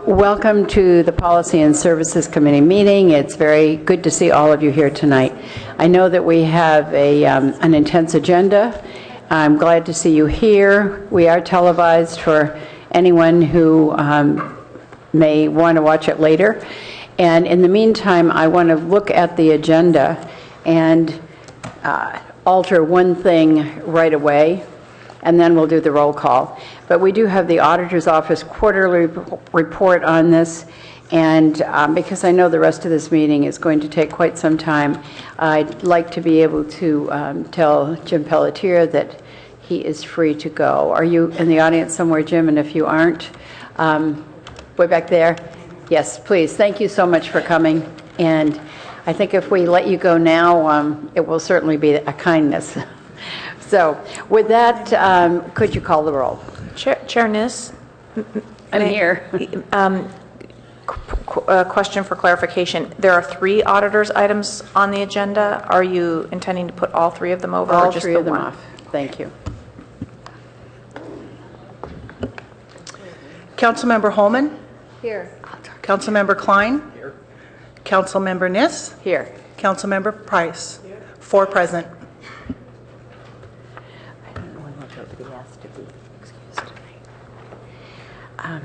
Welcome to the Policy and Services Committee meeting. It's very good to see all of you here tonight. I know that we have an intense agenda. I'm glad to see you here. We are televised for anyone who may want to watch it later. And in the meantime, I want to look at the agenda and alter one thing right away, and then we'll do the roll call. But we do have the Auditor's Office quarterly report on this, and because I know the rest of this meeting is going to take quite some time, I'd like to be able to tell Jim Pelletier that he is free to go. Are you in the audience somewhere, Jim? And if you aren't, way back there? Yes, please. Thank you so much for coming. And I think if we let you go now, it will certainly be a kindness. So with that, could you call the roll? Chair Niss? I'm here. Question for clarification. There are 3 auditors items on the agenda. Are you intending to put all 3 of them over All or just 3 the of them one? off. Thank you. Councilmember Holman? Here. Councilmember Klein? Here. Councilmember Niss? Here. Councilmember Price? Here. 4 present. I don't know when nobody has to be excused tonight.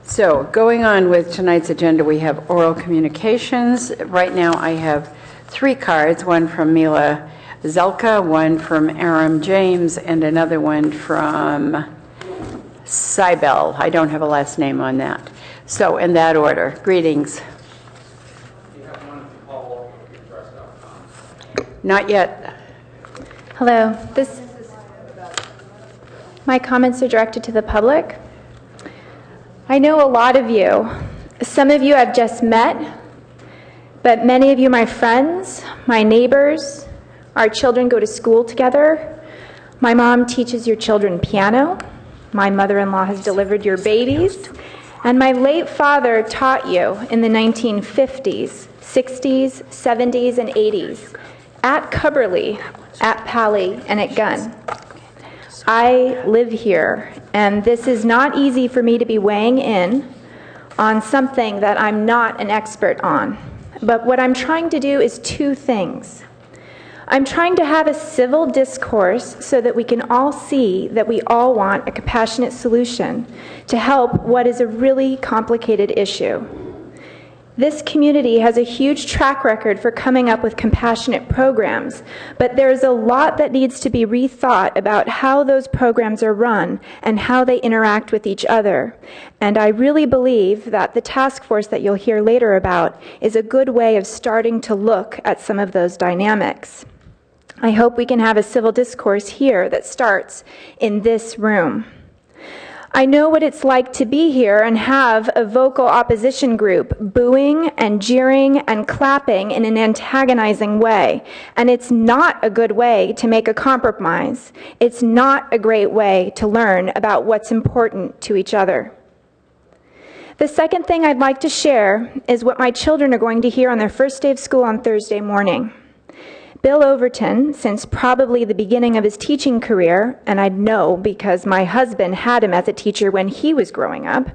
So going on with tonight's agenda, we have oral communications. Right now I have 3 cards, one from Mila Zelka, one from Aram James, and another one from Cybel. I don't have a last name on that. So in that order, greetings. You have one from Palo. Not yet. Hello. My comments are directed to the public. I know a lot of you. Some of you I've just met, but many of you, my friends, my neighbors, our children go to school together. My mom teaches your children piano. My mother-in-law has delivered your babies. And my late father taught you in the 1950s, 60s, 70s, and 80s at Cubberley, at Palo, and at Gunn. I live here, and this is not easy for me to be weighing in on something that I'm not an expert on. But what I'm trying to do is 2 things. I'm trying to have a civil discourse so that we can all see that we all want a compassionate solution to help what is a really complicated issue. This community has a huge track record for coming up with compassionate programs, but there's a lot that needs to be rethought about how those programs are run and how they interact with each other. And I really believe that the task force that you'll hear later about is a good way of starting to look at some of those dynamics. I hope we can have a civil discourse here that starts in this room. I know what it's like to be here and have a vocal opposition group booing and jeering and clapping in an antagonizing way. And it's not a good way to make a compromise. It's not a great way to learn about what's important to each other. The second thing I'd like to share is what my children are going to hear on their first day of school on Thursday morning. Bill Overton, since probably the beginning of his teaching career, and I know because my husband had him as a teacher when he was growing up,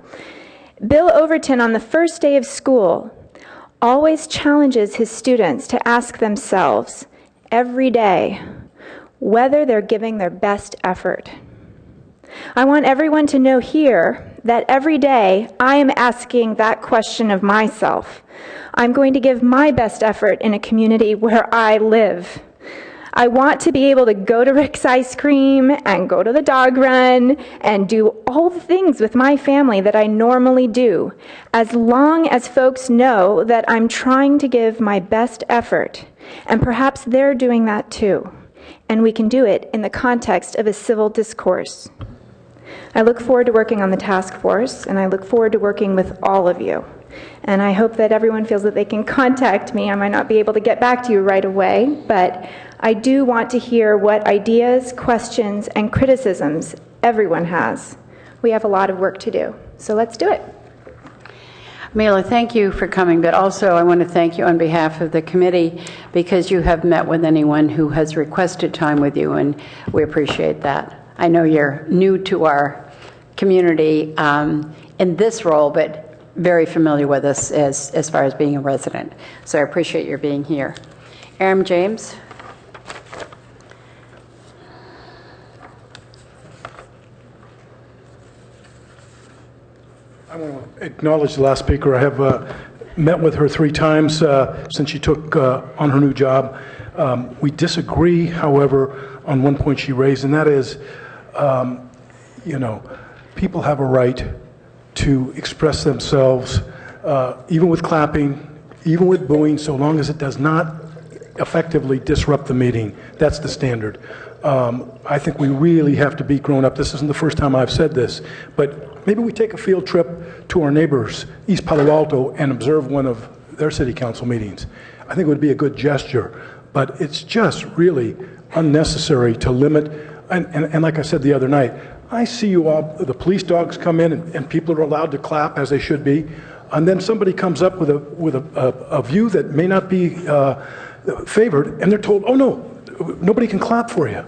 Bill Overton on the first day of school always challenges his students to ask themselves every day whether they're giving their best effort. I want everyone to know here that every day I am asking that question of myself. I'm going to give my best effort in a community where I live. I want to be able to go to Rick's Ice Cream and go to the dog run and do all the things with my family that I normally do, as long as folks know that I'm trying to give my best effort, and perhaps they're doing that too, and we can do it in the context of a civil discourse. I look forward to working on the task force, and I look forward to working with all of you. And I hope that everyone feels that they can contact me. I might not be able to get back to you right away, but I do want to hear what ideas, questions, and criticisms everyone has. We have a lot of work to do, so let's do it. Mila, thank you for coming, but also I want to thank you on behalf of the committee because you have met with anyone who has requested time with you, and we appreciate that. I know you're new to our community in this role, but very familiar with us as far as being a resident. So I appreciate your being here. Aram James. I want to acknowledge the last speaker. I have met with her 3 times since she took on her new job. We disagree, however, on one point she raised, and that is, you know, people have a right to express themselves, even with clapping, even with booing, so long as it does not effectively disrupt the meeting. That's the standard. I think we really have to be grown up. This isn't the first time I've said this, but maybe we take a field trip to our neighbors, East Palo Alto, and observe one of their city council meetings. I think it would be a good gesture, but it's just really unnecessary to limit. And like I said the other night, I see you all, the police dogs come in and people are allowed to clap as they should be, and then somebody comes up with a view that may not be favored, and they're told, oh no, nobody can clap for you.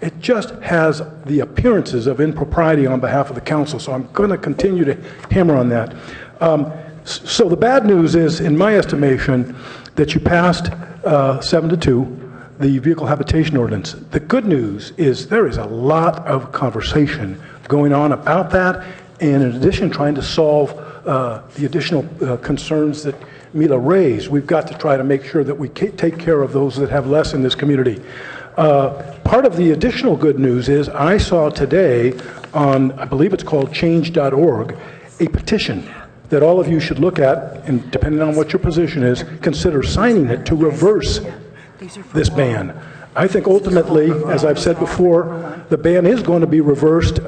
It just has the appearances of impropriety on behalf of the council, so I'm going to continue to hammer on that. So the bad news is, in my estimation, that you passed 7-2, the vehicle habitation ordinance. The good news is there is a lot of conversation going on about that, and in addition, trying to solve the additional concerns that Mila raised. We've got to try to make sure that we take care of those that have less in this community. Part of the additional good news is I saw today on, I believe it's called change.org, a petition that all of you should look at, and depending on what your position is, consider signing it to reverse this ban. I think ultimately, as I've said before, the ban is going to be reversed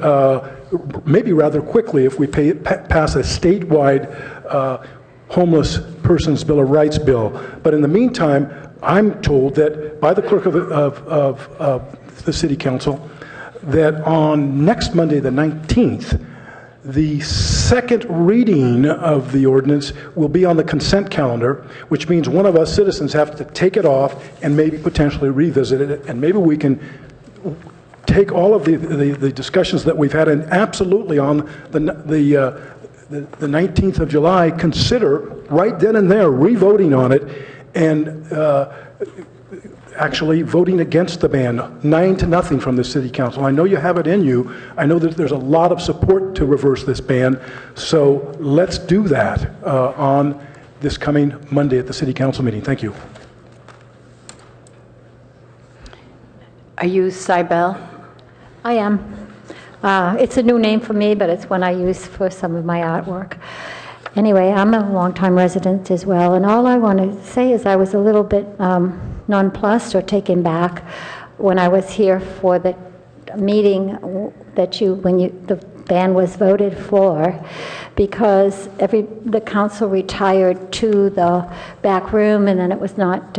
maybe rather quickly if we pass a statewide homeless persons Bill of Rights bill. But in the meantime, I'm told that by the clerk of the City Council that on next Monday, the 19th, the second reading of the ordinance will be on the consent calendar, which means one of us citizens have to take it off and maybe potentially revisit it, and maybe we can take all of the discussions that we've had and absolutely on the 19th of July consider right then and there re-voting on it and actually voting against the ban, 9-0 from the City Council. I know you have it in you. I know that there's a lot of support to reverse this ban, so let's do that on this coming Monday at the City Council meeting. Thank you. Are you Cybele? I am. It's a new name for me, but it's one I use for some of my artwork. Anyway, I'm a longtime resident as well, and all I want to say is I was a little bit nonplussed or taken back when I was here for the meeting that the ban was voted for, because the council retired to the back room, and then it was not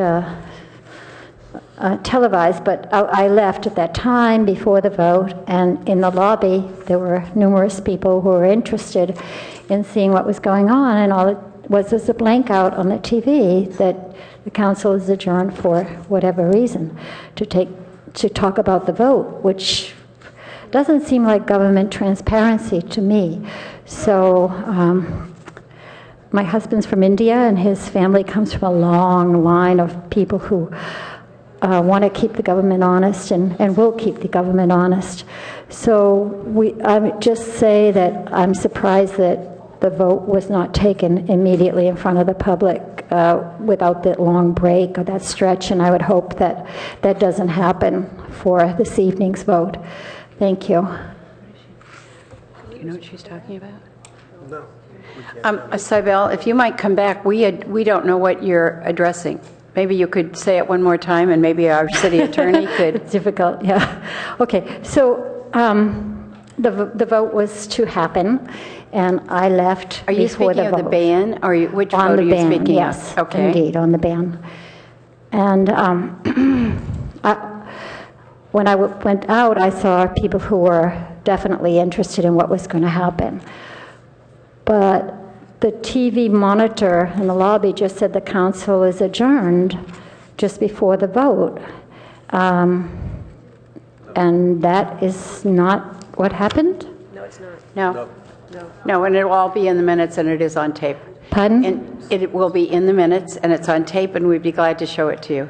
televised, but I left at that time before the vote, and in the lobby there were numerous people who were interested in seeing what was going on, and all it was a blank out on the TV that the council is adjourned for whatever reason to talk about the vote, which doesn't seem like government transparency to me. So my husband's from India, and his family comes from a long line of people who want to keep the government honest and will keep the government honest. So I would just say that I'm surprised that the vote was not taken immediately in front of the public without that long break or that stretch, and I would hope that that doesn't happen for this evening's vote. Thank you. Do you know what she's talking about? No. Cybele, if you might come back, we don't know what you're addressing. Maybe you could say it one more time, and maybe our city attorney could. It's difficult, yeah. Okay, so the vote was to happen, and I left Are you before speaking the of vote. the ban, or which On vote the are you ban, speaking yes, of? Okay. indeed, on the ban. And when I went out, I saw people who were definitely interested in what was going to happen. But the TV monitor in the lobby just said the council is adjourned just before the vote. And that is not what happened? No. No, and it'll all be in the minutes, and it is on tape. Pardon? And it will be in the minutes, and it's on tape, and we'd be glad to show it to you.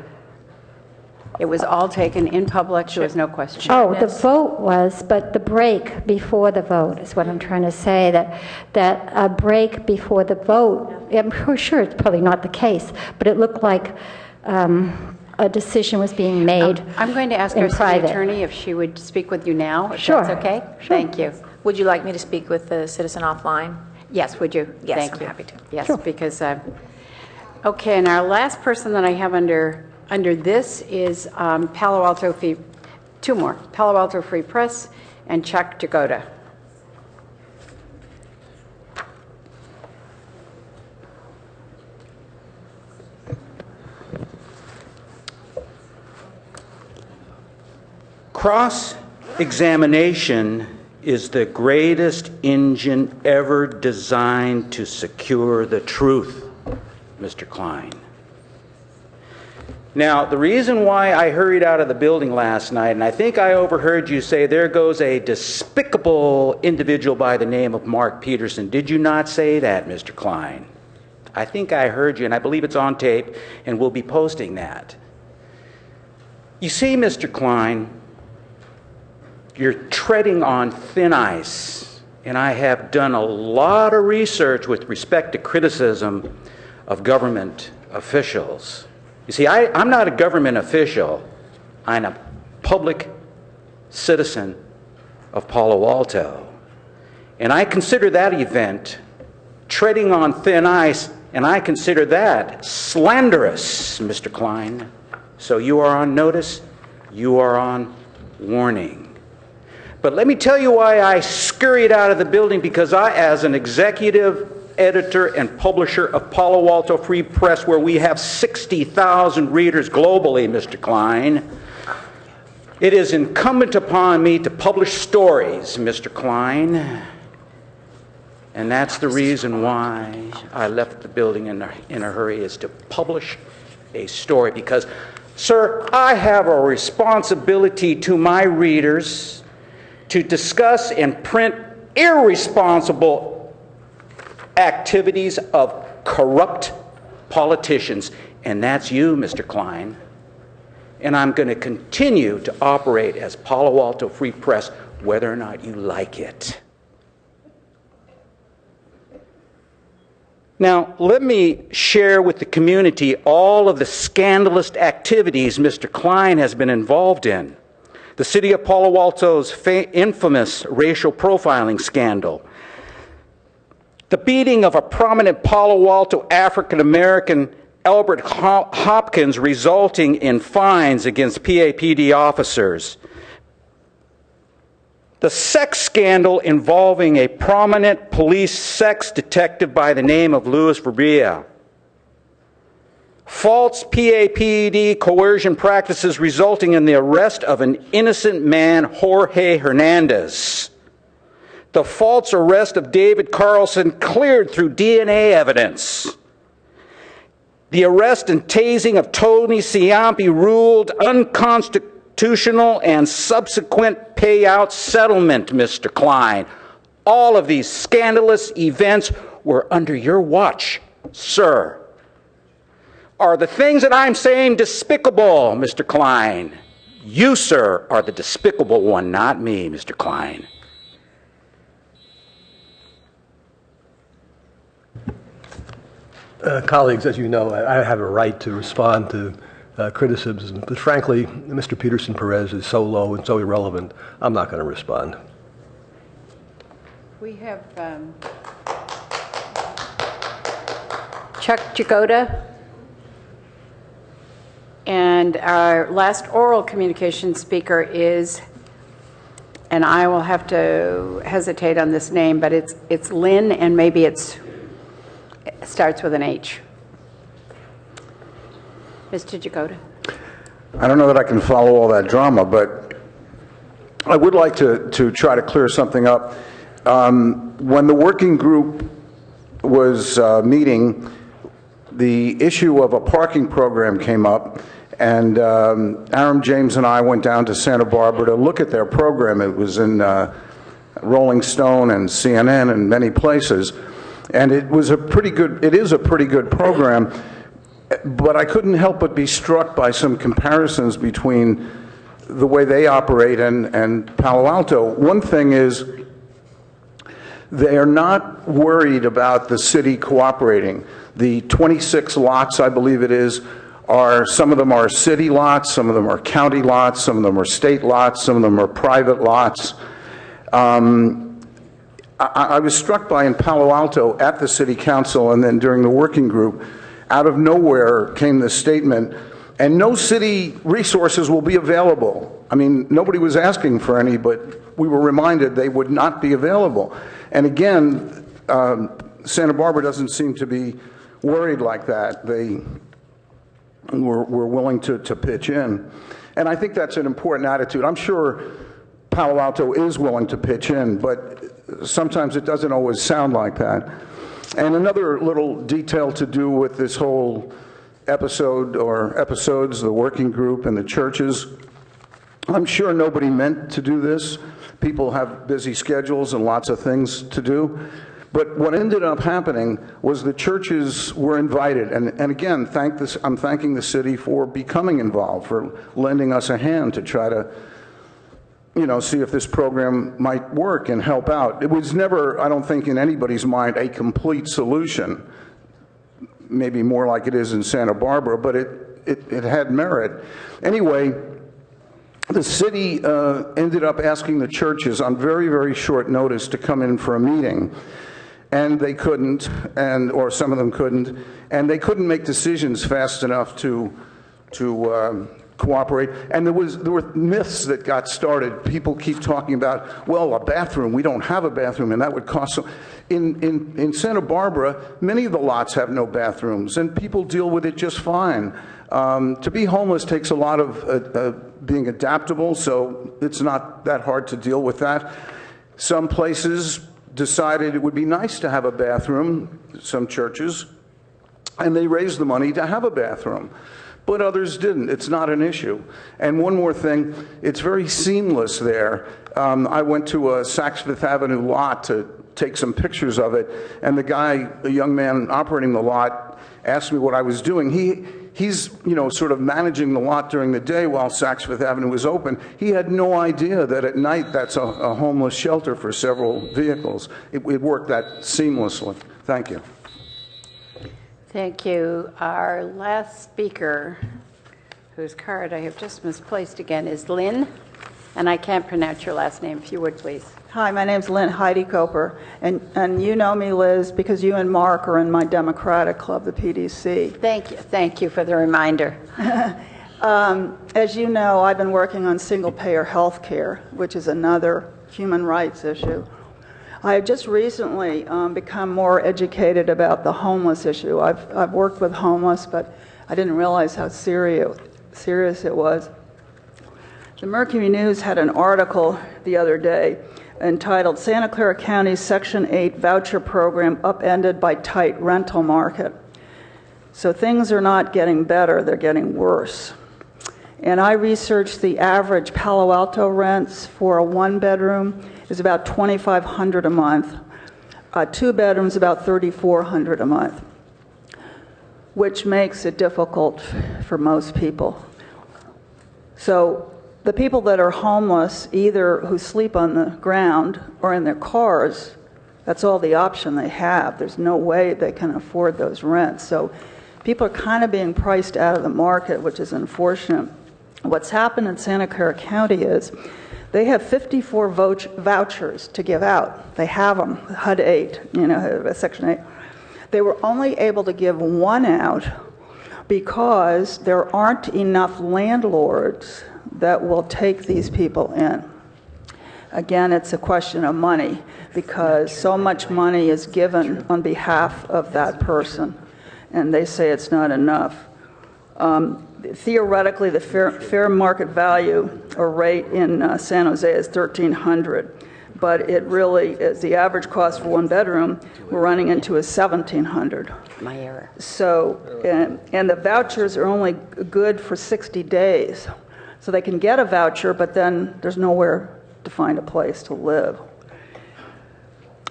It was all taken in public. There was no question. Oh, the vote was, but the break before the vote is what I'm trying to say, that a break before the vote, I'm sure it's probably not the case, but it looked like a decision was being made I'm going to ask our in city private. attorney if she would speak with you now, if Sure. that's okay? Sure. Thank you. Would you like me to speak with the citizen offline? Yes, would you? Yes, Thank I'm you. happy to. Yes, Sure. because, okay, and our last person that I have under this is Palo Alto Free, two more, Palo Alto Free Press and Chuck Jagoda. Cross-examination is the greatest engine ever designed to secure the truth, Mr. Klein. Now, the reason why I hurried out of the building last night, and I think I overheard you say, there goes a despicable individual by the name of Mark Peterson. Did you not say that, Mr. Klein? I think I heard you, and I believe it's on tape, and we'll be posting that. You see, Mr. Klein, you're treading on thin ice, and I have done a lot of research with respect to criticism of government officials. You see, I'm not a government official. I'm a public citizen of Palo Alto. And I consider that event treading on thin ice, and I consider that slanderous, Mr. Klein. So you are on notice, you are on warning. But let me tell you why I scurried out of the building, because I, as an executive editor and publisher of Palo Alto Free Press, where we have 60,000 readers globally, Mr. Klein, it is incumbent upon me to publish stories, Mr. Klein. And that's the reason why I left the building in a hurry, is to publish a story. Because, sir, I have a responsibility to my readers to discuss and print irresponsible activities of corrupt politicians. And that's you, Mr. Klein. And I'm going to continue to operate as Palo Alto Free Press, whether or not you like it. Now, let me share with the community all of the scandalous activities Mr. Klein has been involved in. The city of Palo Alto's infamous racial profiling scandal. The beating of a prominent Palo Alto African-American, Albert Hopkins, resulting in fines against PAPD officers. The sex scandal involving a prominent police sex detective by the name of Luis Verbia. False PAPD coercion practices resulting in the arrest of an innocent man, Jorge Hernandez. The false arrest of David Carlson cleared through DNA evidence. The arrest and tasing of Tony Ciampi ruled unconstitutional, and subsequent payout settlement, Mr. Klein. All of these scandalous events were under your watch, sir. Are the things that I'm saying despicable, Mr. Klein? You, sir, are the despicable one, not me, Mr. Klein. Colleagues, as you know, I have a right to respond to criticism, but frankly, Mr. Peterson Perez is so low and so irrelevant, I'm not going to respond. We have Chuck Jagoda. And our last oral communication speaker is, and I will have to hesitate on this name, but it's Lynn, and maybe it starts with an H. Mr. Jagoda. I don't know that I can follow all that drama, but I would like to try to clear something up. When the working group was meeting, the issue of a parking program came up, and Aaron James and I went down to Santa Barbara to look at their program. It was in Rolling Stone and CNN and many places, and it is a pretty good program, but I couldn't help but be struck by some comparisons between the way they operate and Palo Alto. One thing is, they are not worried about the city cooperating. The 26 lots, I believe it is, some of them are city lots, some of them are county lots, some of them are state lots, some of them are private lots. I was struck by in Palo Alto at the city council and then during the working group, out of nowhere came this statement, and no city resources will be available. I mean, nobody was asking for any, but we were reminded they would not be available. And again, Santa Barbara doesn't seem to be worried like that. They were willing to pitch in. And I think that's an important attitude. I'm sure Palo Alto is willing to pitch in, but sometimes it doesn't always sound like that. And another little detail to do with this whole episode or episodes, the working group and the churches, I'm sure nobody meant to do this. People have busy schedules and lots of things to do. But what ended up happening was the churches were invited. And again, I'm thanking the city for becoming involved, for lending us a hand to try to, see if this program might work and help out. It was never, I don't think in anybody's mind, a complete solution. Maybe more like it is in Santa Barbara, but it had merit. Anyway, the city ended up asking the churches on very, very short notice to come in for a meeting. And they couldn't, or some of them couldn't, and they couldn't make decisions fast enough to cooperate. And there were myths that got started. People keep talking about, well, a bathroom. We don't have a bathroom, and that would cost so. In Santa Barbara, many of the lots have no bathrooms, and people deal with it just fine. To be homeless takes a lot of being adaptable, so it's not that hard to deal with that. Some places decided it would be nice to have a bathroom, some churches, and they raised the money to have a bathroom. But others didn't. It's not an issue. And one more thing, it's very seamless there. I went to a Saks Fifth Avenue lot to take some pictures of it, and the young man operating the lot, asked me what I was doing. He's sort of managing the lot during the day while Saks Fifth Avenue was open. He had no idea that at night that's a homeless shelter for several vehicles. It worked that seamlessly. Thank you. Thank you. Our last speaker, whose card I have just misplaced again, is Lynn. And I can't pronounce your last name, if you would, please. Hi, my name's Lynn Heidi Coper, and you know me, Liz, because you and Mark are in my Democratic club, the PDC. Thank you for the reminder. As you know, I've been working on single-payer health care, which is another human rights issue. I have just recently become more educated about the homeless issue. I've worked with homeless, but I didn't realize how serious it was. The Mercury News had an article the other day entitled Santa Clara County's Section 8 Voucher Program Upended by Tight Rental Market. So things are not getting better, they're getting worse. And I researched the average Palo Alto rents for a one-bedroom is about $2,500 a month. Two bedrooms about $3,400 a month, which makes it difficult for most people. So the people that are homeless, either who sleep on the ground or in their cars, that's all the option they have. There's no way they can afford those rents. So people are kind of being priced out of the market, which is unfortunate. What's happened in Santa Clara County is they have 54 vouchers to give out. They have them, HUD 8, Section 8. They were only able to give one out because there aren't enough landlords that will take these people in. Again, it's a question of money because so much money is given on behalf of that person, and they say it's not enough. Theoretically, the fair market value or rate in San Jose is $1,300, but it really is the average cost for one bedroom we're running into is $1,700. My error. So, and the vouchers are only good for 60 days. So they can get a voucher, but then there's nowhere to find a place to live.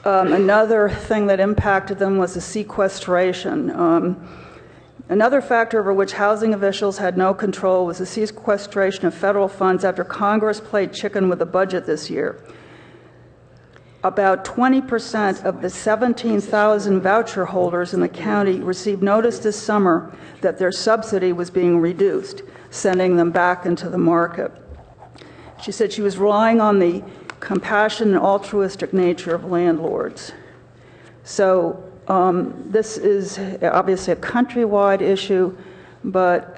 Another thing that impacted them was the sequestration. Another factor over which housing officials had no control was the sequestration of federal funds after Congress played chicken with the budget this year. About 20% of the 17,000 voucher holders in the county received notice this summer that their subsidy was being reduced, sending them back into the market. She said she was relying on the compassion and altruistic nature of landlords. So this is obviously a countrywide issue, but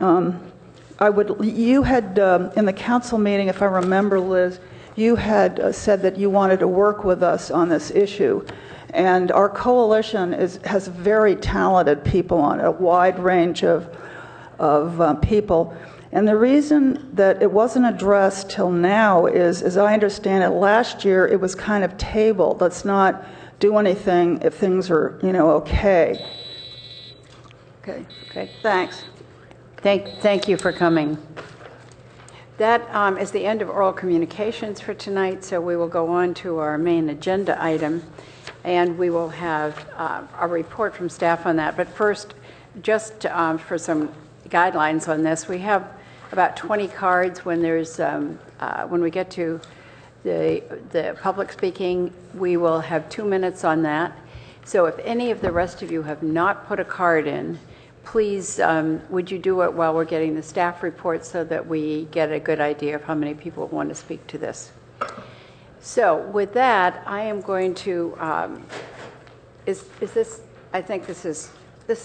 you had, in the council meeting, if I remember, Liz, you had said that you wanted to work with us on this issue. And our coalition has very talented people on it, a wide range of people. And the reason that it wasn't addressed till now is, as I understand it, last year it was kind of tabled. Let's not do anything if things are, okay. Okay, thanks. Thank you for coming. That is the end of oral communications for tonight, so we will go on to our main agenda item, and we will have a report from staff on that. But first, just for some guidelines on this, we have about 20 cards when there's when we get to the public speaking. We will have 2 minutes on that. So if any of the rest of you have not put a card in, please, would you do it while we're getting the staff report so that we get a good idea of how many people want to speak to this. So with that, I am going to, is this, I think this is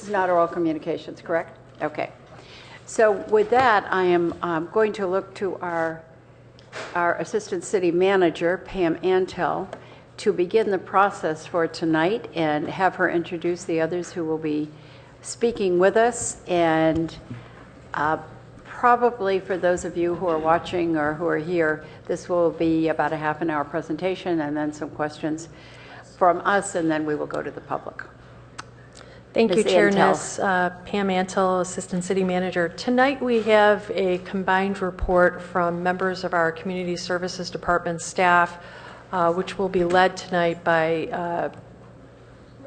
not oral communications, correct? Okay. So with that, I am going to look to our Assistant City Manager, Pam Antel, to begin the process for tonight and have her introduce the others who will be speaking with us. And probably for those of you who are watching or who are here, this will be about a half-an-hour presentation and then some questions from us, and then we will go to the public. Thank you, Ms. Chair Antel. Ness. Pam Antel, Assistant City Manager. Tonight we have a combined report from members of our Community Services Department staff, which will be led tonight by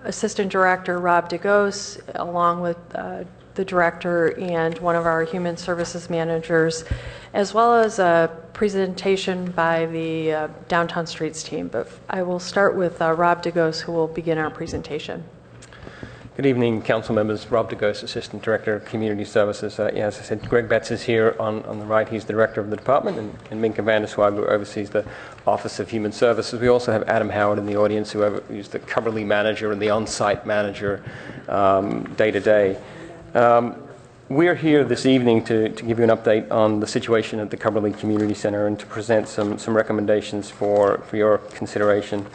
Assistant Director Rob DeGose, along with the Director and one of our Human Services Managers, as well as a presentation by the Downtown Streets team. But I will start with Rob DeGose, who will begin our presentation. Good evening, council members. Rob DeGose, Assistant Director of Community Services. As I said, Greg Betts is here on the right. He's the Director of the department, and Minka Vanderswag, who oversees the Office of Human Services. We also have Adam Howard in the audience, who's the Cumberley Manager and the on-site manager day to day. We're here this evening to give you an update on the situation at the Cumberley Community Center and to present some recommendations for your consideration.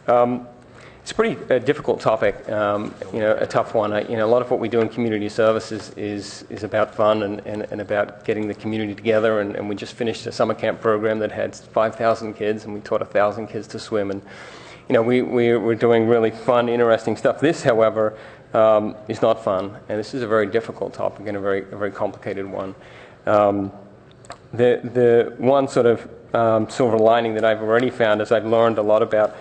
It's a pretty difficult topic, a tough one. A lot of what we do in community services is about fun and about getting the community together. And we just finished a summer camp program that had 5,000 kids, and we taught 1,000 kids to swim. And we're doing really fun, interesting stuff. This, however, is not fun, and this is a very difficult topic and a very complicated one. The one sort of silver lining that I've already found, as I've learned a lot about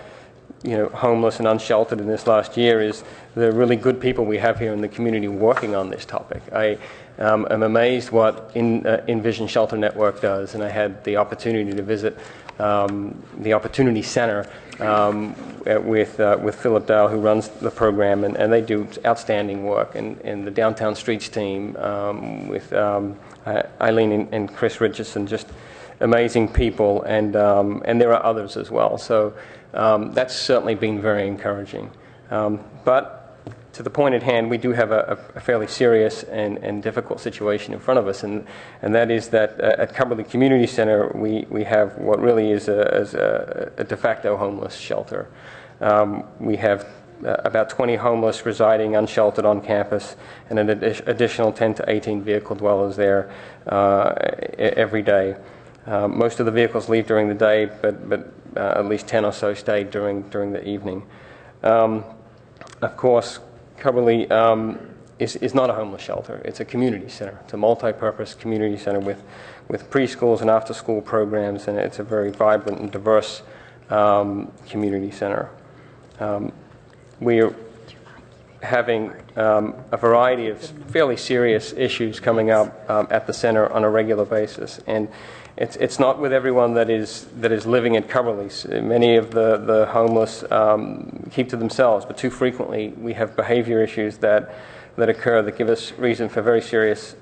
homeless and unsheltered in this last year, is the really good people we have here in the community working on this topic. I am amazed what Envision Shelter Network does, and I had the opportunity to visit the Opportunity Center with Philip Dow, who runs the program, and they do outstanding work, and the Downtown Streets team with Eileen and Chris Richardson, just amazing people, and there are others as well. So that's certainly been very encouraging. But to the point at hand, we do have a fairly serious and difficult situation in front of us, and that is that at Cumberley Community Center, we have what really is a de facto homeless shelter. We have about 20 homeless residing unsheltered on campus, and an additional 10 to 18 vehicle dwellers there every day. Most of the vehicles leave during the day, but at least 10 or so stayed during the evening. Of course, Cubberley is not a homeless shelter. It's a community center. It's a multi-purpose community center with preschools and after-school programs, and it's a very vibrant and diverse community center. We're having a variety of fairly serious issues coming up at the center on a regular basis, and it's not with everyone that is living at Cubberley's. Many of the homeless keep to themselves, but too frequently we have behavior issues that occur that give us reason for very serious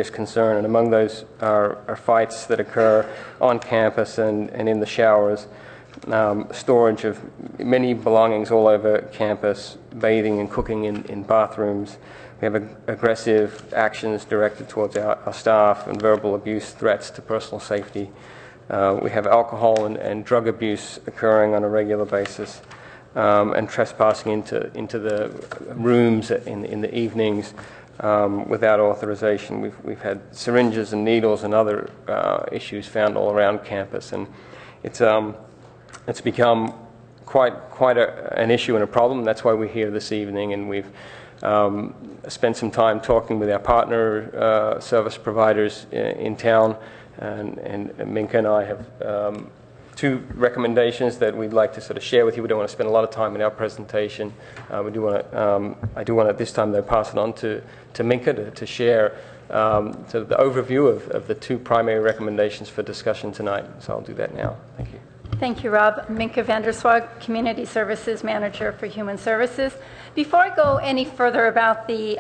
concern, and among those are fights that occur on campus and in the showers, storage of many belongings all over campus, bathing and cooking in bathrooms. We have aggressive actions directed towards our staff and verbal abuse, threats to personal safety. We have alcohol and drug abuse occurring on a regular basis, and trespassing into the rooms in the evenings without authorization. We've had syringes and needles and other issues found all around campus, and it's become quite an issue and a problem. That's why we're here this evening, and we've spent some time talking with our partner service providers in town, and Minka and I have two recommendations that we'd like to sort of share with you. We don't want to spend a lot of time in our presentation. I do want to at this time though pass it on to Minka to share sort of the overview of the two primary recommendations for discussion tonight. So I'll do that now. Thank you. Thank you, Rob. Minka Vanderswag, Community Services Manager for Human Services. Before I go any further about the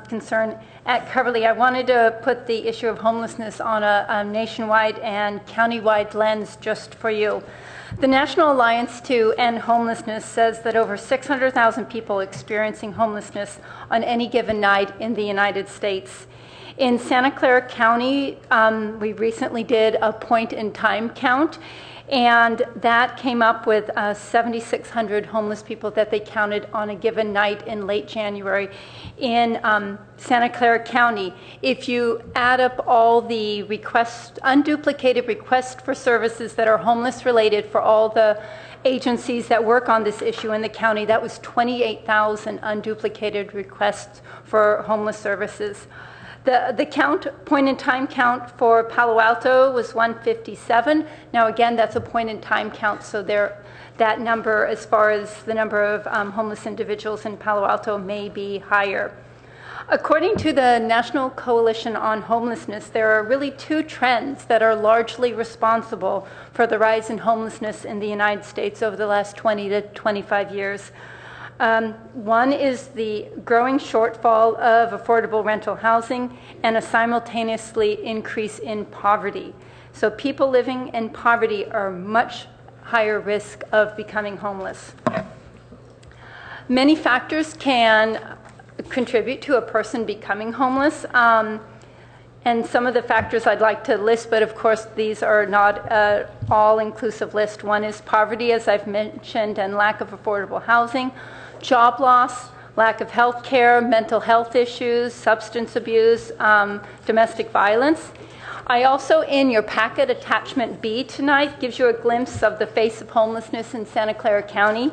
concern at Cubberley, I wanted to put the issue of homelessness on a nationwide and countywide lens just for you. The National Alliance to End Homelessness says that over 600,000 people experiencing homelessness on any given night in the United States. In Santa Clara County, we recently did a point-in-time count, and that came up with 7,600 homeless people that they counted on a given night in late January in Santa Clara County. If you add up all the unduplicated requests for services that are homeless related for all the agencies that work on this issue in the county, that was 28,000 unduplicated requests for homeless services. The point-in-time count for Palo Alto was 157. Now, again, that's a point-in-time count, so that number, as far as the number of homeless individuals in Palo Alto, may be higher. According to the National Coalition on Homelessness, there are really two trends that are largely responsible for the rise in homelessness in the United States over the last 20 to 25 years. One is the growing shortfall of affordable rental housing and a simultaneously increase in poverty. So people living in poverty are much higher risk of becoming homeless. Many factors can contribute to a person becoming homeless. And some of the factors I'd like to list, but of course these are not an all-inclusive list. One is poverty, as I've mentioned, and lack of affordable housing. Job loss, lack of health care, mental health issues, substance abuse, domestic violence. I also, in your packet, attachment B tonight, gives you a glimpse of the face of homelessness in Santa Clara County.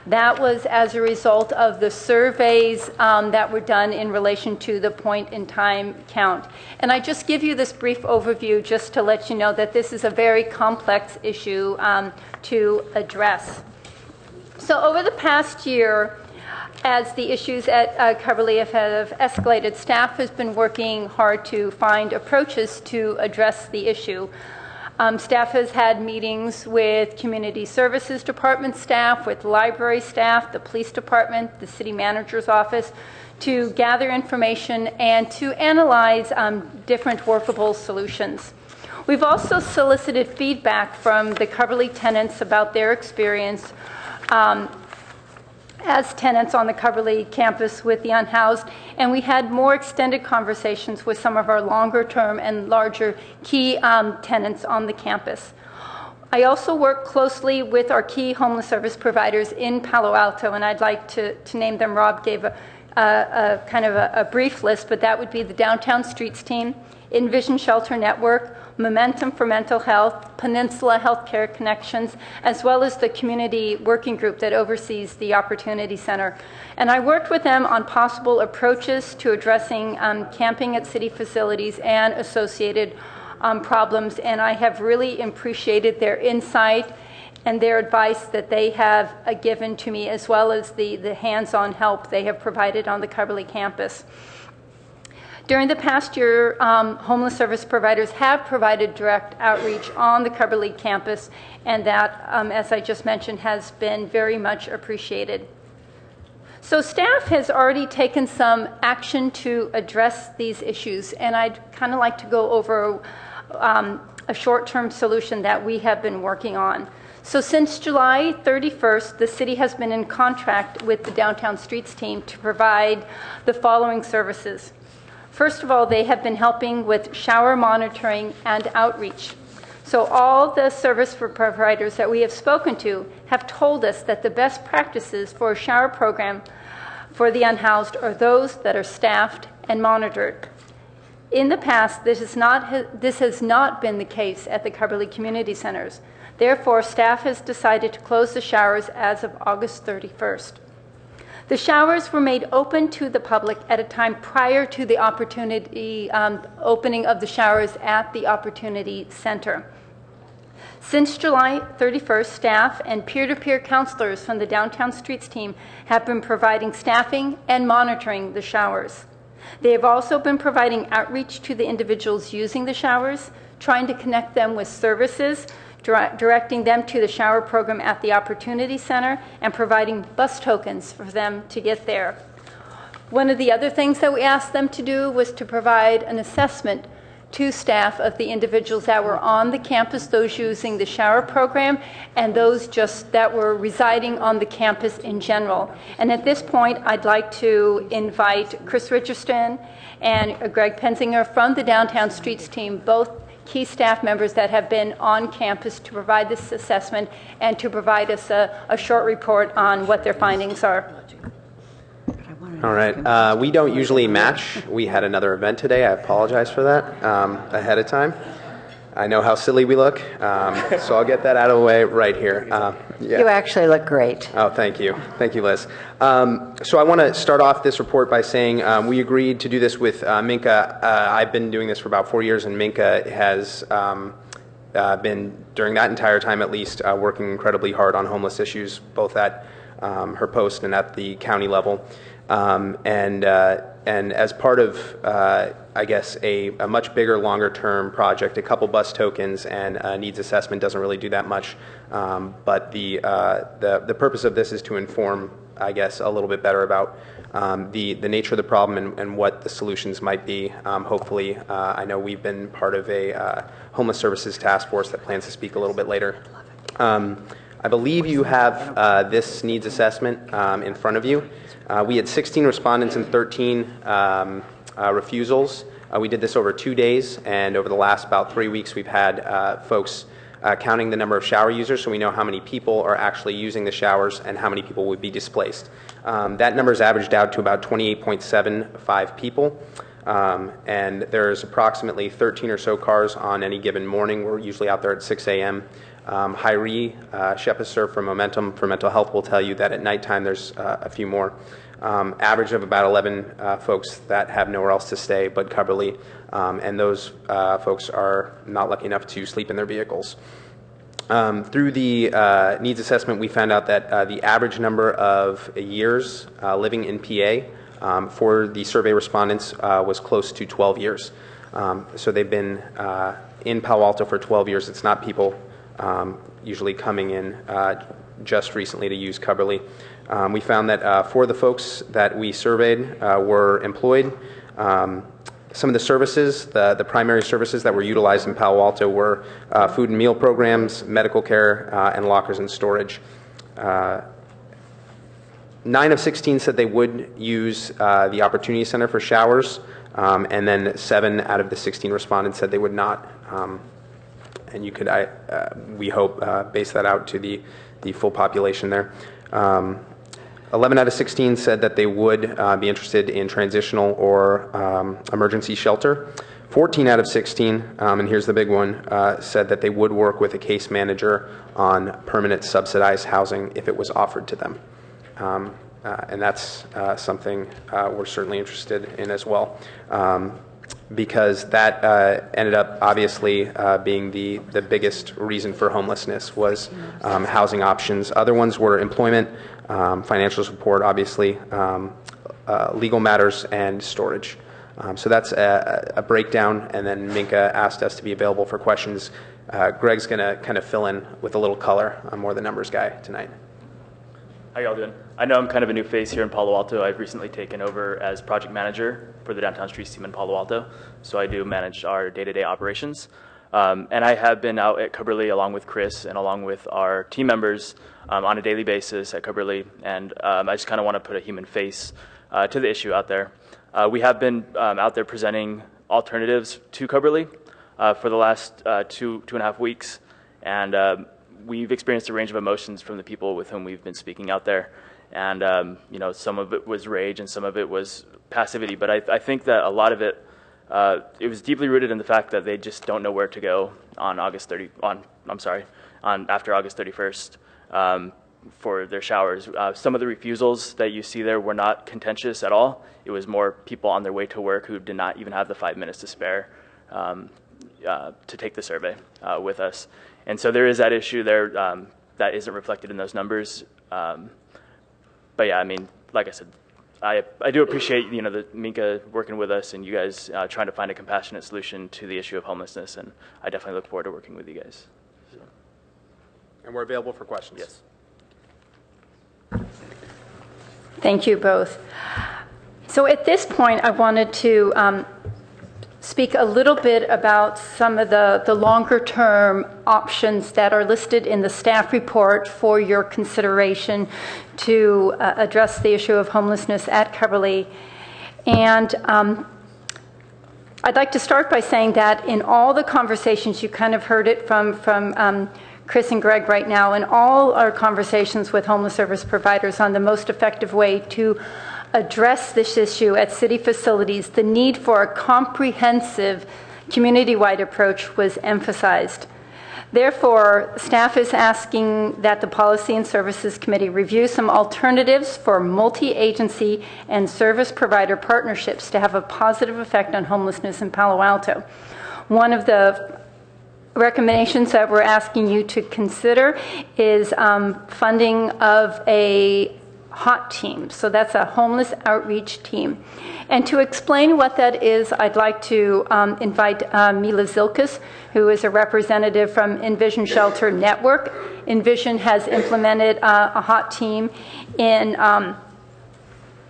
That was as a result of the surveys that were done in relation to the point-in-time count. And I just give you this brief overview just to let you know that this is a very complex issue to address. So over the past year, as the issues at Cubberley have escalated, staff has been working hard to find approaches to address the issue. Staff has had meetings with Community Services Department staff, with library staff, the police department, the city manager's office, to gather information and to analyze different workable solutions. We've also solicited feedback from the Cubberley tenants about their experience as tenants on the Cubberley campus with the unhoused, and we had more extended conversations with some of our longer-term and larger key tenants on the campus. I also work closely with our key homeless service providers in Palo Alto, and I'd like to name them. Rob gave a kind of a brief list, but that would be the Downtown Streets team. Envision Shelter Network, Momentum for Mental Health, Peninsula Healthcare Connections, as well as the community working group that oversees the Opportunity Center. And I worked with them on possible approaches to addressing camping at city facilities and associated problems, and I have really appreciated their insight and their advice that they have given to me, as well as the hands-on help they have provided on the Coverly campus. During the past year, homeless service providers have provided direct outreach on the Coverly campus, and that, as I just mentioned, has been very much appreciated. So staff has already taken some action to address these issues, and I'd kind of like to go over a short-term solution that we have been working on. So since July 31st, the city has been in contract with the Downtown Streets team to provide the following services. First of all, they have been helping with shower monitoring and outreach. So all the service providers that we have spoken to have told us that the best practices for a shower program for the unhoused are those that are staffed and monitored. In the past, this has not been the case at the Coverly Community Centers. Therefore, staff has decided to close the showers as of August 31st. The showers were made open to the public at a time prior to the opening of the showers at the Opportunity Center. Since July 31st, staff and peer-to-peer counselors from the Downtown Streets team have been providing staffing and monitoring the showers. They have also been providing outreach to the individuals using the showers, trying to connect them with services, directing them to the shower program at the Opportunity Center, and providing bus tokens for them to get there. One of the other things that we asked them to do was to provide an assessment to staff of the individuals that were on the campus, those using the shower program, and those just that were residing on the campus in general. And at this point, I'd like to invite Chris Richardson and Greg Penzinger from the Downtown Streets team, both key staff members that have been on campus, to provide this assessment and to provide us a short report on what their findings are. All right. We don't usually match. We had another event today. I apologize for that ahead of time. I know how silly we look, so I'll get that out of the way right here. Yeah. You actually look great. Oh, thank you. Thank you, Liz. So I want to start off this report by saying we agreed to do this with Minka. I've been doing this for about 4 years, and Minka has been, during that entire time at least, working incredibly hard on homeless issues, both at her post and at the county level. And as part of, I guess, a much bigger, longer-term project, a couple bus tokens and a needs assessment doesn't really do that much. But the purpose of this is to inform, I guess, a little bit better about the nature of the problem and what the solutions might be. Hopefully, I know we've been part of a homeless services task force that plans to speak a little bit later. I believe you have this needs assessment in front of you. We had 16 respondents and 13 refusals. We did this over 2 days, and over the last about 3 weeks we've had folks counting the number of shower users, so we know how many people are actually using the showers and how many people would be displaced. That number is averaged out to about 28.75 people, and there's approximately 13 or so cars on any given morning. We're usually out there at 6 a.m. Hyrie Shephesser from Momentum for Mental Health will tell you that at nighttime there's a few more. Average of about 11 folks that have nowhere else to stay but Coverly, and those folks are not lucky enough to sleep in their vehicles. Through the needs assessment, we found out that the average number of years living in PA for the survey respondents was close to 12 years. So they've been in Palo Alto for 12 years. It's not people usually coming in just recently to use Coverly. We found that for the folks that we surveyed were employed. Some of the services, the primary services that were utilized in Palo Alto were food and meal programs, medical care, and lockers and storage. 9 of 16 said they would use the Opportunity Center for showers, and then 7 out of the 16 respondents said they would not. And you could, we hope, base that out to the full population there. 11 out of 16 said that they would be interested in transitional or emergency shelter. 14 out of 16, and here's the big one, said that they would work with a case manager on permanent subsidized housing if it was offered to them. And that's something we're certainly interested in as well, because that ended up obviously being the biggest reason for homelessness was housing options. Other ones were employment, financial support, obviously, legal matters, and storage. So that's a breakdown, and then Minka asked us to be available for questions. Greg's going to kind of fill in with a little color. I'm more the numbers guy tonight. How y'all doing? I know I'm kind of a new face here in Palo Alto. I've recently taken over as project manager for the Downtown Streets team in Palo Alto, so I do manage our day-to-day operations. And I have been out at Cubberley along with Chris and along with our team members on a daily basis at Cubberley, and I just kind of want to put a human face to the issue out there. We have been out there presenting alternatives to Cubberley for the last two and a half weeks, and we've experienced a range of emotions from the people with whom we've been speaking out there. And you know, some of it was rage and some of it was passivity, but I think that a lot of it, it was deeply rooted in the fact that they just don't know where to go on after August 31st. For their showers. Some of the refusals that you see there were not contentious at all. It was more people on their way to work who did not even have the 5 minutes to spare to take the survey with us. And so there is that issue there that isn't reflected in those numbers. But yeah, I mean, like I said, I do appreciate, you know, the Minka working with us and you guys trying to find a compassionate solution to the issue of homelessness, and I definitely look forward to working with you guys. So. And we're available for questions. Yes. Thank you both. So at this point, I wanted to speak a little bit about some of the longer-term options that are listed in the staff report for your consideration to address the issue of homelessness at Cubberley. And I'd like to start by saying that in all the conversations, you kind of heard it from Chris and Greg right now, in all our conversations with homeless service providers on the most effective way to address this issue at city facilities, the need for a comprehensive community-wide approach was emphasized. Therefore, staff is asking that the Policy and Services Committee review some alternatives for multi-agency and service provider partnerships to have a positive effect on homelessness in Palo Alto. One of the recommendations that we're asking you to consider is funding of a HOT team. So that's a homeless outreach team. And to explain what that is, I'd like to invite Mila Zilkis, who is a representative from Envision Shelter Network. Envision has implemented a HOT team in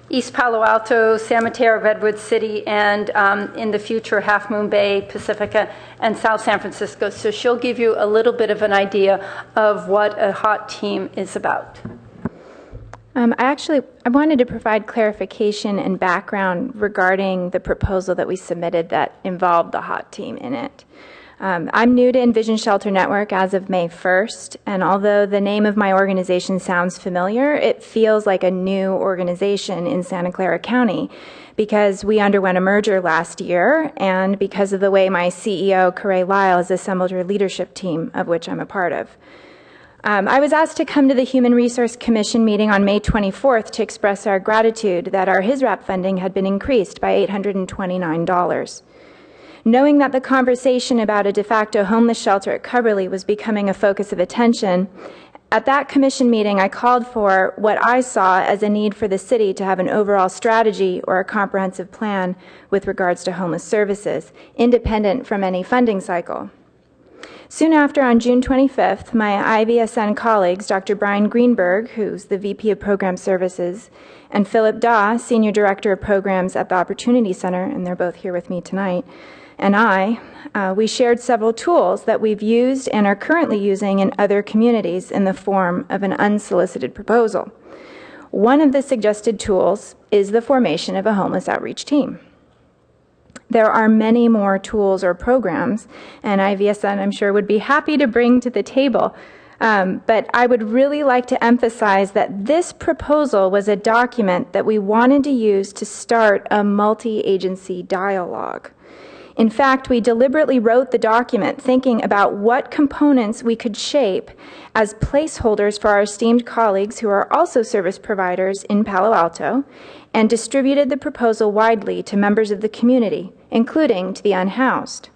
East Palo Alto, San Mateo, Redwood City, and in the future, Half Moon Bay, Pacifica, and South San Francisco. So she'll give you a little bit of an idea of what a HOT team is about. I wanted to provide clarification and background regarding the proposal that we submitted that involved the HOT team in it. I'm new to Envision Shelter Network as of May 1st, and although the name of my organization sounds familiar, it feels like a new organization in Santa Clara County because we underwent a merger last year and because of the way my CEO, Corey Lyle, has assembled her leadership team, of which I'm a part of. I was asked to come to the Human Resource Commission meeting on May 24th to express our gratitude that our HISRAP funding had been increased by $829. Knowing that the conversation about a de facto homeless shelter at Cubberley was becoming a focus of attention, at that commission meeting I called for what I saw as a need for the city to have an overall strategy or a comprehensive plan with regards to homeless services, independent from any funding cycle. Soon after, on June 25th, my IVSN colleagues, Dr. Brian Greenberg, who's the VP of Program Services, and Philip Daw, Senior Director of Programs at the Opportunity Center, and they're both here with me tonight, and we shared several tools that we've used and are currently using in other communities in the form of an unsolicited proposal. One of the suggested tools is the formation of a homeless outreach team. There are many more tools or programs, and IVSN, I'm sure, would be happy to bring to the table. But I would really like to emphasize that this proposal was a document that we wanted to use to start a multi-agency dialogue. In fact, we deliberately wrote the document thinking about what components we could shape as placeholders for our esteemed colleagues who are also service providers in Palo Alto, and distributed the proposal widely to members of the community, including to the unhoused.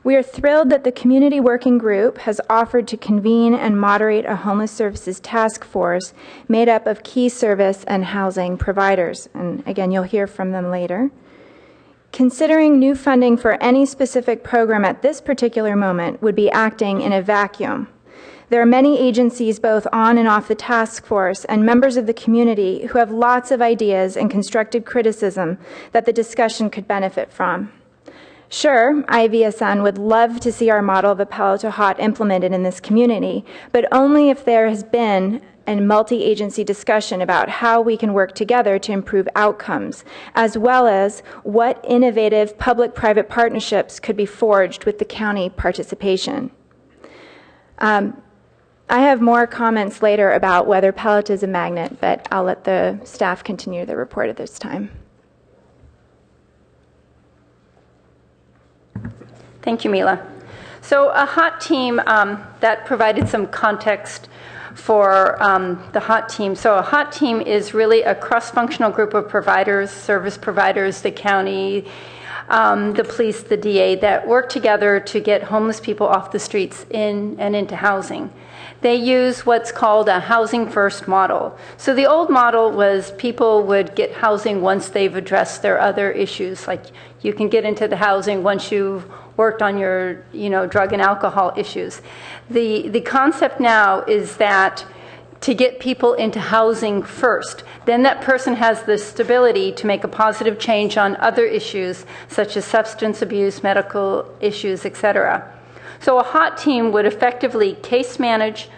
We are thrilled that the Community Working Group has offered to convene and moderate a homeless services task force made up of key service and housing providers. And again, you'll hear from them later. Considering new funding for any specific program at this particular moment would be acting in a vacuum. There are many agencies both on and off the task force and members of the community who have lots of ideas and constructive criticism that the discussion could benefit from. Sure, IVSN would love to see our model of a Palo Alto Hot implemented in this community, but only if there has been a multi-agency discussion about how we can work together to improve outcomes, as well as what innovative public-private partnerships could be forged with the county participation. I have more comments later about whether Palo Alto is a magnet, but I'll let the staff continue the report at this time. Thank you, Mila. So a HOT team, that provided some context for the HOT team. So a HOT team is really a cross-functional group of providers, service providers, the county, the police, the DA, that work together to get homeless people off the streets and into housing. They use what's called a housing first model. So the old model was people would get housing once they've addressed their other issues, like you can get into the housing once you've worked on your drug and alcohol issues. The concept now is that to get people into housing first, then that person has the stability to make a positive change on other issues such as substance abuse, medical issues, etc. So a HOT team would effectively case manage,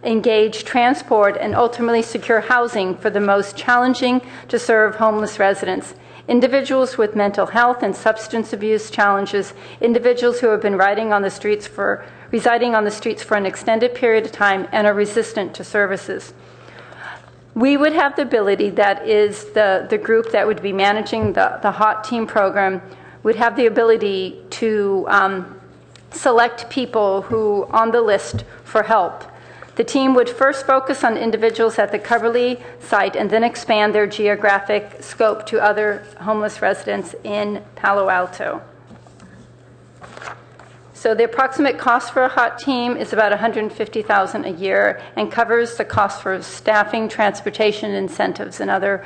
engage, transport, and ultimately secure housing for the most challenging to serve homeless residents. Individuals with mental health and substance abuse challenges, individuals who have been residing on the streets for an extended period of time and are resistant to services. We would have the ability, that is the group that would be managing the HOT team program, would have the ability to select people who on the list for help. The team would first focus on individuals at the Coverly site and then expand their geographic scope to other homeless residents in Palo Alto. So the approximate cost for a HOT team is about $150,000 a year and covers the cost for staffing, transportation, incentives, and other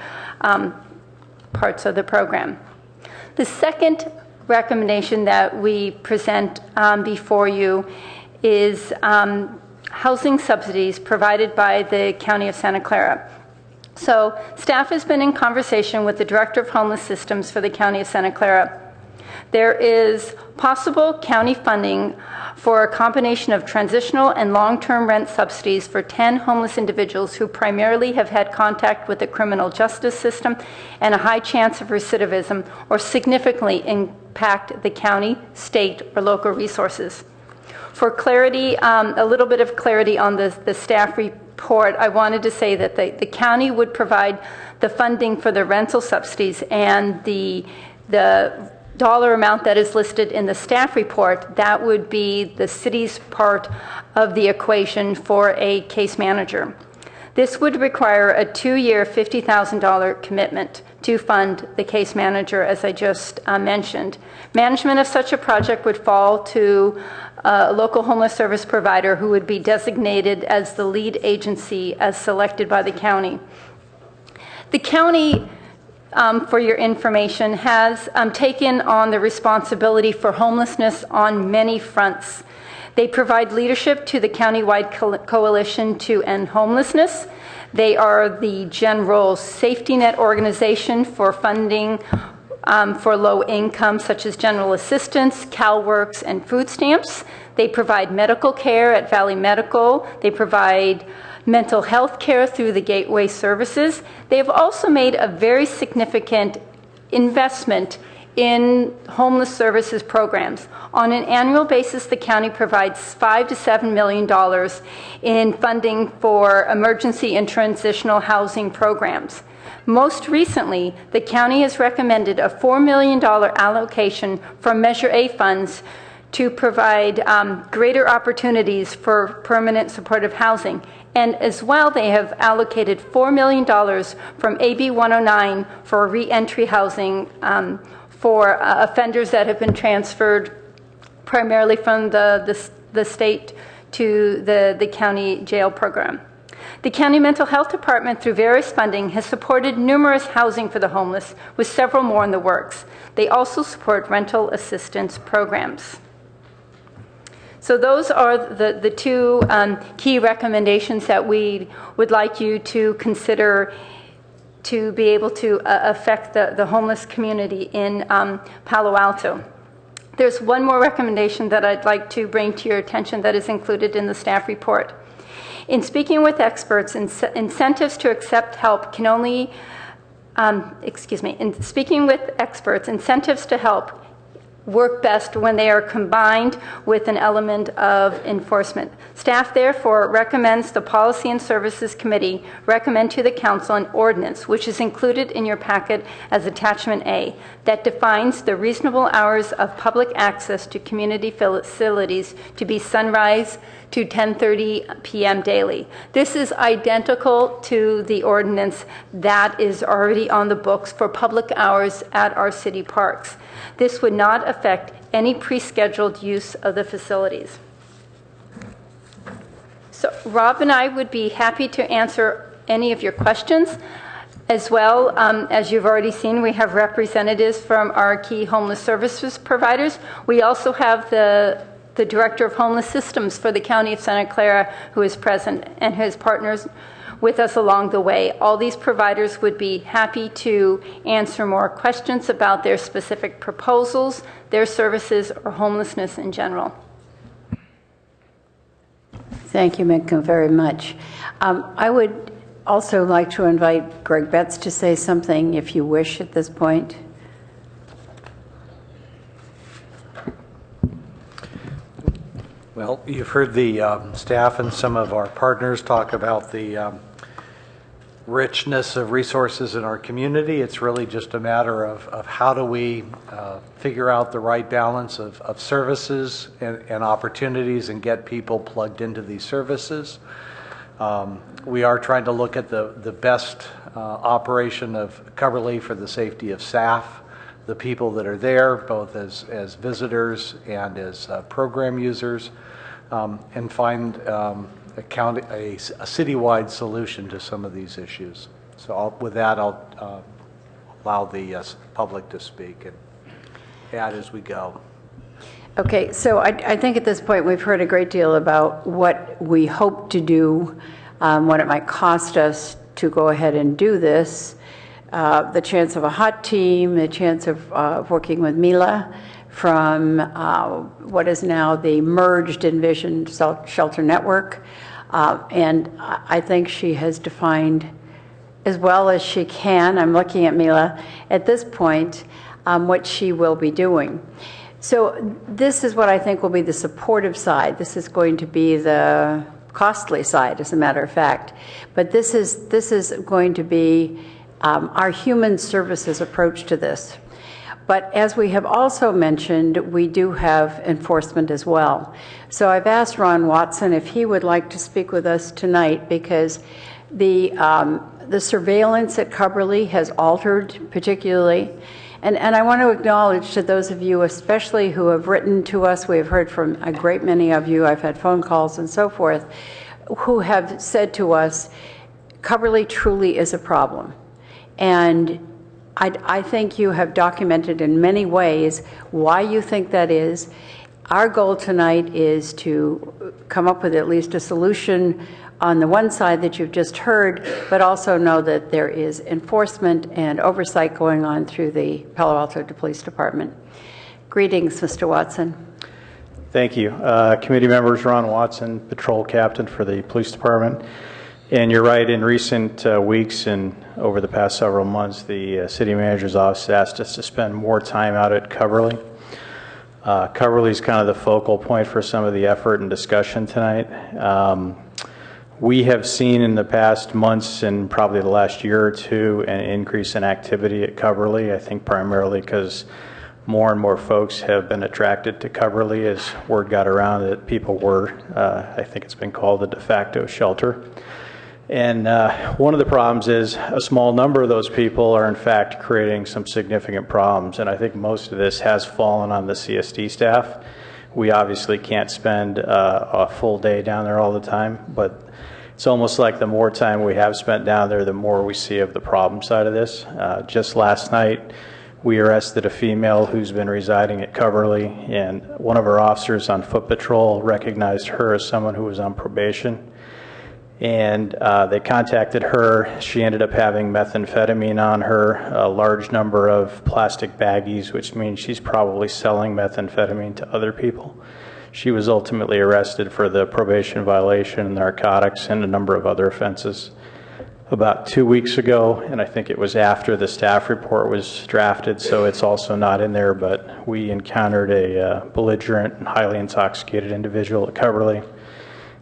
parts of the program. The second recommendation that we present before you is housing subsidies provided by the County of Santa Clara. So staff has been in conversation with the Director of Homeless Systems for the County of Santa Clara. There is possible county funding for a combination of transitional and long-term rent subsidies for 10 homeless individuals who primarily have had contact with the criminal justice system and a high chance of recidivism or significantly impact the county, state, or local resources. For clarity, a little bit of clarity on the staff report, I wanted to say that the county would provide the funding for the rental subsidies, and the dollar amount that is listed in the staff report, that would be the city's part of the equation for a case manager. This would require a 2-year $50,000 commitment to fund the case manager, as I just mentioned. Management of such a project would fall to a local homeless service provider who would be designated as the lead agency as selected by the county. The county, for your information, has taken on the responsibility for homelessness on many fronts. They provide leadership to the countywide coalition to end homelessness. They are the general safety net organization for funding for low income, such as general assistance, CalWorks, and food stamps. They provide medical care at Valley Medical. They provide mental health care through the Gateway Services. They have also made a very significant investment in homeless services programs. On an annual basis, the county provides $5 to $7 million in funding for emergency and transitional housing programs. Most recently, the county has recommended a $4 million allocation from Measure A funds to provide greater opportunities for permanent supportive housing. And as well, they have allocated $4 million from AB 109 for reentry housing for offenders that have been transferred primarily from the state to the county jail program. The County Mental Health Department, through various funding, has supported numerous housing for the homeless, with several more in the works. They also support rental assistance programs. So those are the two key recommendations that we would like you to consider to be able to affect the homeless community in Palo Alto. There's one more recommendation that I'd like to bring to your attention that is included in the staff report. In speaking with experts, incentives to accept help can only, in speaking with experts, incentives to help work best when they are combined with an element of enforcement. Staff therefore recommends the Policy and Services Committee recommend to the Council an ordinance, which is included in your packet as Attachment A, that defines the reasonable hours of public access to community facilities to be sunrise to 10:30 p.m. daily. This is identical to the ordinance that is already on the books for public hours at our city parks. This would not affect any pre-scheduled use of the facilities. So Rob and I would be happy to answer any of your questions. As well, as you've already seen, we have representatives from our key homeless services providers. We also have the Director of Homeless Systems for the County of Santa Clara, who is present, and his partners with us along the way. All these providers would be happy to answer more questions about their specific proposals, their services, or homelessness in general. Thank you, Minka, very much. I would also like to invite Greg Betts to say something, if you wish, at this point. Well, you've heard the staff and some of our partners talk about the richness of resources in our community. It's really just a matter of how do we figure out the right balance of services and opportunities and get people plugged into these services. We are trying to look at the best operation of Coverly for the safety of staff, the people that are there, both as visitors and as program users, and find a citywide solution to some of these issues. So with that, I'll allow the public to speak and add as we go. Okay, so I think at this point we've heard a great deal about what we hope to do, what it might cost us to go ahead and do this, the chance of a hot team, the chance of working with Mila from what is now the merged Envision Shelter Network. And I think she has defined as well as she can, I'm looking at Mila, at this point, what she will be doing. So this is what I think will be the supportive side. This is going to be the costly side, as a matter of fact. But this is going to be our human services approach to this. But as we have also mentioned, we do have enforcement as well. So I've asked Ron Watson if he would like to speak with us tonight, because the surveillance at Coverly has altered particularly. And I want to acknowledge to those of you especially who have written to us, we have heard from a great many of you, I've had phone calls and so forth, who have said to us, Coverly truly is a problem. And I think you have documented in many ways why you think that is. Our goal tonight is to come up with at least a solution on the one side that you've just heard, but also know that there is enforcement and oversight going on through the Palo Alto Police Department. Greetings, Mr. Watson. Thank you. Committee members, Ron Watson, Patrol Captain for the Police Department. And you're right, in recent weeks and over the past several months, the city manager's office asked us to spend more time out at Coverly. Coverly is kind of the focal point for some of the effort and discussion tonight. We have seen in the past months and probably the last year or two an increase in activity at Coverly, I think primarily because more and more folks have been attracted to Coverly as word got around that people were, I think it's been called, the de facto shelter. And one of the problems is a small number of those people are in fact creating some significant problems, and I think most of this has fallen on the CSD staff. We obviously can't spend a full day down there all the time, but it's almost like the more time we have spent down there, the more we see of the problem side of this. Just last night, we arrested a female who's been residing at Coverly, and one of our officers on foot patrol recognized her as someone who was on probation. And they contacted her. She ended up having methamphetamine on her, a large number of plastic baggies, which means she's probably selling methamphetamine to other people. She was ultimately arrested for the probation violation, narcotics, and a number of other offenses. About 2 weeks ago, and I think it was after the staff report was drafted, so it's also not in there, but we encountered a belligerent and highly intoxicated individual at Coverly.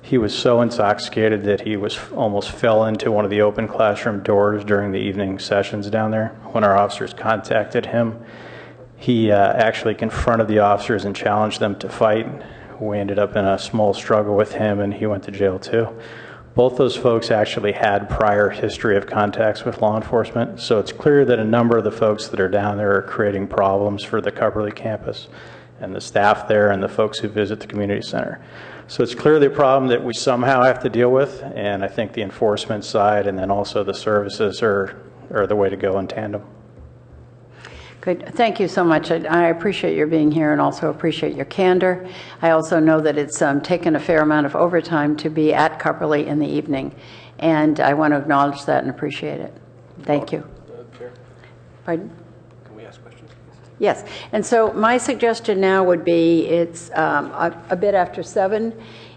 He was so intoxicated that he almost fell into one of the open classroom doors during the evening sessions down there. When our officers contacted him, he actually confronted the officers and challenged them to fight. We ended up in a small struggle with him, and he went to jail too. Both those folks actually had prior history of contacts with law enforcement, so it's clear that a number of the folks that are down there are creating problems for the Coverly campus and the staff there and the folks who visit the community center. So it's clearly a problem that we somehow have to deal with, and I think the enforcement side and then also the services are the way to go in tandem. Good. Thank you so much. I appreciate your being here and also appreciate your candor. I also know that it's taken a fair amount of overtime to be at Coverly in the evening, and I want to acknowledge that and appreciate it. Thank you. Chair? Pardon? Can we ask questions? Yes. And so my suggestion now would be it's a bit after 7,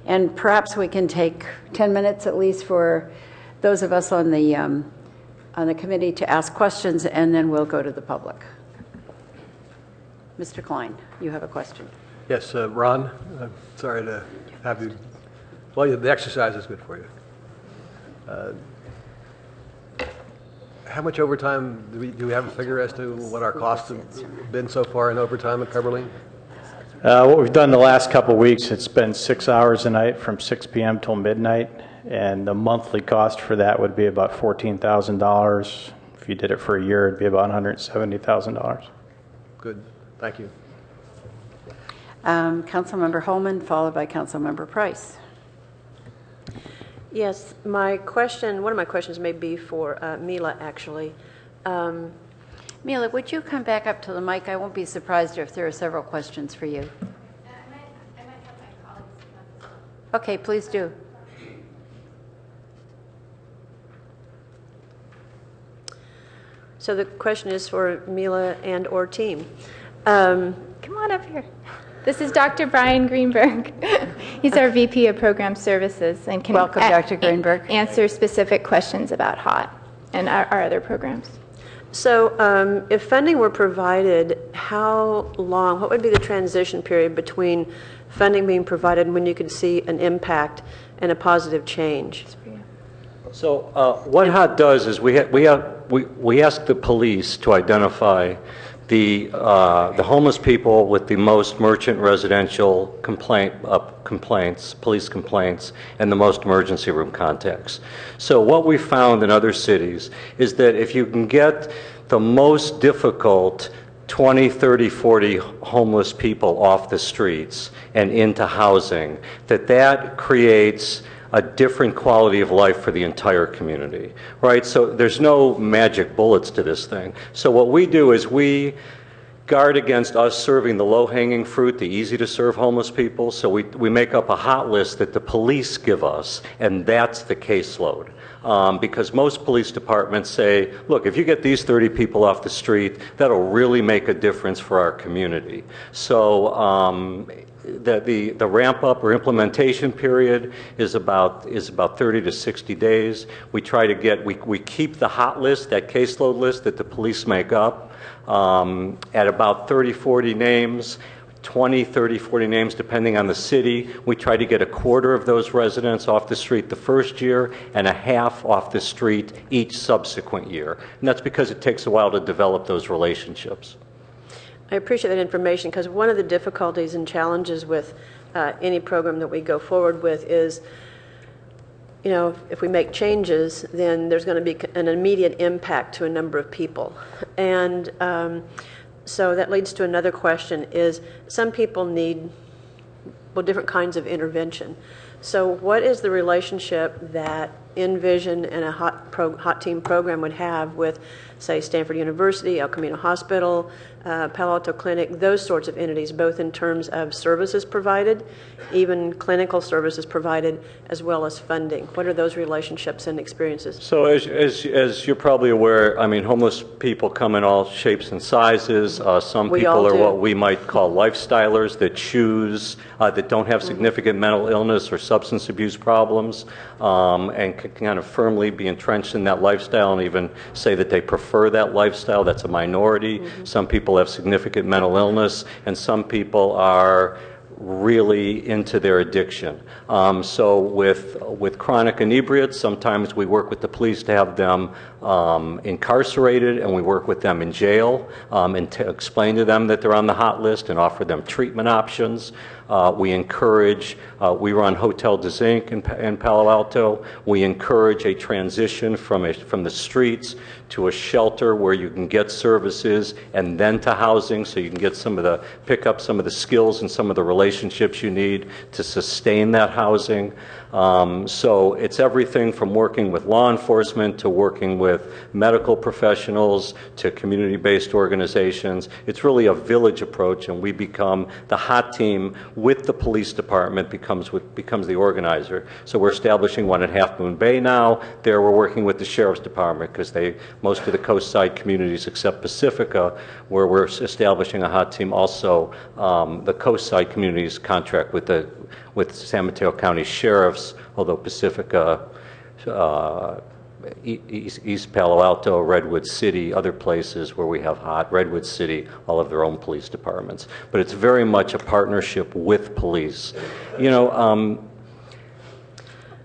and perhaps we can take 10 minutes at least for those of us on the committee to ask questions, and then we'll go to the public. Mr. Klein, you have a question. Yes, Ron, I'm sorry to have you. Well, the exercise is good for you. How much overtime, do we have a figure as to what our costs have been so far in overtime at Coverly? What we've done the last couple of weeks, it's been 6 hours a night from 6 p.m. till midnight, and the monthly cost for that would be about $14,000. If you did it for a year, it'd be about $170,000. Good. Thank you. Councilmember Holman, followed by Councilmember Price. Yes, one of my questions may be for Mila, actually. Mila, would you come back up to the mic? I won't be surprised if there are several questions for you. I might have my colleagues. Okay, please do. So the question is for Mila and or team. Come on up here. This is Dr. Brian Greenberg. He's our VP of Program Services and can Welcome, Dr. Greenberg. Answer specific questions about HOT and our other programs. So if funding were provided, how long, what would be the transition period between funding being provided and when you could see an impact and a positive change? So what HOT does is we ask the police to identify the homeless people with the most merchant residential complaints, police complaints, and the most emergency room contacts. So what we found in other cities is that if you can get the most difficult 20, 30, 40 homeless people off the streets and into housing, that creates a different quality of life for the entire community, right? So there's no magic bullets to this thing. So what we do is we guard against us serving the low-hanging fruit, the easy-to-serve homeless people. So we make up a hot list that the police give us, and that's the caseload. because most police departments say, look, if you get these 30 people off the street, that'll really make a difference for our community. So the ramp up or implementation period is about 30 to 60 days. We try to get, we keep the hot list, that caseload list that the police make up, at about 30, 40 names. 20, 30, 40 names depending on the city. We try to get a quarter of those residents off the street the first year and a half off the street each subsequent year. And that's because it takes a while to develop those relationships. I appreciate that information, because one of the difficulties and challenges with any program that we go forward with is, you know, if we make changes, then there's going to be an immediate impact to a number of people. And so that leads to another question, is some people need, well, different kinds of intervention. So what is the relationship that Envision and a hot team program would have with, say, Stanford University, El Camino Hospital, Palo Alto Clinic, those sorts of entities, both in terms of services provided, even clinical services provided, as well as funding? What are those relationships and experiences? So as you're probably aware, I mean, homeless people come in all shapes and sizes. Some people are what we might call lifestylers that choose, that don't have significant mental illness or substance abuse problems, and can kind of firmly be entrenched in that lifestyle and even say that they prefer that lifestyle. That's a minority. Some people have significant mental illness, and some people are really into their addiction. So with chronic inebriates, sometimes we work with the police to have them incarcerated, and we work with them in jail and to explain to them that they're on the hot list and offer them treatment options. We encourage, we run Hotel de Zinc in Palo Alto. We encourage a transition from the streets to a shelter where you can get services and then to housing, so you can get pick up some of the skills and some of the relationships you need to sustain that housing. So it's everything from working with law enforcement to working with medical professionals to community-based organizations. It's really a village approach, and we become the hot team with the police department becomes the organizer. So we're establishing one at Half Moon Bay now. There we're working with the Sheriff's Department, because most of the coast side communities except Pacifica, where we're establishing a hot team, also the coast side communities contract with San Mateo County Sheriffs, although Pacifica, East Palo Alto, Redwood City, other places where we have Redwood City, all of their own police departments. But it's very much a partnership with police. You know,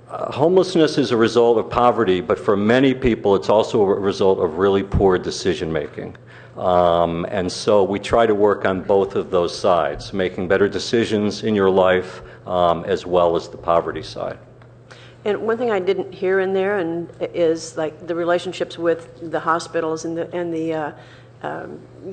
homelessness is a result of poverty, but for many people it's also a result of really poor decision making. And so we try to work on both of those sides, making better decisions in your life as well as the poverty side. And one thing I didn't hear in there is like the relationships with the hospitals and the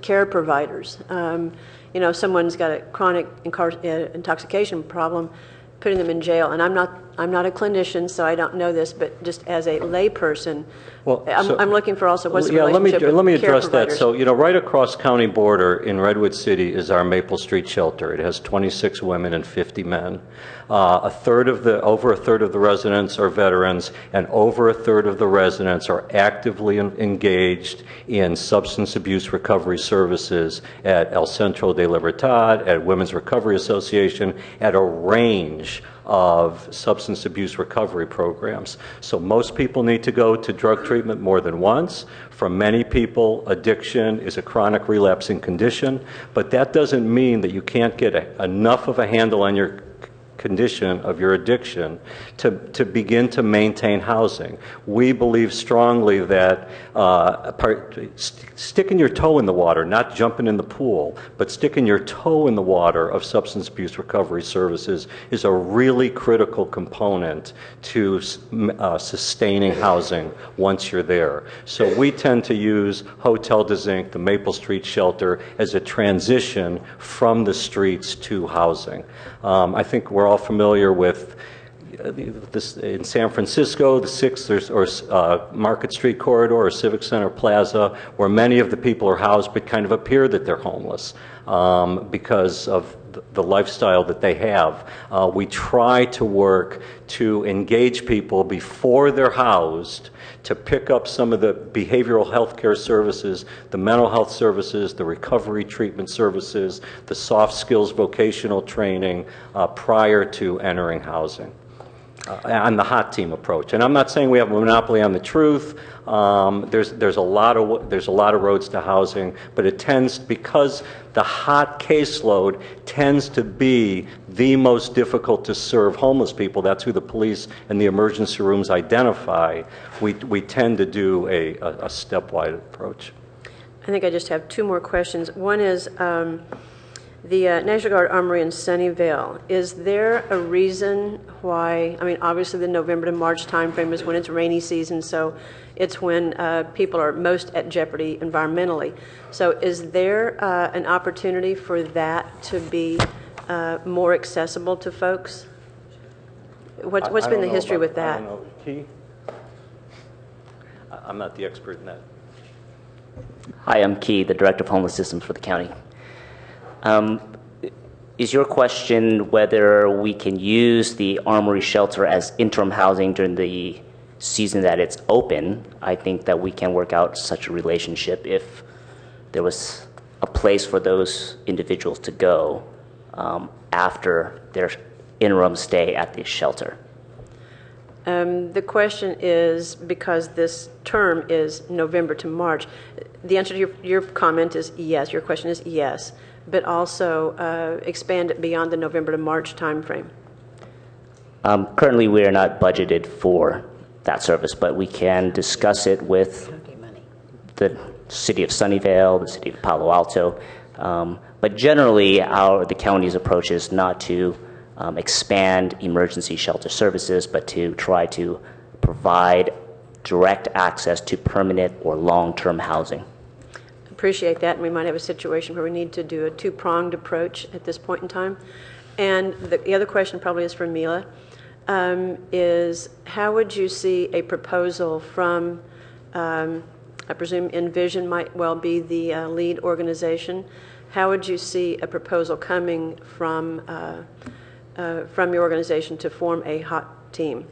care providers. You know, someone's got a chronic intoxication problem, putting them in jail, and I'm not a clinician, so I don't know this, but just as a layperson, I'm looking for also what's the relationship with let me care address providers. that. So, you know, right across county border in Redwood City is our Maple Street shelter. It has 26 women and 50 men. Over a third of the residents are veterans, and over a third of the residents are actively engaged in substance abuse recovery services at El Centro de Libertad, at Women's Recovery Association, at a range of substance abuse recovery programs. So most people need to go to drug treatment more than once. For many people, addiction is a chronic relapsing condition, but that doesn't mean that you can't get enough of a handle on your condition of your addiction to begin to maintain housing. We believe strongly that sticking your toe in the water, not jumping in the pool, but sticking your toe in the water of substance abuse recovery services is a really critical component to sustaining housing once you're there. So we tend to use Hotel de Zinc, the Maple Street shelter, as a transition from the streets to housing. I think we're all familiar with this in San Francisco, the 6th Market Street corridor or Civic Center Plaza, where many of the people are housed but kind of appear that they're homeless because of the lifestyle that they have. We try to work to engage people before they're housed to pick up some of the behavioral health care services, the mental health services, the recovery treatment services, the soft skills vocational training prior to entering housing. On the hot team approach, and I'm not saying we have a monopoly on the truth. There's a lot of roads to housing, but it tends, because the hot caseload tends to be the most difficult to serve homeless people. That's who the police and the emergency rooms identify. We tend to do a stepwise approach. I think I just have two more questions. One is the National Guard Armory in Sunnyvale. Is there a reason why, I mean, obviously the November to March timeframe is when it's rainy season, so it's when people are most at jeopardy environmentally. So is there an opportunity for that to be more accessible to folks? What's been the history with that? I don't know. Key? I'm not the expert in that. Hi, I'm Key, the Director of Homeless Systems for the county. Is your question whether we can use the Armory shelter as interim housing during the season that it's open? I think that we can work out such a relationship if there was a place for those individuals to go after their interim stay at the shelter. The question is, because this term is November to March, the answer to your comment is yes, your question is yes, but also expand it beyond the November to March timeframe. Currently, we are not budgeted for that service, but we can discuss it with the city of Sunnyvale, the city of Palo Alto. But generally, the county's approach is not to expand emergency shelter services, but to try to provide direct access to permanent or long-term housing. Appreciate that, and we might have a situation where we need to do a two-pronged approach at this point in time. And the other question probably is for Mila, is how would you see a proposal from, I presume Envision might well be the lead organization, how would you see a proposal coming from your organization to form a hot team?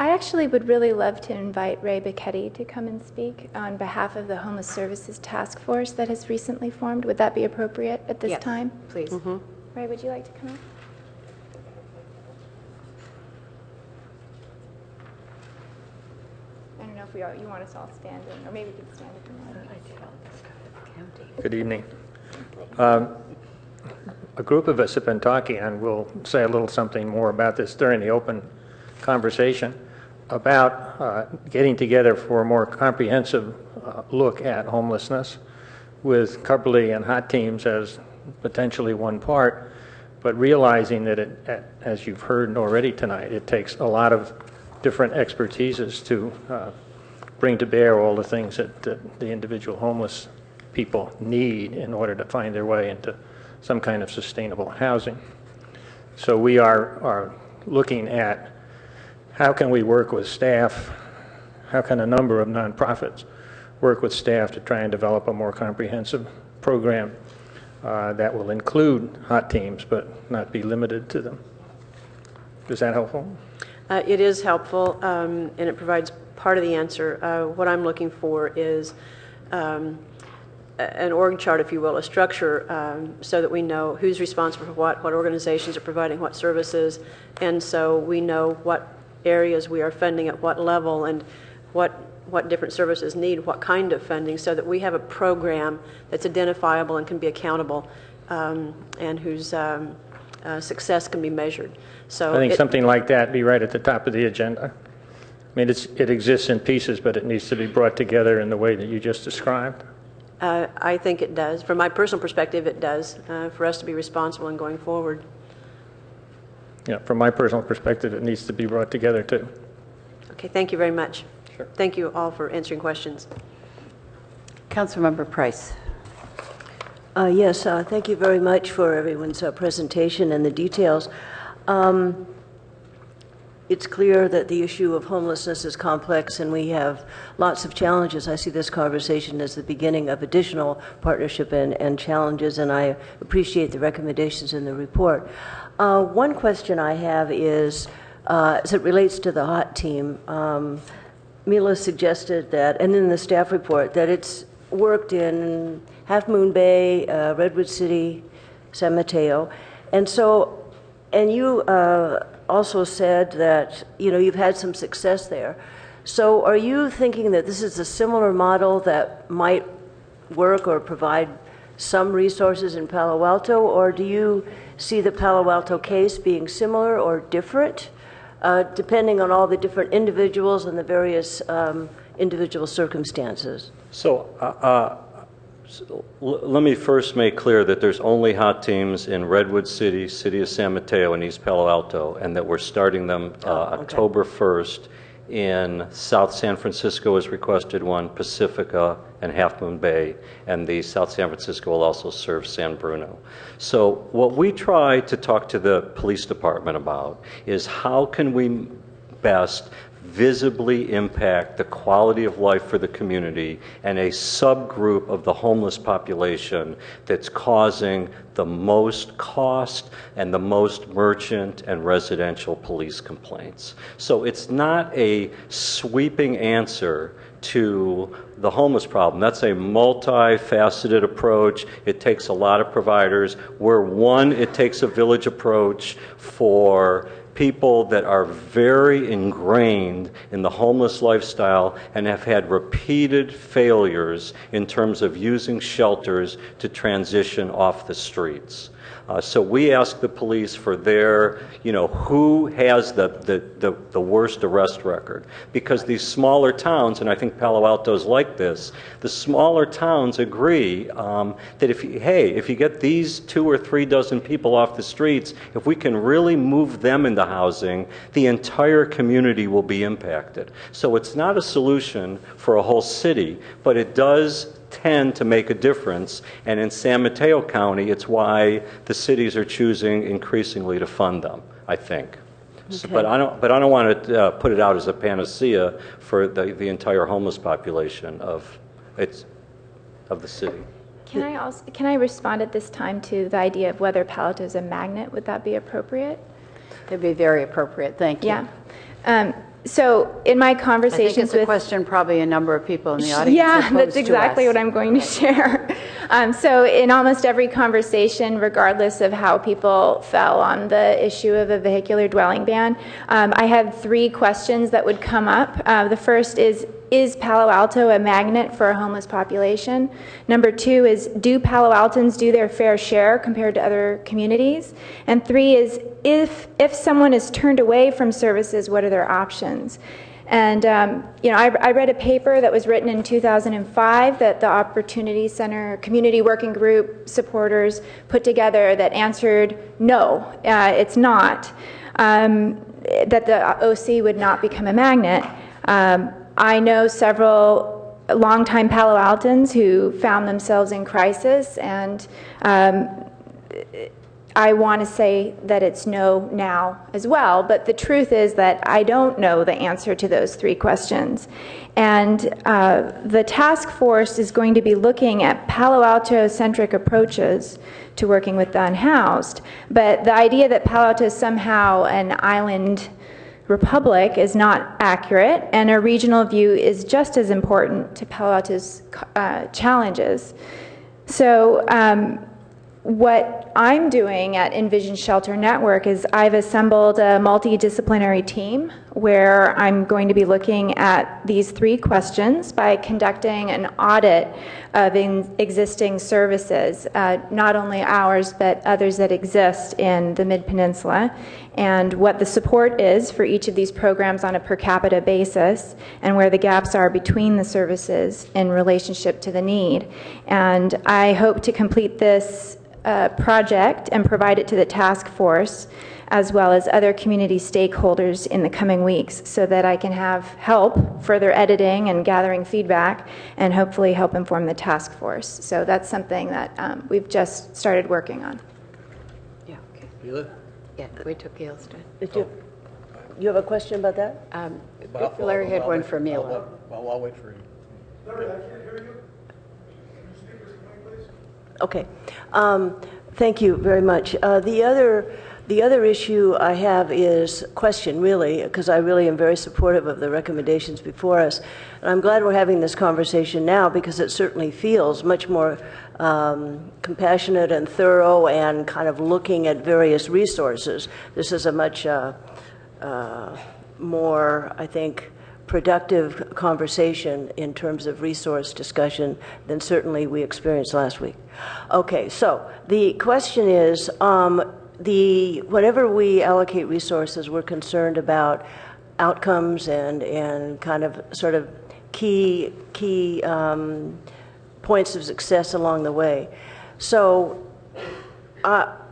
I actually would really love to invite Ray Bicchetti to come and speak on behalf of the Homeless Services Task Force that has recently formed. Would that be appropriate at this time? Please. Mm-hmm. Ray, would you like to come up? I don't know if you want us all standing, or maybe we could stand if you want. Good evening. A group of us have been talking, and we'll say a little something more about this during the open conversation, about getting together for a more comprehensive look at homelessness with Coverly and hot teams as potentially one part, but realizing that as you've heard already tonight, it takes a lot of different expertises to bring to bear all the things that the individual homeless people need in order to find their way into some kind of sustainable housing. So we are looking at how can we work with staff, how can a number of nonprofits work with staff to try and develop a more comprehensive program that will include hot teams but not be limited to them. Is that helpful? It is helpful, and it provides part of the answer. What I'm looking for is an org chart, if you will, a structure, so that we know who's responsible for what organizations are providing what services, and so we know what areas we are funding at what level and what different services need what kind of funding, so that we have a program that's identifiable and can be accountable, and whose success can be measured. So I think something like that be right at the top of the agenda. I mean, it exists in pieces, but it needs to be brought together in the way that you just described. I think it does. From my personal perspective, it does, for us to be responsible in going forward. Yeah, from my personal perspective, it needs to be brought together too. Okay, thank you very much. Sure. Thank you all for answering questions. Councilmember Price. Yes, thank you very much for everyone's presentation and the details. it's clear that the issue of homelessness is complex and we have lots of challenges. I see this conversation as the beginning of additional partnership and challenges, and I appreciate the recommendations in the report. One question I have is, as it relates to the HOT team, Mila suggested that, and in the staff report, that it's worked in Half Moon Bay, Redwood City, San Mateo, and you also said that you've had some success there. So are you thinking that this is a similar model that might work or provide some resources in Palo Alto, or do you see the Palo Alto case being similar or different, depending on all the different individuals and the various individual circumstances? Let me first make clear that there's only HOT teams in Redwood City, City of San Mateo, and East Palo Alto, and that we're starting them October 1st in South San Francisco has requested one, Pacifica, and Half Moon Bay, and the South San Francisco will also serve San Bruno. So what we try to talk to the police department about is how can we best visibly impact the quality of life for the community and a subgroup of the homeless population that's causing the most cost and the most merchant and residential police complaints. So it's not a sweeping answer to the homeless problem. That's a multifaceted approach. It takes a lot of providers. Where one, it takes a village approach for people that are very ingrained in the homeless lifestyle and have had repeated failures in terms of using shelters to transition off the streets. So we ask the police for their, who has the worst arrest record. Because these smaller towns, and I think Palo Alto's like this, the smaller towns agree that if you get these 2 or 3 dozen people off the streets, if we can really move them into housing, the entire community will be impacted. So it's not a solution for a whole city, but it does tend to make a difference, and in San Mateo County, it's why the cities are choosing increasingly to fund them, I think. Okay. So, but I don't want to put it out as a panacea for the entire homeless population of the city. Can I respond at this time to the idea of whether Palo Alto is a magnet? Would that be appropriate? It'd be very appropriate. Thank you. Yeah. So in my conversations I think it's a question probably a number of people in the audience. Yeah, that's exactly what I'm going to share. So in almost every conversation, regardless of how people fell on the issue of a vehicular dwelling ban, I had 3 questions that would come up. The first is Palo Alto a magnet for a homeless population? Number 2 is, do Palo Altans do their fair share compared to other communities? And 3 is, if someone is turned away from services, what are their options? And I read a paper that was written in 2005 that the Opportunity Center Community Working Group supporters put together that answered no, it's not, that the OC would not become a magnet. I know several longtime Palo Altans who found themselves in crisis, and I want to say that it's no now as well, but the truth is that I don't know the answer to those 3 questions. And the task force is going to be looking at Palo Alto-centric approaches to working with the unhoused, but the idea that Palo Alto is somehow an island republic is not accurate, and a regional view is just as important to Palo Alto's challenges. So what I'm doing at Envision Shelter Network is I've assembled a multidisciplinary team where I'm going to be looking at these 3 questions by conducting an audit of existing services, not only ours, but others that exist in the Mid-Peninsula, and what the support is for each of these programs on a per capita basis, and where the gaps are between the services in relationship to the need. And I hope to complete this project and provide it to the task force as well as other community stakeholders in the coming weeks so that I can have help further editing and gathering feedback and hopefully help inform the task force. So that's something that we've just started working on. Yeah, okay. Yeah, we took Gail's turn. You have a question about that? Larry had one for Mila. I'll wait for you. Okay. Thank you very much. The other issue I have is question, really, because I really am very supportive of the recommendations before us. And I'm glad we're having this conversation now because it certainly feels much more compassionate and thorough and kind of looking at various resources. This is a much more, I think, productive conversation in terms of resource discussion than certainly we experienced last week. Okay, so the question is, whenever we allocate resources, we're concerned about outcomes and kind of sort of key points of success along the way. So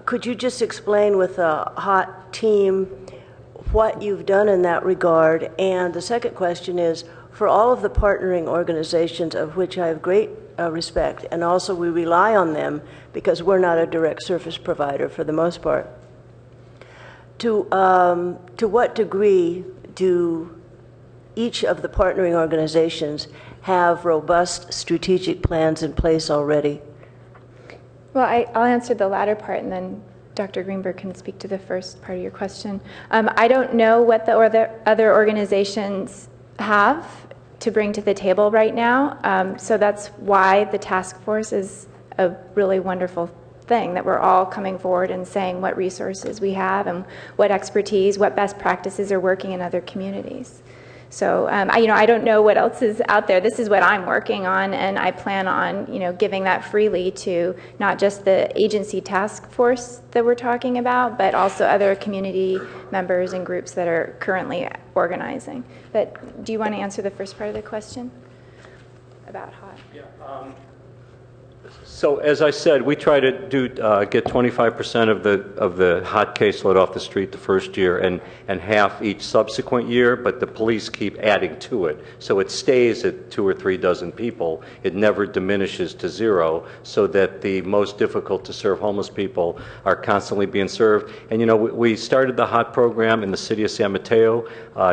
could you just explain with a hot team what you've done in that regard? And the second question is, for all of the partnering organizations, of which I have great respect, and also we rely on them because we're not a direct service provider for the most part, to what degree do each of the partnering organizations have robust strategic plans in place already? Well, I'll answer the latter part, and then Dr. Greenberg can speak to the first part of your question. I don't know what the other organizations have to bring to the table right now, so that's why the task force is a really wonderful thing, that we're all coming forward and saying what resources we have and what expertise, what best practices are working in other communities. So, I don't know what else is out there. This is what I'm working on, and I plan on, giving that freely to not just the agency task force that we're talking about, but also other community members and groups that are currently organizing. But do you want to answer the first part of the question about HOT? Yeah. So as I said, we try to get 25% of the hot caseload off the street the first year and half each subsequent year, but the police keep adding to it. So it stays at 2 or 3 dozen people. It never diminishes to 0, so that the most difficult to serve homeless people are constantly being served. And we started the HOT program in the city of San Mateo.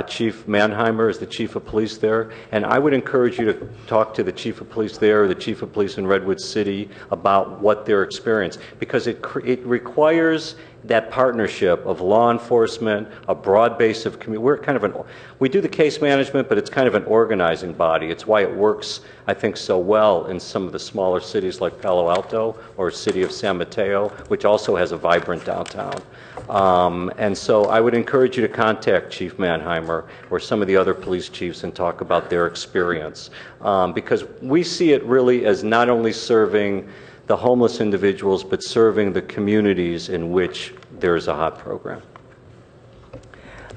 Chief Mannheimer is the chief of police there, and I would encourage you to talk to the chief of police there or the chief of police in Redwood City about what their experience, because it requires that partnership of law enforcement, a broad base of community. We do the case management, but it's kind of an organizing body. It's why it works, I think, so well in some of the smaller cities like Palo Alto or city of San Mateo, which also has a vibrant downtown. And so I would encourage you to contact Chief Mannheimer or some of the other police chiefs and talk about their experience, because we see it really as not only serving the homeless individuals, but serving the communities in which there is a HOT program.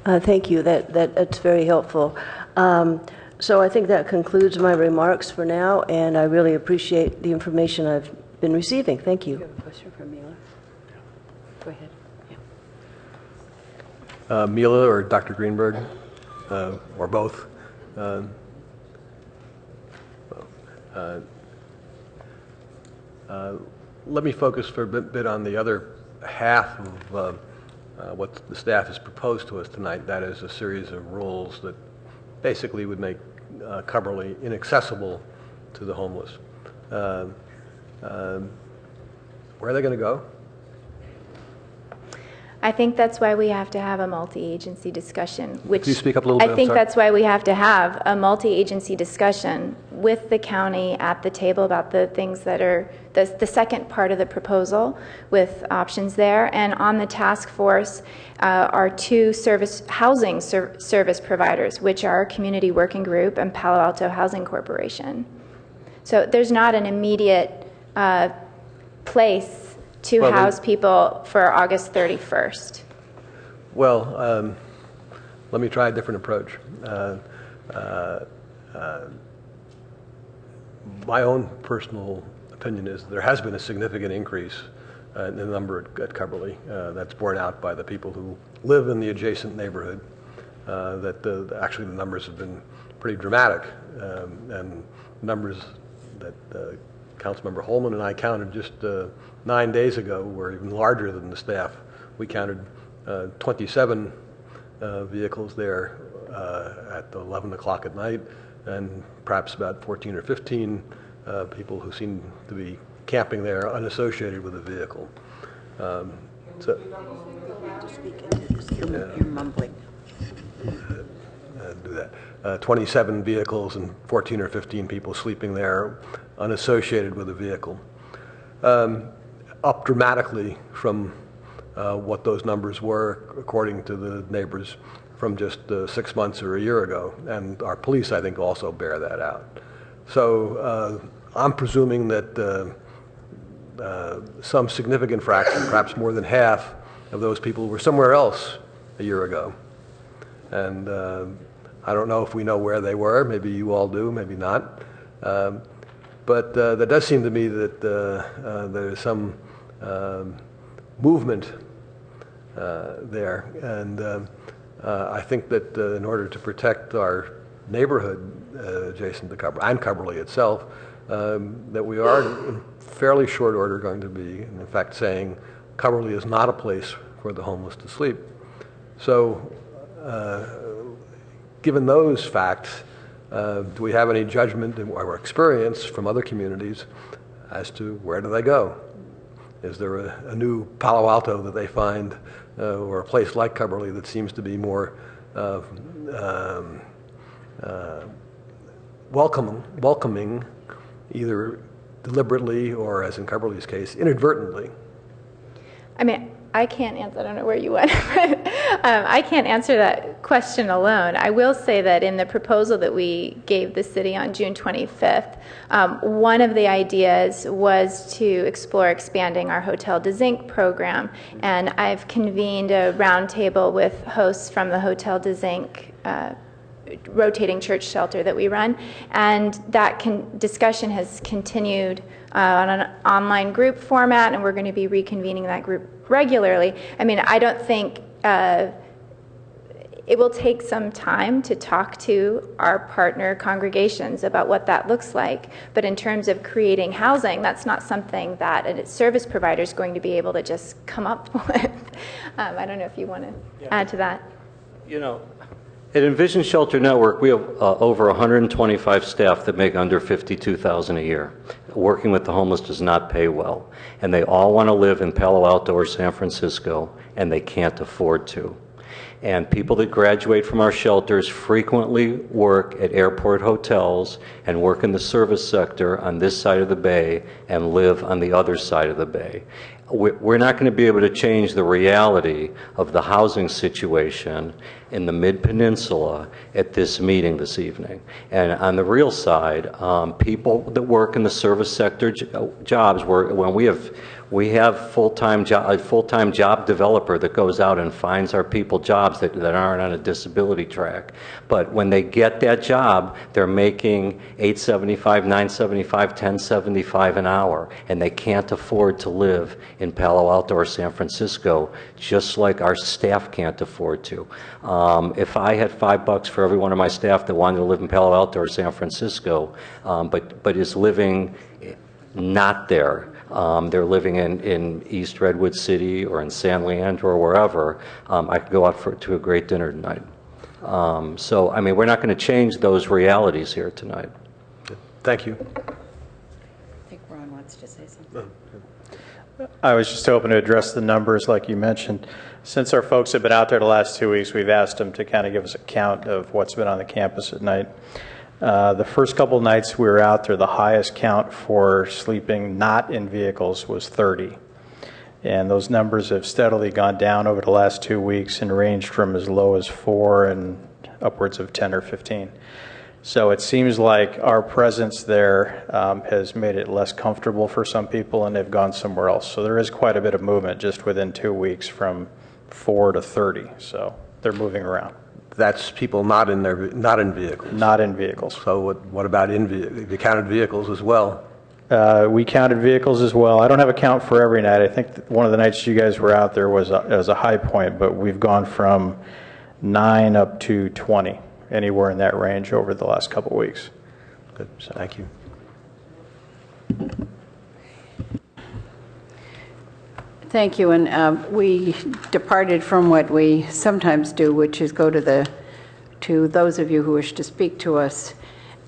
Thank you. That's very helpful. So I think that concludes my remarks for now, and I really appreciate the information I've been receiving. Thank you. You have a question for Mila? Go ahead. Mila or Dr. Greenberg, or both. Let me focus for a bit on the other half of what the staff has proposed to us tonight. That is a series of rules that basically would make Cumberland inaccessible to the homeless. Where are they going to go? I think that's why we have to have a multi-agency discussion. Which Can you speak up a little bit? I think that's why we have to have a multi-agency discussion with the county at the table about the things that are the second part of the proposal, with options there. And on the task force are 2 housing service providers, which are Community Working Group and Palo Alto Housing Corporation. So there's not an immediate place to house people for August 31st? Well, let me try a different approach. My own personal opinion is there has been a significant increase in the number at Cumberland. That's borne out by the people who live in the adjacent neighborhood. Actually the numbers have been pretty dramatic, and numbers that Councilmember Holman and I counted just 9 days ago were even larger than the staff. We counted 27 vehicles there at 11 o'clock at night, and perhaps about 14 or 15 people who seem to be camping there unassociated with the vehicle. You're mumbling. Do that. 27 vehicles and 14 or 15 people sleeping there unassociated with the vehicle. Up dramatically from what those numbers were, according to the neighbors, from just 6 months or a year ago. And our police, I think, also bear that out. So I'm presuming that some significant fraction, perhaps more than half, of those people were somewhere else a year ago. And I don't know if we know where they were. Maybe you all do, maybe not. But there does seem to me that there's some movement there. And I think that in order to protect our neighborhood adjacent to Cumberly, and Cumberly itself, that we are in fairly short order going to be, in fact, saying Cumberly is not a place for the homeless to sleep. So given those facts, do we have any judgment or experience from other communities as to where do they go? Is there a new Palo Alto that they find, or a place like Cumberly that seems to be more welcoming, either deliberately or, as in Cumberly's case, inadvertently? I mean, I can't answer, I don't know where you went, but I can't answer that question alone. I will say that in the proposal that we gave the city on June 25th, one of the ideas was to explore expanding our Hotel de Zinc program, and I've convened a roundtable with hosts from the Hotel de Zinc rotating church shelter that we run, and that discussion has continued on an online group format, and we're going to be reconvening that group regularly. I mean, I don't think it will take some time to talk to our partner congregations about what that looks like, but in terms of creating housing, that's not something that a service provider is going to be able to just come up with. I don't know if you want to add to that. You know, at Envision Shelter Network, we have over 125 staff that make under $52,000 a year. Working with the homeless does not pay well, and they all want to live in Palo Alto or San Francisco, and they can't afford to. And people that graduate from our shelters frequently work at airport hotels and work in the service sector on this side of the bay and live on the other side of the bay. We're not going to be able to change the reality of the housing situation in the Mid-Peninsula at this meeting this evening. And on the real side, people that work in the service sector jobs, when we have a full-time job developer that goes out and finds our people jobs that aren't on a disability track. But when they get that job, they're making $8.75, $9.75, $10.75 an hour, and they can't afford to live in Palo Alto or San Francisco, just like our staff can't afford to. If I had $5 for every one of my staff that wanted to live in Palo Alto or San Francisco, but is living not there, they're living in East Redwood City or in San Leandro or wherever, I could go out to a great dinner tonight. So, I mean, we're not going to change those realities here tonight. Thank you. I think Ron wants to say something. I was just hoping to address the numbers like you mentioned. Since our folks have been out there the last 2 weeks, we've asked them to kind of give us a count of what's been on the campus at night. The first couple nights we were out there, the highest count for sleeping not in vehicles was 30. And those numbers have steadily gone down over the last 2 weeks and ranged from as low as 4 and upwards of 10 or 15. So it seems like our presence there has made it less comfortable for some people, and they've gone somewhere else. So there is quite a bit of movement just within 2 weeks from 4 to 30. So they're moving around. That's people not in vehicles. Not in vehicles. So what about you counted vehicles as well? We counted vehicles as well. I don't have a count for every night. I think one of the nights you guys were out there was a high point, but we've gone from 9 up to 20, anywhere in that range over the last couple of weeks. Good. So, thank you. Thank you, and we departed from what we sometimes do, which is go to those of you who wish to speak to us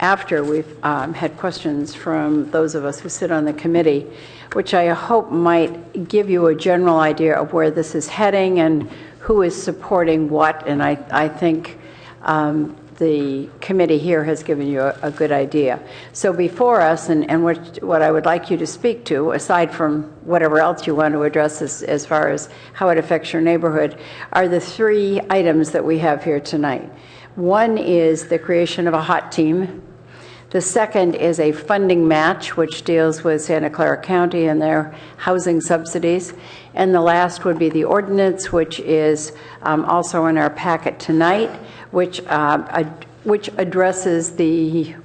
after we've had questions from those of us who sit on the committee, which I hope might give you a general idea of where this is heading and who is supporting what, and I think the committee here has given you a good idea. So before us, and what I would like you to speak to, aside from whatever else you want to address as far as how it affects your neighborhood, are the 3 items that we have here tonight. One is the creation of a hot team. The second is a funding match, which deals with Santa Clara County and their housing subsidies. And the last would be the ordinance, which is also in our packet tonight, which addresses the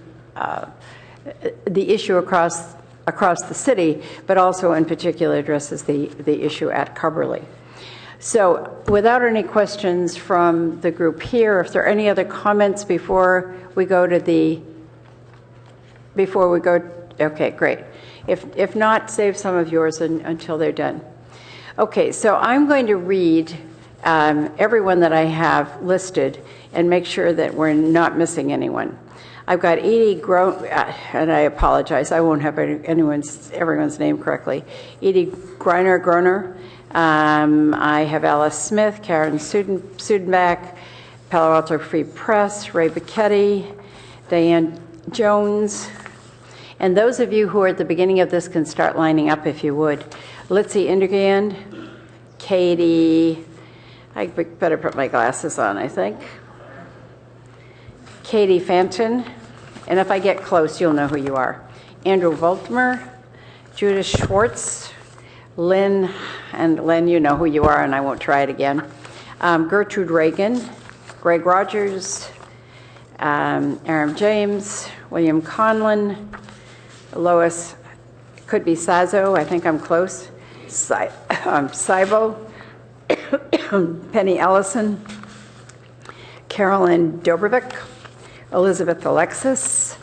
issue across the city, but also in particular addresses the issue at Cubberley. So without any questions from the group here, if there are any other comments before we go, okay, great. If not, save some of yours until they're done. Okay, so I'm going to read everyone that I have listed and make sure that we're not missing anyone. I've got Edie and I apologize, I won't have everyone's name correctly. Edie Groner. I have Alice Smith, Karen Sudenbach, Palo Alto Free Press, Ray Bicchetti, Diane Jones, and those of you who are at the beginning of this can start lining up if you would. Litzy Indergand, Katie, I better put my glasses on, I think. Katie Fanton, and if I get close, you'll know who you are. Andrew Voltmer, Judith Schwartz, Lynn, and Lynn, you know who you are, and I won't try it again. Gertrude Reagan, Greg Rogers, Aram James, William Conlon, Lois, could be Sazo, I think I'm close, Saibo, Penny Ellison, Carolyn Dobrovic, Elizabeth Alexis,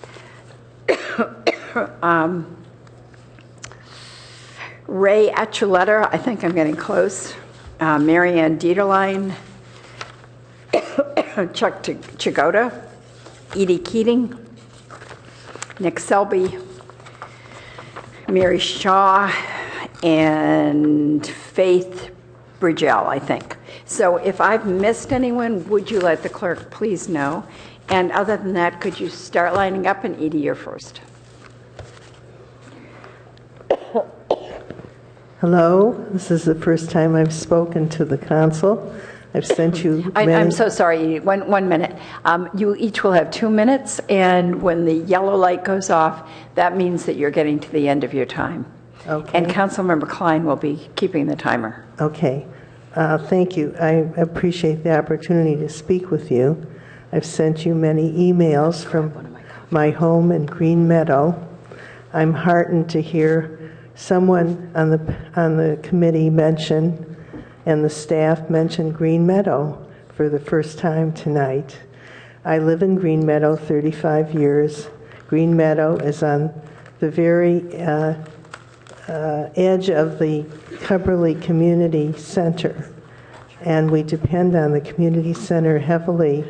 Ray Achuleta, I think I'm getting close, Marianne Dieterlein, Chuck Chigoda, Edie Keating, Nick Selby, Mary Shaw, and Faith Bridgell, I think. So if I've missed anyone, would you let the clerk please know? And other than that, could you start lining up? And Edie, you're first. Hello, this is the first time I've spoken to the council. I've sent you many... I'm so sorry, one minute. You each will have 2 minutes, and when the yellow light goes off, that means that you're getting to the end of your time. Okay. And Councilmember Klein will be keeping the timer. Okay. Thank you. I appreciate the opportunity to speak with you. I've sent you many emails from my home in Green Meadow. I'm heartened to hear someone on the committee mention and the staff mentioned Green Meadow for the first time tonight. I live in Green Meadow 35 years. Green Meadow is on the very edge of the Cubberley Community Center, and we depend on the community center heavily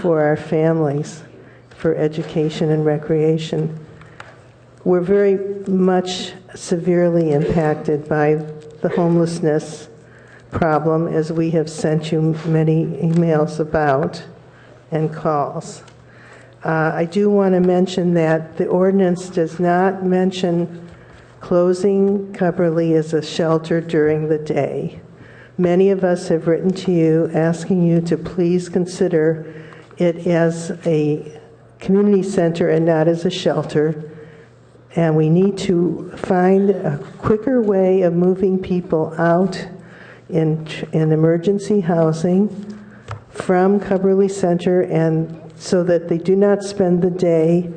for our families, for education and recreation. We're very much severely impacted by the homelessness problem, as we have sent you many emails about and calls. I do want to mention that the ordinance does not mention closing Cubberley as a shelter during the day. Many of us have written to you asking you to please consider it as a community center and not as a shelter. And we need to find a quicker way of moving people out in emergency housing from Cubberley Center, and so that they do not spend the day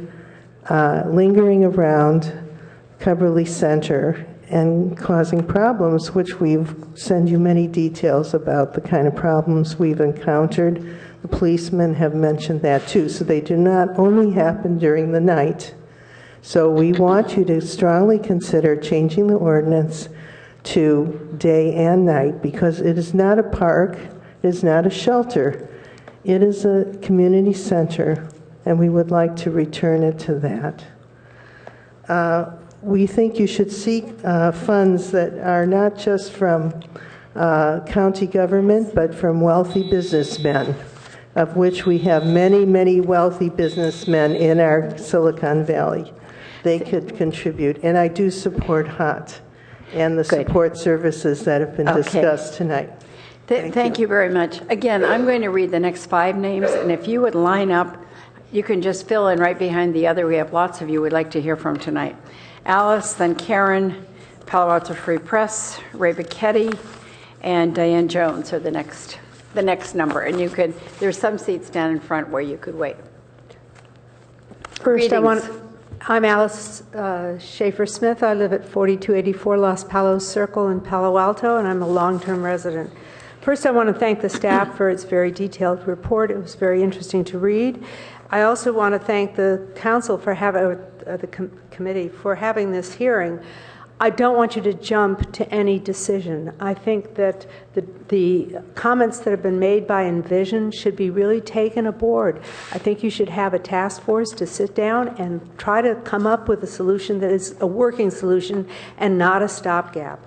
lingering around Cubberley Center and causing problems, which we've sent you many details about the kind of problems we've encountered. The policemen have mentioned that too, so they do not only happen during the night. So we want you to strongly consider changing the ordinance to day and night, because it is not a park, it is not a shelter, it is a community center, and we would like to return it to that. We think you should seek funds that are not just from county government, but from wealthy businessmen, of which we have many, many wealthy businessmen in our Silicon Valley. They could contribute, and I do support HOT and the support services that have been discussed tonight. Thank you very much. Again, I'm going to read the next 5 names, and if you would line up, you can just fill in right behind the other. We have lots of you we'd like to hear from tonight. Alice, then Karen, Palo Alto Free Press, Ray Bicchetti, and Diane Jones are the next number. And you could, there's some seats down in front where you could wait. First, I'm Alice Schaefer-Smith. I live at 4284 Los Palos Circle in Palo Alto, and I'm a long-term resident. First, I want to thank the staff for its very detailed report. It was very interesting to read. I also want to thank the council for having, committee for having this hearing. I don't want you to jump to any decision. I think that the comments that have been made by Envision should be really taken aboard. I think you should have a task force to sit down and try to come up with a solution that is a working solution and not a stopgap.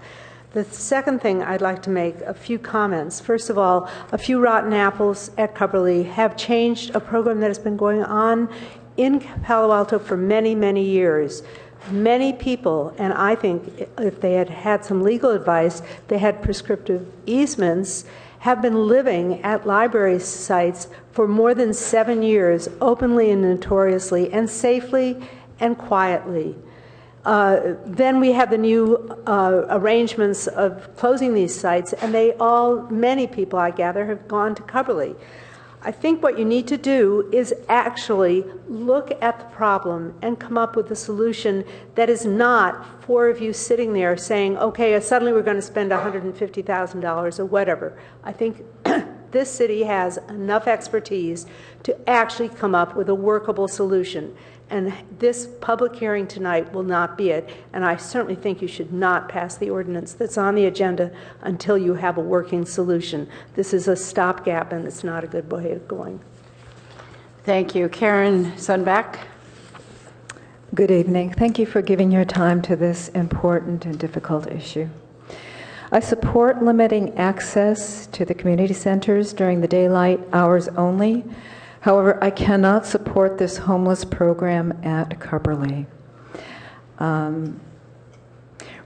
The second thing I'd like to make a few comments. First of all, a few rotten apples at Cubberley have changed a program that has been going on in Palo Alto for many, many years. Many people, and I think if they had had some legal advice, they had prescriptive easements, have been living at library sites for more than 7 years, openly and notoriously, and safely and quietly. Then we have the new arrangements of closing these sites, and many people, I gather, have gone to Cubberley. I think what you need to do is actually look at the problem and come up with a solution that is not 4 of you sitting there saying, okay, suddenly we're going to spend $150,000 or whatever. I think this city has enough expertise to actually come up with a workable solution. And this public hearing tonight will not be it. And I certainly think you should not pass the ordinance that's on the agenda until you have a working solution. This is a stopgap, and it's not a good way of going. Thank you. Karen Sunback. Good evening. Thank you for giving your time to this important and difficult issue. I support limiting access to the community centers during the daylight hours only. However, I cannot support this homeless program at Cubberley.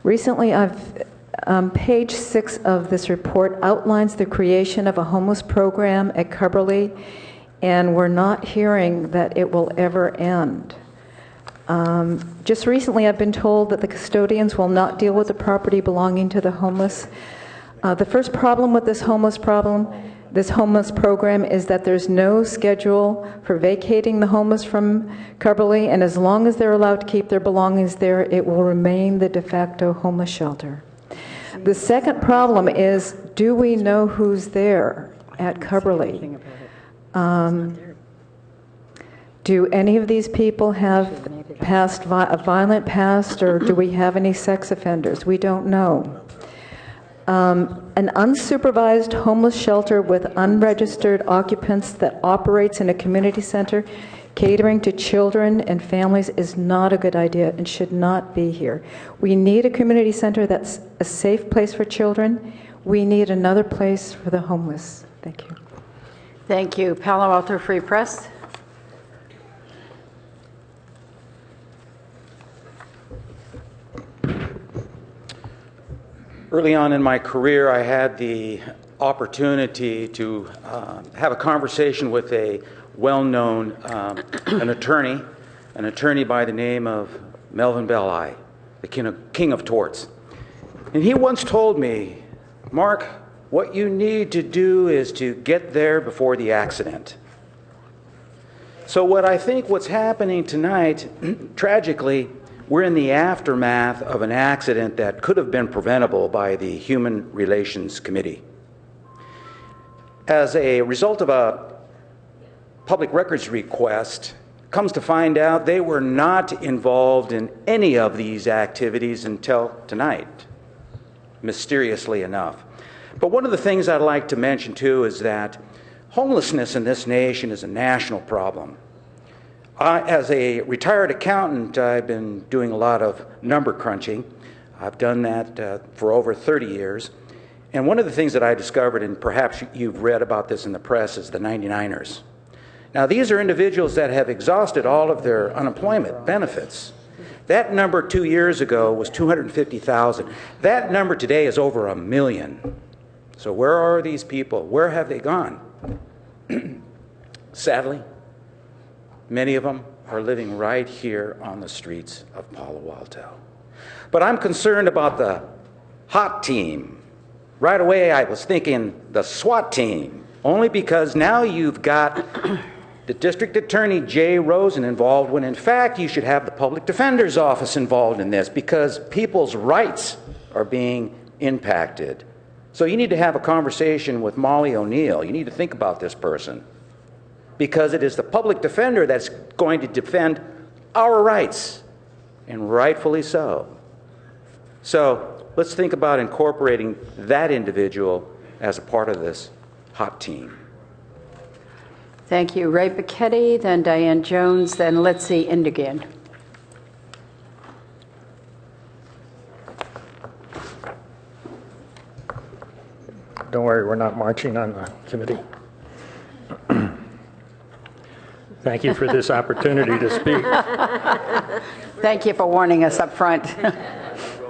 Recently, page 6 of this report outlines the creation of a homeless program at Cubberley, and we're not hearing that it will ever end. Just recently, I've been told that the custodians will not deal with the property belonging to the homeless. The first problem with this homeless program is that there's no schedule for vacating the homeless from Cubberley, and as long as they're allowed to keep their belongings there, it will remain the de facto homeless shelter. The second problem is, do we know who's there at Cubberley? Do any of these people have a violent past, or do we have any sex offenders? We don't know. An unsupervised homeless shelter with unregistered occupants that operates in a community center catering to children and families is not a good idea and should not be here. We need a community center that's a safe place for children. We need another place for the homeless. Thank you. Thank you. Palo Alto Free Press. Early on in my career, I had the opportunity to have a conversation with a well-known an attorney by the name of Melvin Belli, the king of torts. And he once told me, Mark, what you need to do is to get there before the accident. So what's happening tonight, tragically, we're in the aftermath of an accident that could have been preventable by the Human Relations Committee. As a result of a public records request, comes to find out they were not involved in any of these activities until tonight. mysteriously enough. But one of the things I'd like to mention too is that homelessness in this nation is a national problem. As a retired accountant, I've been doing a lot of number crunching. I've done that for over 30 years. And one of the things that I discovered, and perhaps you've read about this in the press, is the 99ers. Now, these are individuals that have exhausted all of their unemployment benefits. That number 2 years ago was 250,000. That number today is over 1 million. So where are these people? Where have they gone? Sadly, many of them are living right here on the streets of Palo Alto. But I'm concerned about the hot team. Right away, I was thinking the SWAT team, only because now you've got the District Attorney Jay Rosen involved, when in fact you should have the Public Defender's Office involved in this, because people's rights are being impacted. So you need to have a conversation with Molly O'Neill. You need to think about this person, because it is the public defender that's going to defend our rights, and rightfully so. So let's think about incorporating that individual as a part of this hot team. Thank you. Ray Bicchetti, then Diane Jones, then Litzy Indigand. Don't worry, we're not marching on the committee. Thank you for this opportunity to speak. Thank you for warning us up front.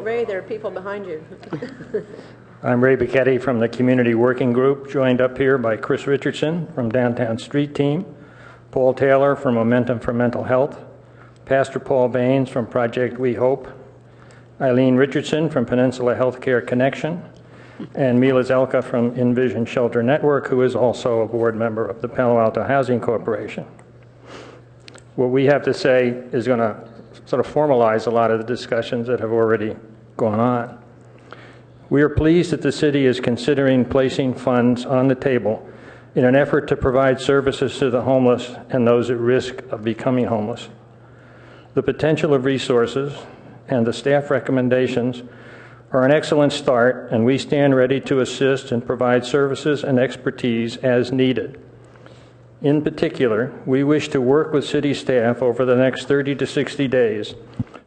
Ray, there are people behind you. I'm Ray Bicchetti from the Community Working Group, joined up here by Chris Richardson from Downtown Street Team, Paul Taylor from Momentum for Mental Health, Pastor Paul Baines from Project We Hope, Eileen Richardson from Peninsula Healthcare Connection, and Mila Zelka from Envision Shelter Network, who is also a board member of the Palo Alto Housing Corporation. What we have to say is going to sort of formalize a lot of the discussions that have already gone on. We are pleased that the city is considering placing funds on the table in an effort to provide services to the homeless and those at risk of becoming homeless. The potential of resources and the staff recommendations are an excellent start, and we stand ready to assist and provide services and expertise as needed. In particular, we wish to work with city staff over the next 30 to 60 days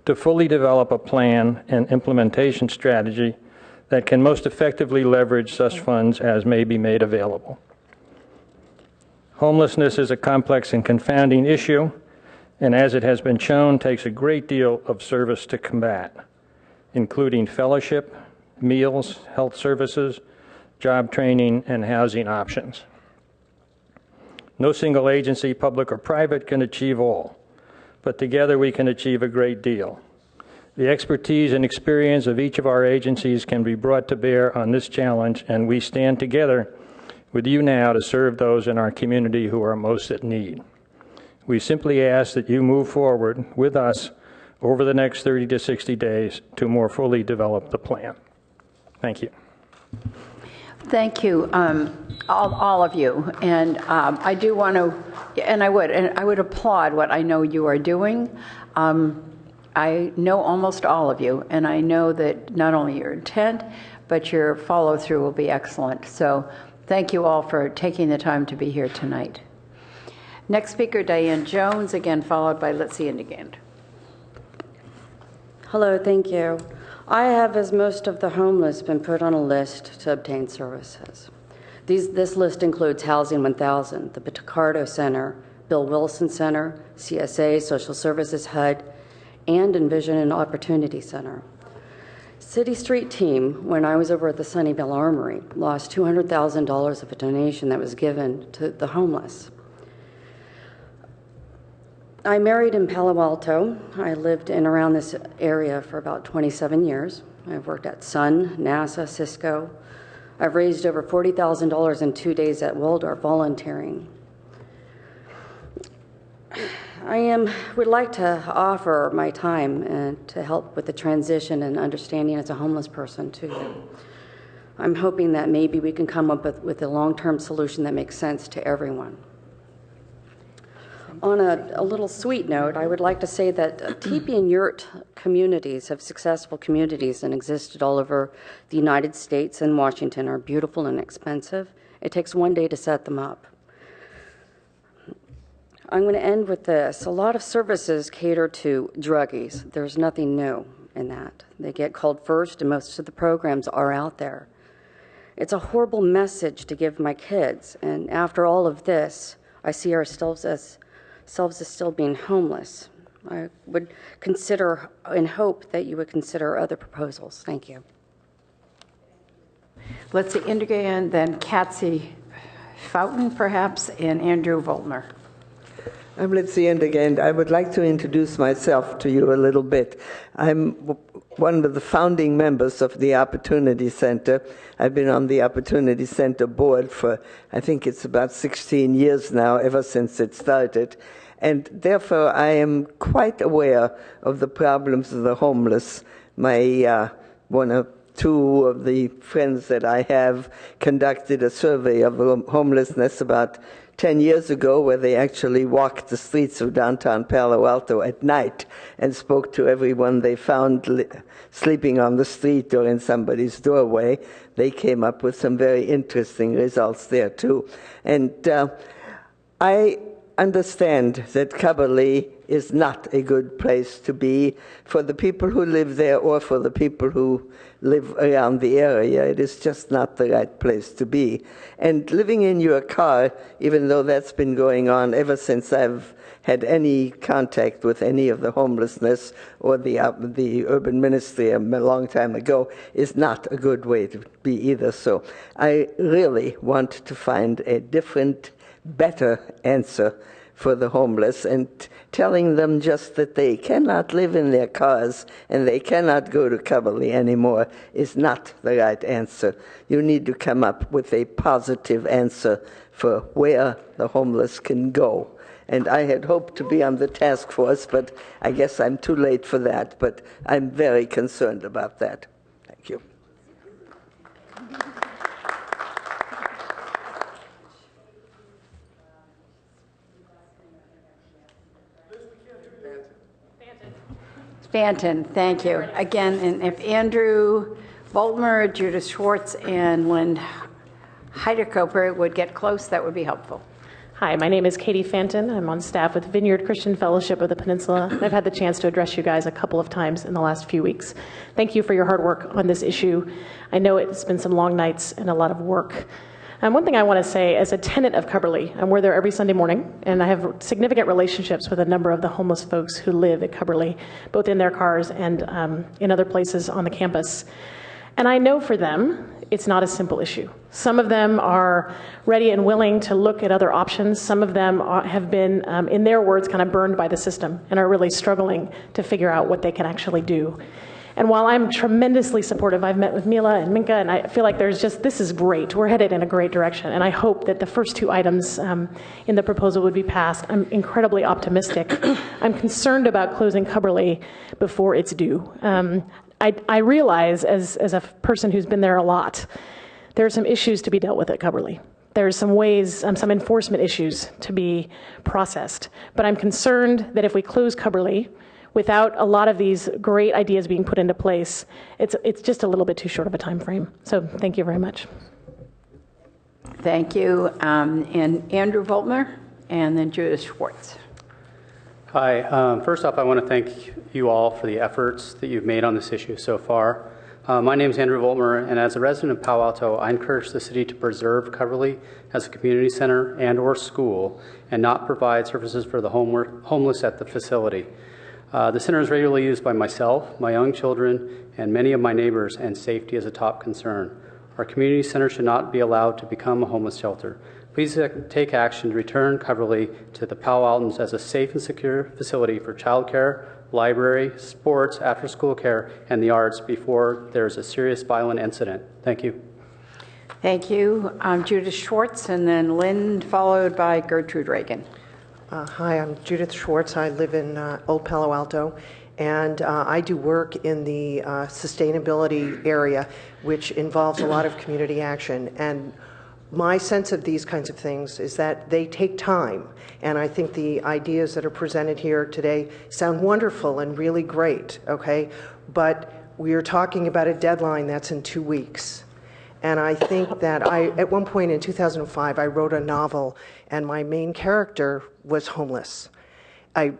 to fully develop a plan and implementation strategy that can most effectively leverage such funds as may be made available. Homelessness is a complex and confounding issue, and as it has been shown, takes a great deal of service to combat, including fellowship, meals, health services, job training, and housing options. No single agency, public or private, can achieve all, but together we can achieve a great deal. The expertise and experience of each of our agencies can be brought to bear on this challenge, and we stand together with you now to serve those in our community who are most at need. We simply ask that you move forward with us over the next 30 to 60 days to more fully develop the plan. Thank you. Thank you, all of you. And I do want to, and I would applaud what I know you are doing. I know almost all of you, and I know that not only your intent, but your follow-through will be excellent. So thank you all for taking the time to be here tonight. Next speaker, Diane Jones, again followed by Litzy Indigand. Hello, thank you. I have, as most of the homeless, been put on a list to obtain services. This list includes Housing 1000, the Picardo Center, Bill Wilson Center, CSA, Social Services HUD, and Envision and Opportunity Center. City Street Team, when I was over at the Sunnyvale Armory, lost $200,000 of a donation that was given to the homeless. I married in Palo Alto. I lived in around this area for about 27 years. I've worked at Sun, NASA, Cisco. I've raised over $40,000 in 2 days at Waldorf volunteering. I would like to offer my time and to help with the transition and understanding as a homeless person to you. I'm hoping that maybe we can come up with a long-term solution that makes sense to everyone. On a little sweet note, I would like to say that teepee and yurt communities have successful communities and existed all over the United States and Washington are beautiful and expensive. It takes one day to set them up. I'm going to end with this. A lot of services cater to druggies. There's nothing new in that. They get called first, and most of the programs are out there. It's a horrible message to give my kids, and after all of this, I see ourselves as still being homeless. I would consider and hope that you would consider other proposals. Thank you. Let's see, Indigan, then Kathy Fountain, perhaps, and Andrew Voltmer. I'm Litzy Indigan. I would like to introduce myself to you a little bit. I'm one of the founding members of the Opportunity Center. I've been on the Opportunity Center board for, I think it's about 16 years now, ever since it started. And therefore, I am quite aware of the problems of the homeless. My one or two of the friends that I have conducted a survey of homelessness about 10 years ago, where they actually walked the streets of downtown Palo Alto at night and spoke to everyone they found sleeping on the street or in somebody's doorway. They came up with some very interesting results there, too. And I understand that Cubberley is not a good place to be for the people who live there or for the people who live around the area. It is just not the right place to be. And living in your car, even though that's been going on ever since I've had any contact with any of the homelessness or the urban ministry a long time ago, is not a good way to be either. So I really want to find a different, better answer for the homeless, and telling them just that they cannot live in their cars and they cannot go to Cubberley anymore is not the right answer. You need to come up with a positive answer for where the homeless can go. And I had hoped to be on the task force, but I guess I'm too late for that. But I'm very concerned about that. Thank you. Banton, thank you. Again, and if Andrew Voltmer, Judith Schwartz, and Lynn Heidekoper would get close, that would be helpful. Hi, my name is Katie Fanton. I'm on staff with Vineyard Christian Fellowship of the Peninsula. I've had the chance to address you guys a couple of times in the last few weeks. Thank you for your hard work on this issue. I know it's been some long nights and a lot of work. And one thing I want to say, as a tenant of Cubberley, and we're there every Sunday morning, and I have significant relationships with a number of the homeless folks who live at Cubberley, both in their cars and in other places on the campus. And I know for them, it's not a simple issue. Some of them are ready and willing to look at other options. Some of them have been, in their words, kind of burned by the system and are really struggling to figure out what they can actually do. And while I'm tremendously supportive, I've met with Mila and Minka, and I feel like this is great. We're headed in a great direction. And I hope that the first two items in the proposal would be passed. I'm incredibly optimistic. I'm concerned about closing Cubberley before it's due. I realize, as a person who's been there a lot, there are some issues to be dealt with at Cubberley. There's some ways, some enforcement issues to be processed. But I'm concerned that if we close Cubberley, without a lot of these great ideas being put into place, it's just a little bit too short of a time frame. So thank you very much. Thank you. And Andrew Voltmer, and then Judith Schwartz. Hi. First off, I want to thank you all for the efforts that you've made on this issue so far. My name is Andrew Voltmer, and as a resident of Palo Alto, I encourage the city to preserve Cubberley as a community center and or school and not provide services for the homeless at the facility. The center is regularly used by myself, my young children, and many of my neighbors, and safety is a top concern. Our community center should not be allowed to become a homeless shelter. Please take action to return Cubberley to the Palo Altans as a safe and secure facility for childcare, library, sports, after-school care, and the arts before there is a serious violent incident. Thank you. Thank you. Judith Schwartz, and then Lynn, followed by Gertrude Reagan. Hi, I'm Judith Schwartz. I live in Old Palo Alto, and I do work in the sustainability area, which involves a lot of community action. And my sense of these kinds of things is that they take time. And I think the ideas that are presented here today sound wonderful and really great, okay? But we are talking about a deadline that's in 2 weeks. And I think that at one point in 2005, I wrote a novel, and my main character was homeless.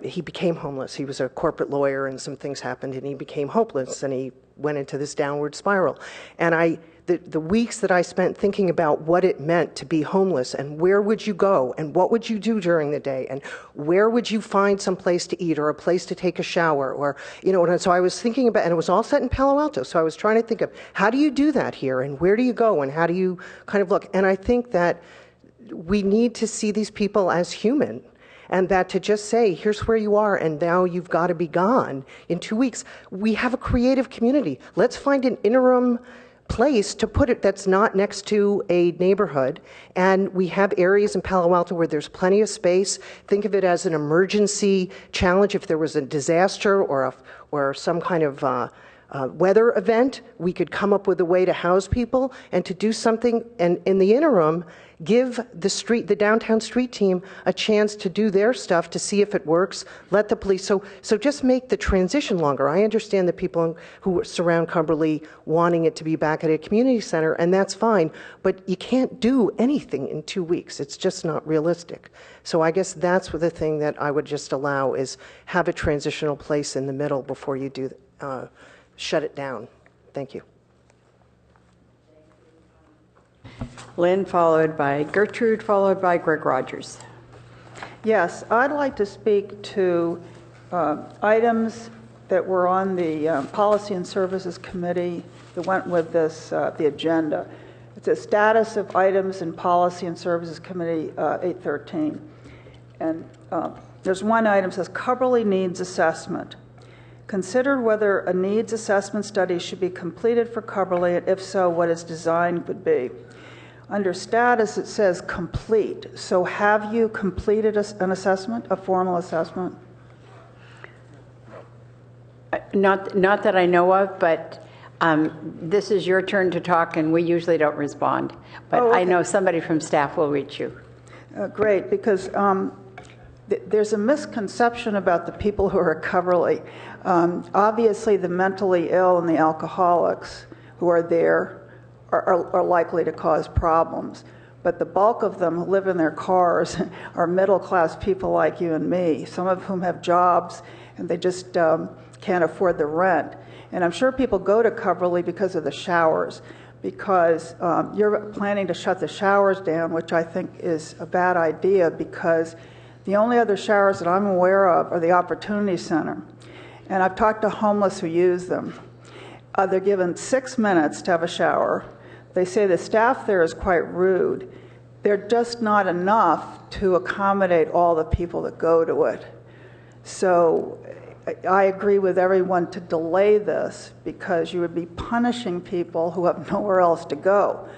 He became homeless. He was a corporate lawyer, and some things happened, and he became hopeless, and he went into this downward spiral. And the weeks that I spent thinking about what it meant to be homeless, and where would you go, and what would you do during the day, and where would you find some place to eat, or a place to take a shower, or, you know, and so I was thinking about, and it was all set in Palo Alto, so I was trying to think of, how do you do that here, and where do you go, and how do you kind of look? And I think that we need to see these people as human. And that to just say, here's where you are, and now you've got to be gone in 2 weeks. We have a creative community. Let's find an interim place to put it that's not next to a neighborhood. And we have areas in Palo Alto where there's plenty of space. Think of it as an emergency challenge. If there was a disaster or some kind of weather event, we could come up with a way to house people and to do something. And in the interim, give the downtown street team a chance to do their stuff to see if it works. Let the police, so just make the transition longer. I understand the people who surround Cumberly wanting it to be back at a community center, and that's fine, but you can't do anything in 2 weeks. It's just not realistic. So I guess that's the thing that I would just allow, is have a transitional place in the middle before you do shut it down. Thank you. Lynn, followed by Gertrude, followed by Greg Rogers. Yes, I'd like to speak to items that were on the Policy and Services Committee that went with this, the agenda. It's a status of items in Policy and Services Committee 813. And there's one item that says Cumberly needs assessment. Consider whether a needs assessment study should be completed for Cumberly, and if so, what its design would be. Under status, it says complete. So have you completed an assessment, a formal assessment? Not that I know of, but this is your turn to talk, and we usually don't respond. But okay. I know somebody from staff will reach you. Great, because there's a misconception about the people who are at Cumberly. Obviously, the mentally ill and the alcoholics who are there are likely to cause problems. But the bulk of them who live in their cars are middle-class people like you and me, some of whom have jobs and they just can't afford the rent. And I'm sure people go to Cumberly because of the showers, because you're planning to shut the showers down, which I think is a bad idea, because the only other showers that I'm aware of are the Opportunity Center. And I've talked to homeless who use them. They're given 6 minutes to have a shower. They say the staff there is quite rude. They're just not enough to accommodate all the people that go to it. So I agree with everyone to delay this, because you would be punishing people who have nowhere else to go.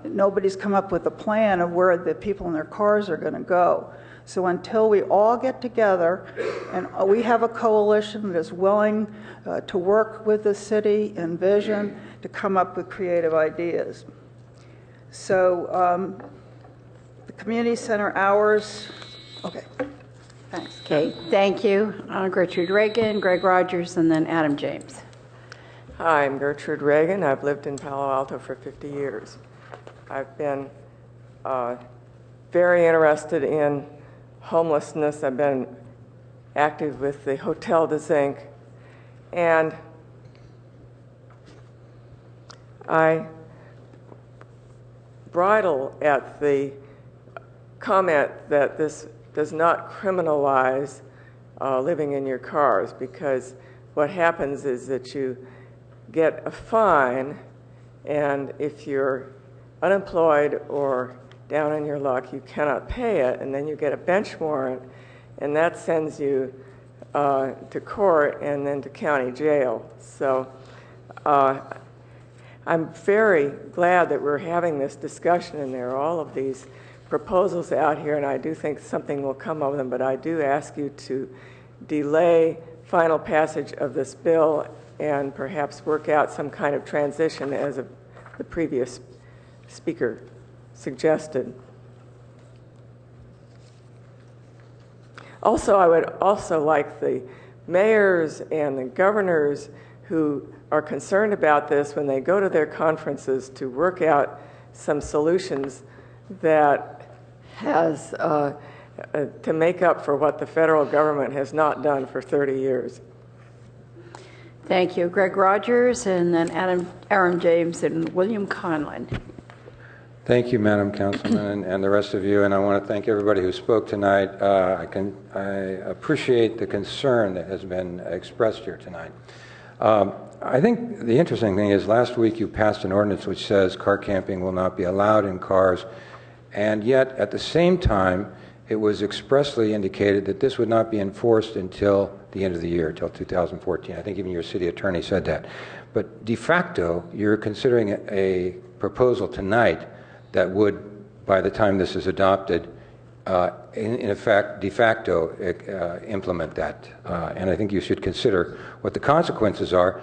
Nobody's come up with a plan of where the people in their cars are going to go. So until we all get together, and we have a coalition that is willing to work with the city and Vision to come up with creative ideas. So the community center hours, okay, thanks. Okay, thank you. Gertrude Reagan, Greg Rogers, and then Adam James. Hi, I'm Gertrude Reagan. I've lived in Palo Alto for 50 years. I've been very interested in homelessness. I've been active with the Hotel de Zinc, and I bridle at the comment that this does not criminalize living in your cars, because what happens is that you get a fine, and if you're unemployed or down in your luck, you cannot pay it, and then you get a bench warrant, and that sends you to court and then to county jail. So I'm very glad that we're having this discussion, and there are all of these proposals out here, and I do think something will come of them, but I do ask you to delay final passage of this bill and perhaps work out some kind of transition, as the previous speaker suggested. Also, I would also like the mayors and the governors who are concerned about this when they go to their conferences to work out some solutions that has to make up for what the federal government has not done for 30 years. Thank you. Greg Rogers, and then Aaron James and William Conlon. Thank you, Madam Councilman, and the rest of you, and I want to thank everybody who spoke tonight. I appreciate the concern that has been expressed here tonight. I think the interesting thing is last week you passed an ordinance which says car camping will not be allowed in cars, and yet at the same time it was expressly indicated that this would not be enforced until the end of the year, until 2014. I think even your city attorney said that. But de facto, you're considering a proposal tonight that would, by the time this is adopted, in effect, de facto, implement that. And I think you should consider what the consequences are.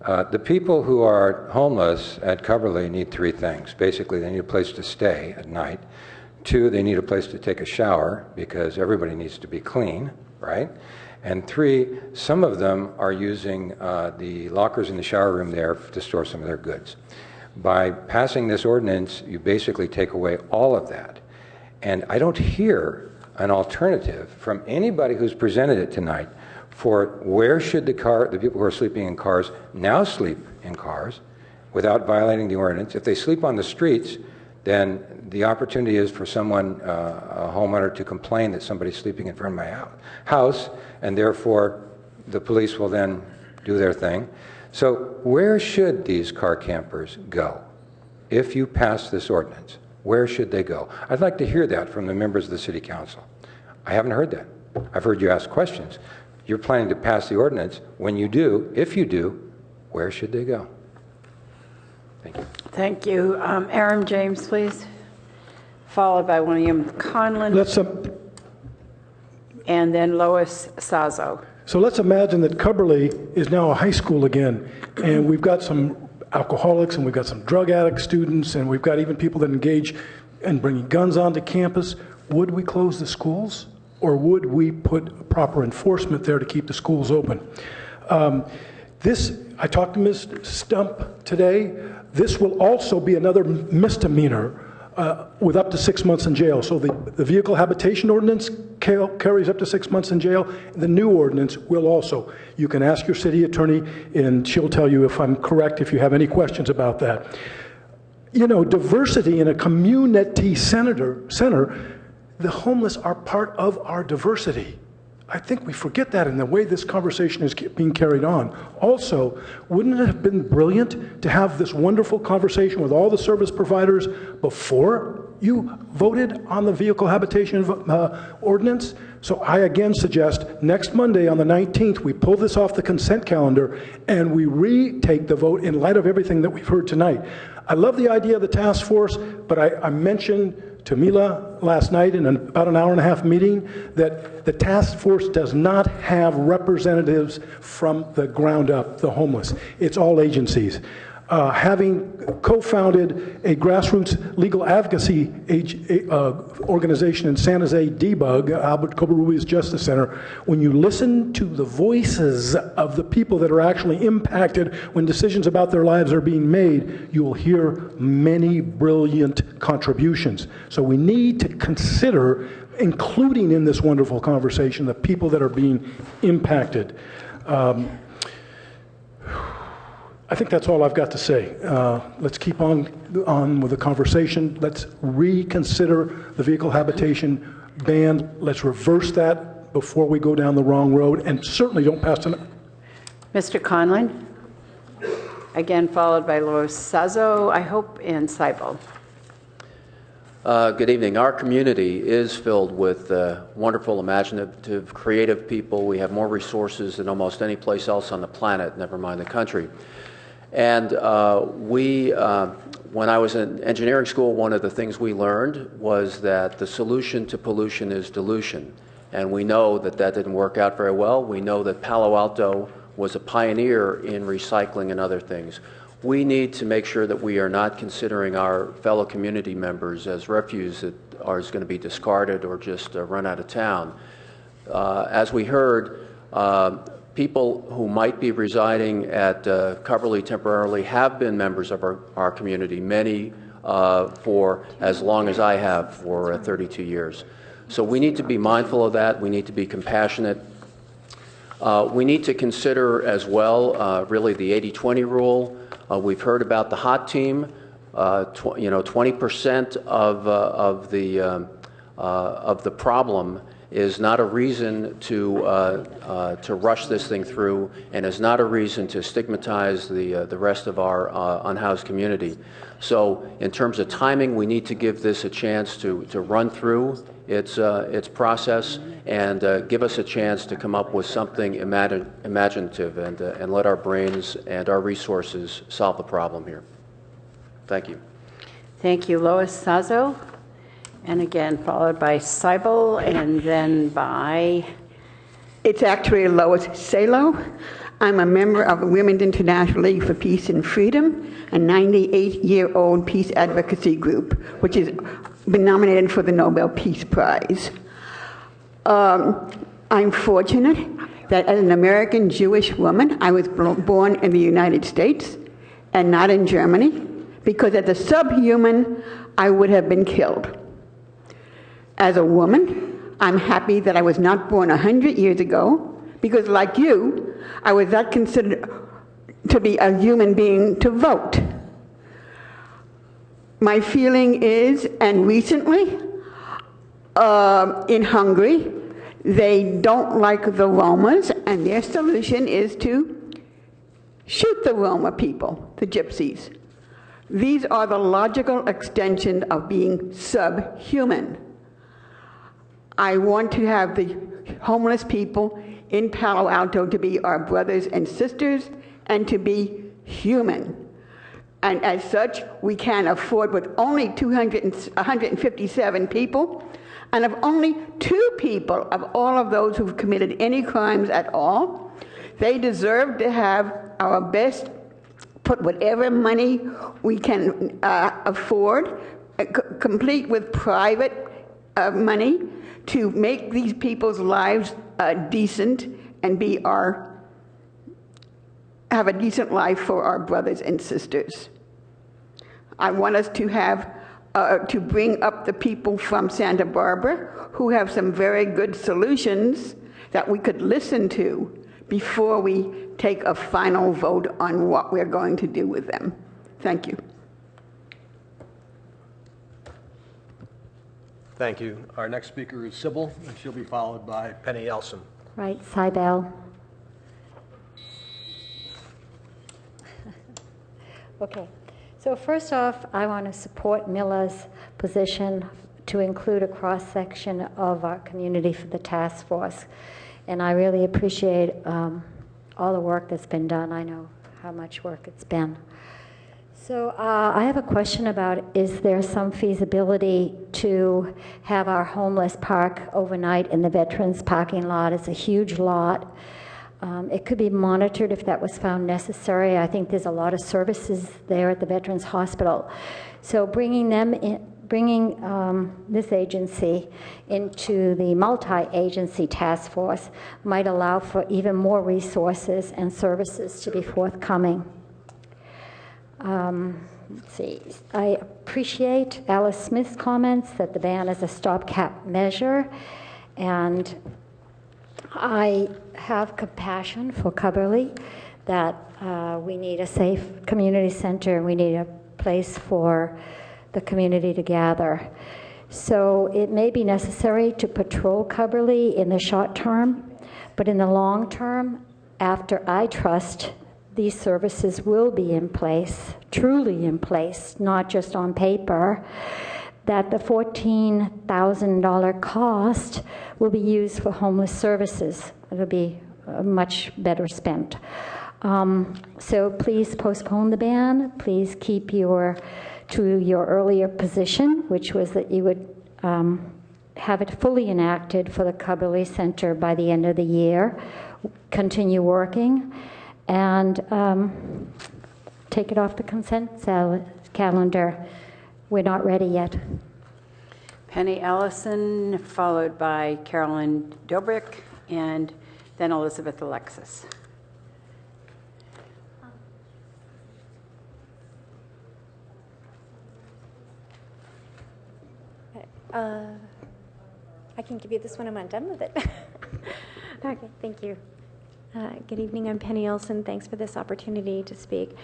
The people who are homeless at Coverly need three things. Basically, they need a place to stay at night. Two, they need a place to take a shower because everybody needs to be clean, right? And three, some of them are using the lockers in the shower room there to store some of their goods. By passing this ordinance, you basically take away all of that. And I don't hear an alternative from anybody who's presented it tonight for where should the people who are sleeping in cars now sleep in cars without violating the ordinance. If they sleep on the streets, then the opportunity is for someone, a homeowner, to complain that somebody's sleeping in front of my house, and therefore the police will then do their thing. So where should these car campers go if you pass this ordinance? Where should they go? I'd like to hear that from the members of the City Council. I haven't heard that. I've heard you ask questions. You're planning to pass the ordinance. When you do, if you do, where should they go? Thank you. Thank you. Aaron James, please, followed by William Conlon, and then Lois Sazo. So let's imagine that Coverly is now a high school again, and we've got some alcoholics, and we've got some drug addict students, and we've got even people that engage in bringing guns onto campus. Would we close the schools, or would we put proper enforcement there to keep the schools open? I talked to Ms. Stump today. This will also be another misdemeanor with up to 6 months in jail. So the vehicle habitation ordinance carries up to 6 months in jail. The new ordinance will also. You can ask your city attorney, and she'll tell you if I'm correct, if you have any questions about that. You know, diversity in a community center, the homeless are part of our diversity. I think we forget that in the way this conversation is being carried on. Also, wouldn't it have been brilliant to have this wonderful conversation with all the service providers before you voted on the vehicle habitation ordinance? So I again suggest next Monday on the 19th, we pull this off the consent calendar and we retake the vote in light of everything that we've heard tonight. I love the idea of the task force, but I mentioned to Mila last night in about an hour-and-a-half meeting that the task force does not have representatives from the ground up, the homeless. It's all agencies. Having co-founded a grassroots legal advocacy organization in San Jose, DBUG, Albert Covarrubias Justice Center, when you listen to the voices of the people that are actually impacted when decisions about their lives are being made, you will hear many brilliant contributions. So we need to consider including in this wonderful conversation the people that are being impacted. I think that's all I've got to say. Let's keep on with the conversation. Let's reconsider the vehicle habitation ban. Let's reverse that before we go down the wrong road, and certainly don't pass it. Mr. Conlon, again followed by Lois Sazo, I hope, and Seibel. Good evening. Our community is filled with wonderful, imaginative, creative people. We have more resources than almost any place else on the planet, never mind the country. And when I was in engineering school, one of the things we learned was that the solution to pollution is dilution. And we know that that didn't work out very well. We know that Palo Alto was a pioneer in recycling and other things. we need to make sure that we are not considering our fellow community members as refuse that is going to be discarded or just run out of town. As we heard, people who might be residing at Coverly temporarily have been members of our community, many for as long as I have, for 32 years. So we need to be mindful of that. We need to be compassionate. We need to consider as well really the 80-20 rule. We've heard about the hot team. 20% of the problem is not a reason to rush this thing through, and is not a reason to stigmatize the rest of our unhoused community. So in terms of timing, we need to give this a chance to run through its process and give us a chance to come up with something imaginative and let our brains and our resources solve the problem here. Thank you. Thank you, Lois Sazo. And again, followed by Seibel, and then by... It's actually Lois Salo. I'm a member of the Women's International League for Peace and Freedom, a 98-year-old peace advocacy group, which has been nominated for the Nobel Peace Prize. I'm fortunate that as an American Jewish woman, I was born in the United States and not in Germany, because as a subhuman, I would have been killed. As a woman, I'm happy that I was not born 100 years ago, because like you, I was not considered to be a human being to vote. My feeling is, and recently, in Hungary, they don't like the Romas, and their solution is to shoot the Roma people, the gypsies. These are the logical extension of being subhuman. I want to have the homeless people in Palo Alto to be our brothers and sisters and to be human. And as such, we can afford, with only 157 people, and of only 2 people of all of those who've committed any crimes at all, they deserve to have our best, put whatever money we can afford, complete with private money, to make these people's lives decent and have a decent life for our brothers and sisters. I want us to have to bring up the people from Santa Barbara who have some very good solutions that we could listen to before we take a final vote on what we're going to do with them. Thank you. Thank you. Our next speaker is Sybil, and she'll be followed by Penny Elson. Right, Seibel. Okay, so first off, I want to support Mila's position to include a cross-section of our community for the task force. And I really appreciate all the work that's been done. I know how much work it's been. So I have a question about, is there some feasibility to have our homeless park overnight in the veterans parking lot? It's a huge lot. It could be monitored if that was found necessary. I think there's a lot of services there at the Veterans Hospital. So bringing them in, this agency into the multi-agency task force might allow for even more resources and services to be forthcoming. Let's see. I appreciate Alice Smith's comments that the ban is a stopgap measure, and I have compassion for Coverly, that we need a safe community center and we need a place for the community to gather. So it may be necessary to patrol Coverly in the short term, but in the long term, after I trust these services will be in place, truly in place, not just on paper, that the $14,000 cost will be used for homeless services. It'll be much better spent. So please postpone the ban. Please keep to your earlier position, which was that you would have it fully enacted for the Coverly Center by the end of the year. Continue working. And take it off the consent calendar. We're not ready yet. Penny Ellison, followed by Carolyn Dobrik, and then Elizabeth Alexis. I can give you this one when I'm done with it. Okay, thank you. Good evening, I'm Penny Olson. Thanks for this opportunity to speak.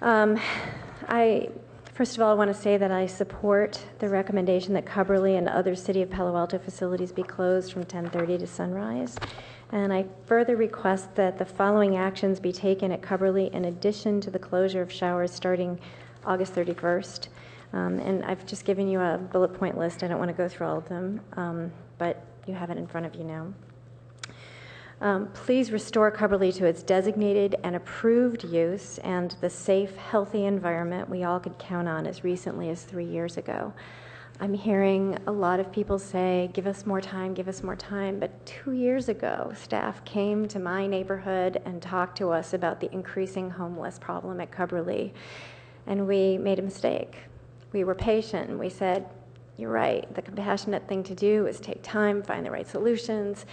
First of all, I want to say that I support the recommendation that Cubberley and other City of Palo Alto facilities be closed from 10:30 to sunrise. And I further request that the following actions be taken at Cubberley in addition to the closure of showers starting August 31st. And I've just given you a bullet point list. I don't want to go through all of them, but you have it in front of you now. Please restore Cubberley to its designated and approved use and the safe, healthy environment we all could count on as recently as 3 years ago. I'm hearing a lot of people say, give us more time, but 2 years ago, staff came to my neighborhood and talked to us about the increasing homeless problem at Cubberley, and we made a mistake. We were patient, and we said, you're right, the compassionate thing to do is take time, find the right solutions,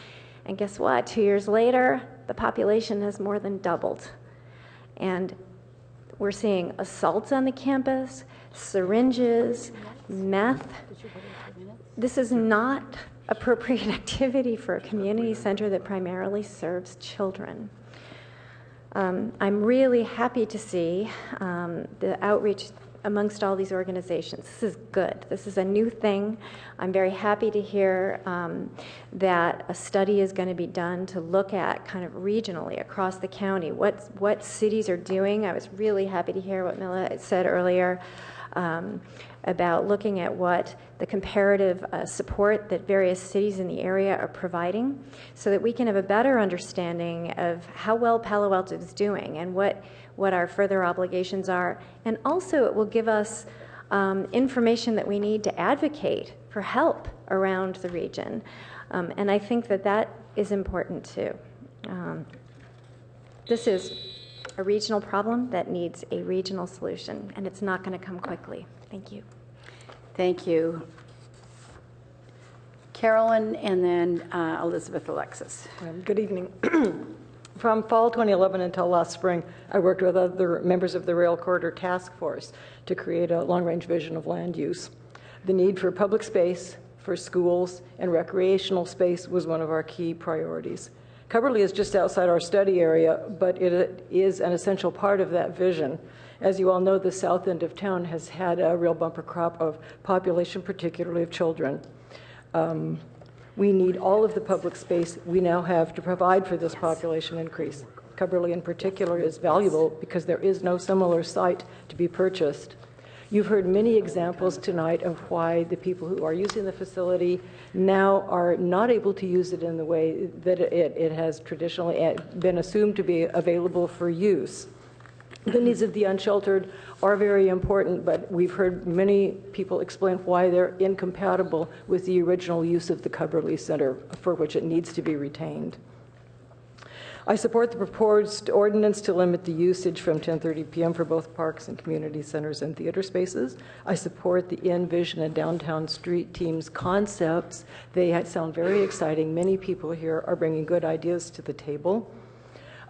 and guess what? 2 years later, the population has more than doubled. And we're seeing assaults on the campus, syringes, meth. This is not appropriate activity for a community center that primarily serves children. I'm really happy to see the outreach amongst all these organizations. This is good. This is a new thing. I'm very happy to hear that a study is going to be done to look at kind of regionally across the county what cities are doing. I was really happy to hear what Mila said earlier about looking at what the comparative support that various cities in the area are providing so that we can have a better understanding of how well Palo Alto is doing and what our further obligations are. And also it will give us information that we need to advocate for help around the region. And I think that is important too. This is a regional problem that needs a regional solution, and it's not going to come quickly. Thank you. Thank you. Carolyn, and then Elizabeth Alexis. Good evening. From fall 2011 until last spring, I worked with other members of the Rail Corridor Task Force to create a long-range vision of land use. The need for public space, for schools, and recreational space was one of our key priorities. Cubberley is just outside our study area, but it is an essential part of that vision. As you all know, the south end of town has had a real bumper crop of population, particularly of children. We need all of the public space we now have to provide for this population increase. Cubberley in particular is valuable because there is no similar site to be purchased. You've heard many examples tonight of why the people who are using the facility now are not able to use it in the way that it has traditionally been assumed to be available for use. The needs of the unsheltered are very important, but we've heard many people explain why they're incompatible with the original use of the Cubberley Center, for which it needs to be retained. I support the proposed ordinance to limit the usage from 10:30 p.m. for both parks and community centers and theater spaces. I support the Envision and Downtown Street Team's concepts. They sound very exciting. Many people here are bringing good ideas to the table.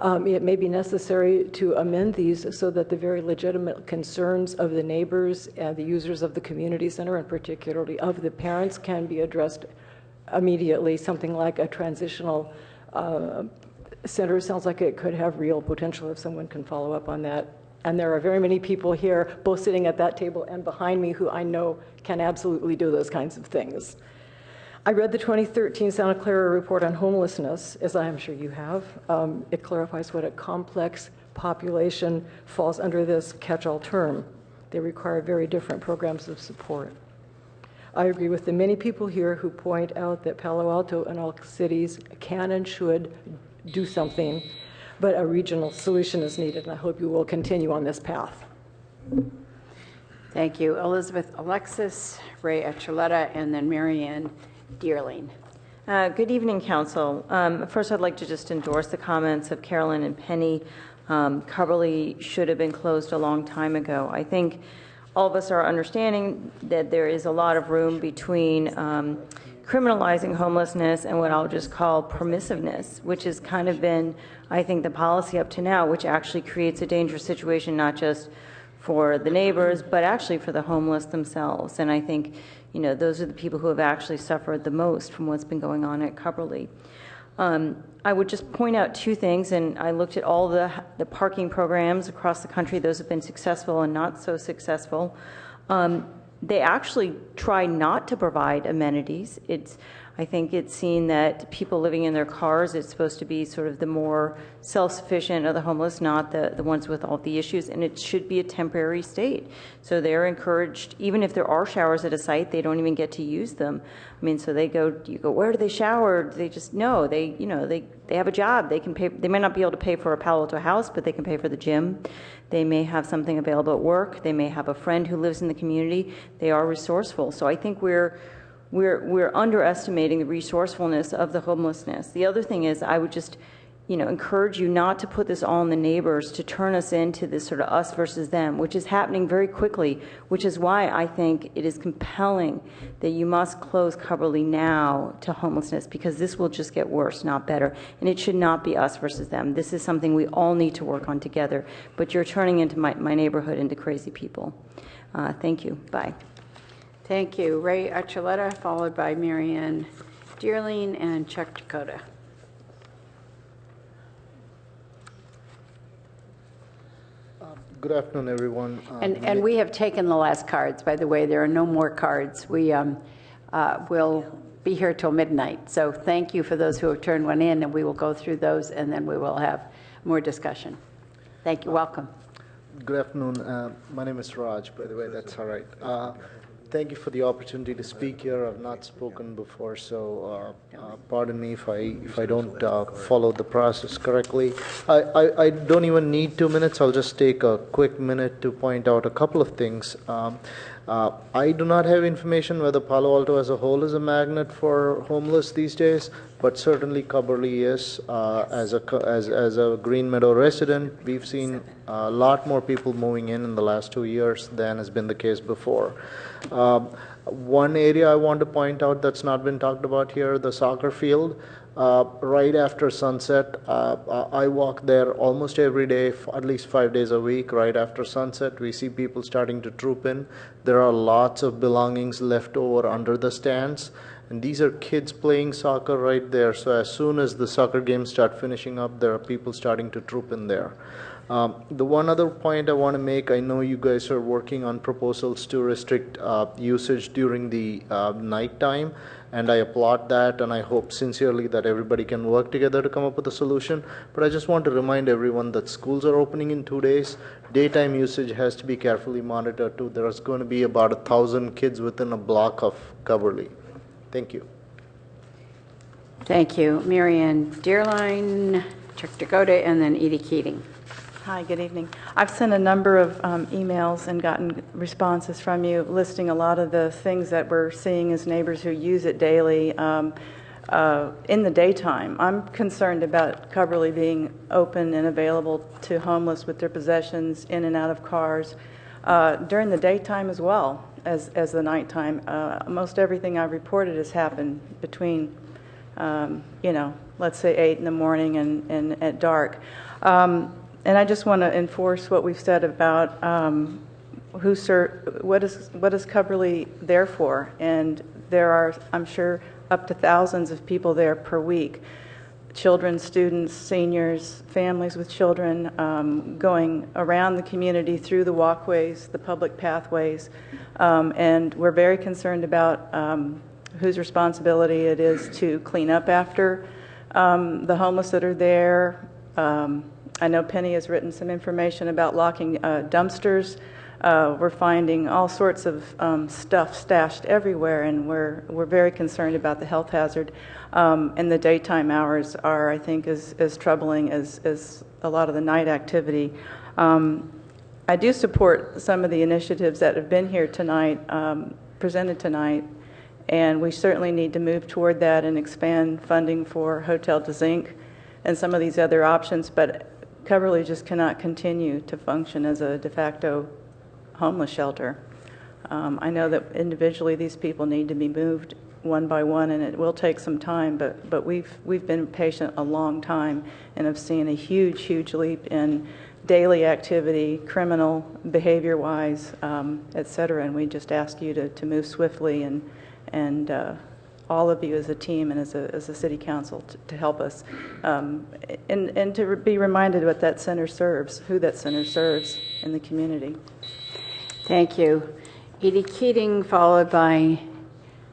It may be necessary to amend these so that the very legitimate concerns of the neighbors and the users of the community center, and particularly of the parents, can be addressed immediately. Something like a transitional center sounds like it could have real potential if someone can follow up on that. And there are very many people here, both sitting at that table and behind me, who I know can absolutely do those kinds of things. I read the 2013 Santa Clara report on homelessness, as I am sure you have. It clarifies what a complex population falls under this catch-all term. They require very different programs of support. I agree with the many people here who point out that Palo Alto and all cities can and should do something, but a regional solution is needed, and I hope you will continue on this path. Thank you. Elizabeth Alexis, Ray Archuleta, and then Marianne Dearling. Good evening, Council. First, I'd like to just endorse the comments of Carolyn and Penny. Coverly should have been closed a long time ago. I think all of us are understanding that there is a lot of room between criminalizing homelessness and what I'll just call permissiveness, which has kind of been, I think, the policy up to now, which actually creates a dangerous situation, not just for the neighbors, but actually for the homeless themselves. And I think, you know, those are the people who have actually suffered the most from what's been going on at Coverly. I would just point out two things, and I looked at all the parking programs across the country. Those have been successful and not so successful. They actually try not to provide amenities. I think it's seen that people living in their cars, it's supposed to be sort of the more self-sufficient of the homeless, not the ones with all the issues, and it should be a temporary state. So they're encouraged, even if there are showers at a site, they don't even get to use them. I mean, so you go, where do they shower? They just, no, they have a job. They can pay, they may not be able to pay for a Palo Alto house, but they can pay for the gym. They may have something available at work. They may have a friend who lives in the community. They are resourceful. So I think we're underestimating the resourcefulness of the homelessness. The other thing is, I would just, encourage you not to put this all on the neighbors, to turn us into this sort of us versus them, which is happening very quickly, which is why I think it is compelling that you must close Coverly now to homelessness, because this will just get worse, not better. And it should not be us versus them. This is something we all need to work on together. But you're turning into my neighborhood into crazy people. Thank you. Bye. Thank you. Ray Archuleta, followed by Marianne Dearling and Chuck Dakota. Good afternoon, everyone. And we have taken the last cards, by the way. There are no more cards. We will be here till midnight. So thank you for those who have turned one in, and we will go through those, and then we will have more discussion. Thank you. Welcome. Good afternoon. My name is Raj, by the way. That's all right. Thank you for the opportunity to speak here. I've not spoken before, so pardon me if I don't follow the process correctly. I don't even need 2 minutes. I'll just take a quick minute to point out a couple of things. I do not have information whether Palo Alto as a whole is a magnet for homeless these days, but certainly Coverly is. As a Green Meadow resident, we've seen a lot more people moving in the last 2 years than has been the case before. One area I want to point out that's not been talked about here, the soccer field. Right after sunset, I walk there almost every day, at least 5 days a week. Right after sunset, we see people starting to troop in. There are lots of belongings left over under the stands. And these are kids playing soccer right there. So as soon as the soccer games start finishing up, there are people starting to troop in there. The one other point I want to make, I know you guys are working on proposals to restrict usage during the nighttime, and I applaud that, and I hope sincerely that everybody can work together to come up with a solution. But I just want to remind everyone that schools are opening in 2 days. Daytime usage has to be carefully monitored too. There's going to be about 1,000 kids within a block of Coverly. Thank you. Thank you. Marianne Dearline, Chuck Dakota, and then Edie Keating. Hi, good evening. I've sent a number of emails and gotten responses from you listing a lot of the things that we're seeing as neighbors who use it daily in the daytime. I'm concerned about Coverly being open and available to homeless with their possessions in and out of cars during the daytime as well as the nighttime. Most everything I've reported has happened between, let's say 8 in the morning and at dark. And I just want to enforce what we've said about what is Coverly there for. And there are, I'm sure, up to thousands of people there per week. Children, students, seniors, families with children, going around the community through the walkways, the public pathways. And we're very concerned about whose responsibility it is to clean up after the homeless that are there. I know Penny has written some information about locking dumpsters. We're finding all sorts of stuff stashed everywhere, and we're very concerned about the health hazard. And the daytime hours are, I think, as troubling as a lot of the night activity. I do support some of the initiatives that have been here tonight, presented tonight, And we certainly need to move toward that and expand funding for Hotel de Zinc and some of these other options. But Coverly just cannot continue to function as a de facto homeless shelter. I know that individually these people need to be moved one by one, and it will take some time, but we've been patient a long time and have seen a huge leap in daily activity, criminal behavior-wise, et cetera, and we just ask you to move swiftly and all of you as a team and as a city council to help us, and to be reminded what that center serves, who that center serves in the community. Thank you. Edie Keating, followed by,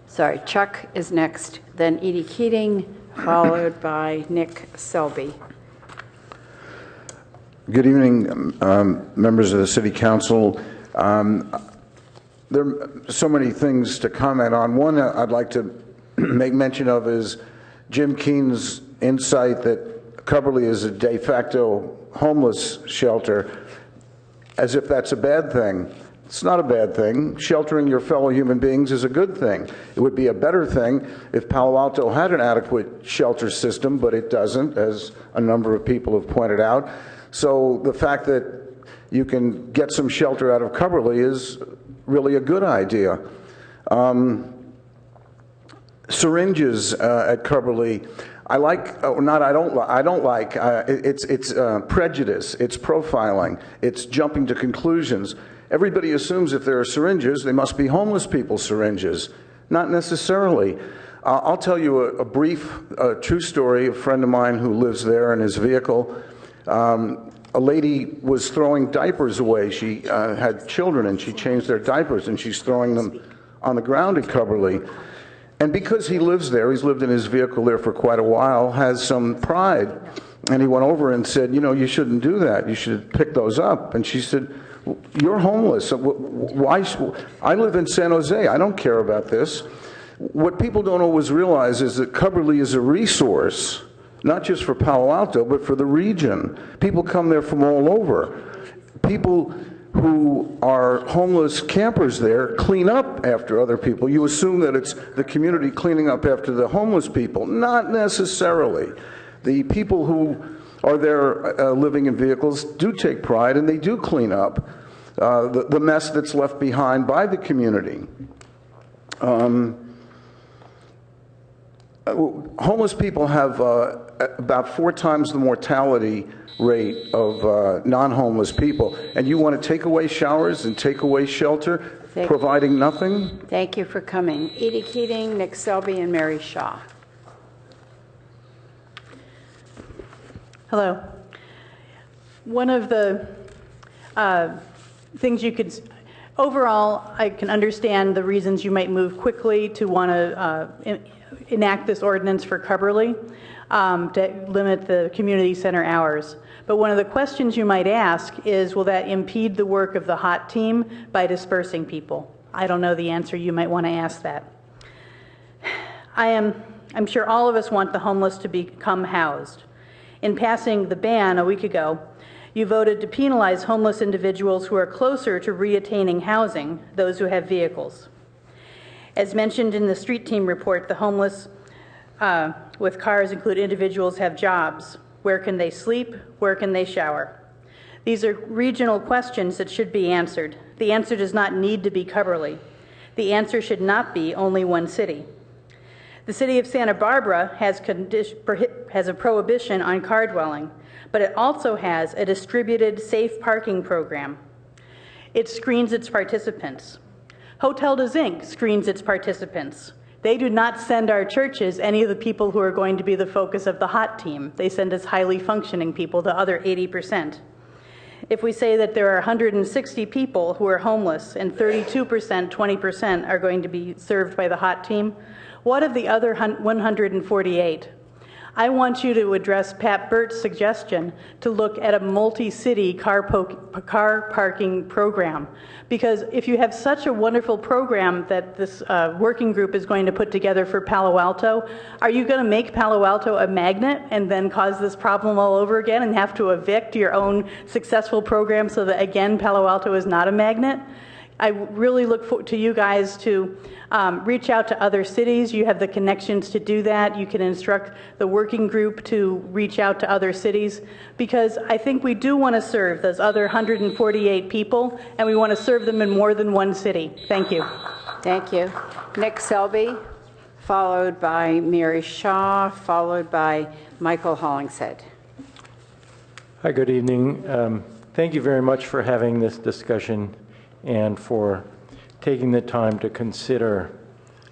sorry, Chuck is next, then Edie Keating, followed by Nick Selby. Good evening, members of the City Council. There are so many things to comment on. One I'd like to make mention of is Jim Keene's insight that Coverly is a de facto homeless shelter, as if that's a bad thing. It's not a bad thing. Sheltering your fellow human beings is a good thing. It would be a better thing if Palo Alto had an adequate shelter system, but it doesn't, as a number of people have pointed out. So the fact that you can get some shelter out of Coverly is really a good idea. Syringes at Coverly, I like, or not, I don't like, it's prejudice, it's profiling, it's jumping to conclusions. Everybody assumes if there are syringes, they must be homeless people's syringes. Not necessarily. I'll tell you a brief, true story. A friend of mine who lives there in his vehicle, a lady was throwing diapers away. She had children and she changed their diapers and she's throwing them on the ground at Coverly. And because he lives there, he's lived in his vehicle there for quite a while, has some pride. And he went over and said, you know, you shouldn't do that. You should pick those up. And she said, you're homeless. Why? I live in San Jose. I don't care about this. What people don't always realize is that Coverly is a resource, not just for Palo Alto, but for the region. People come there from all over. People who are homeless campers there clean up after other people. You assume that it's the community cleaning up after the homeless people. Not necessarily. The people who are there living in vehicles do take pride and they do clean up the mess that's left behind by the community. Homeless people have about 4 times the mortality rate of non-homeless people, and you want to take away showers and take away shelter, providing nothing? Thank you for coming. Edie Keating, Nick Selby, and Mary Shaw. Hello. One of the things you could, overall, I can understand the reasons you might move quickly to want to enact this ordinance for Coverly to limit the community center hours. But one of the questions you might ask is, will that impede the work of the HOT team by dispersing people? I don't know the answer. You might want to ask that. I'm sure all of us want the homeless to become housed. In passing the ban a week ago, you voted to penalize homeless individuals who are closer to reattaining housing, those who have vehicles. As mentioned in the street team report, the homeless with cars include individuals have jobs. Where can they sleep? Where can they shower? These are regional questions that should be answered. The answer does not need to be Coverly. The answer should not be only one city. The city of Santa Barbara has a prohibition on car dwelling, but it also has a distributed safe parking program. It screens its participants. Hotel de Zinc screens its participants. They do not send our churches any of the people who are going to be the focus of the HOT team. They send us highly functioning people, the other 80%. If we say that there are 160 people who are homeless and 32%, 20% are going to be served by the HOT team, what of the other 148? I want you to address Pat Burt's suggestion to look at a multi-city car parking program. Because if you have such a wonderful program that this working group is going to put together for Palo Alto, are you going to make Palo Alto a magnet and then cause this problem all over again and have to evict your own successful program so that, again, Palo Alto is not a magnet? I really look to you guys to reach out to other cities. You have the connections to do that. You can instruct the working group to reach out to other cities, because I think we do want to serve those other 148 people, and we want to serve them in more than one city. Thank you. Thank you. Nick Selby, followed by Mary Shaw, followed by Michael Hollingshead. Hi, good evening. Thank you very much for having this discussion and for taking the time to consider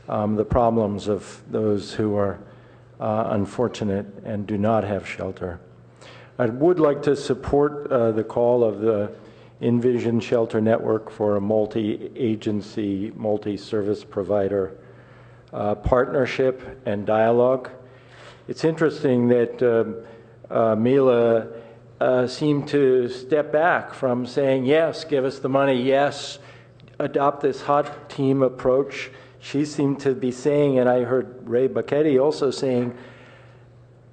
the problems of those who are unfortunate and do not have shelter. I would like to support the call of the Envision Shelter Network for a multi-agency, multi-service provider partnership and dialogue. It's interesting that Mila seemed to step back from saying, yes, give us the money, yes, adopt this hot team approach. She seemed to be saying, and I heard Ray Bacchetti also saying,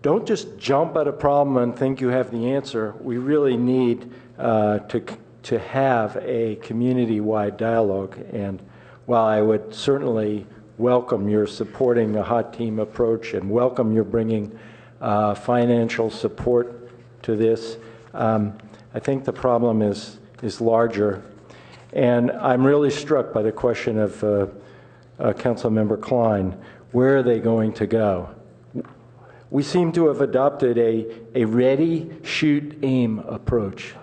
don't just jump at a problem and think you have the answer. We really need to have a community-wide dialogue. And while I would certainly welcome your supporting a hot team approach and welcome your bringing financial support to this, I think the problem is larger. And I'm really struck by the question of Councilmember Klein. Where are they going to go? We seem to have adopted a ready, shoot, aim approach.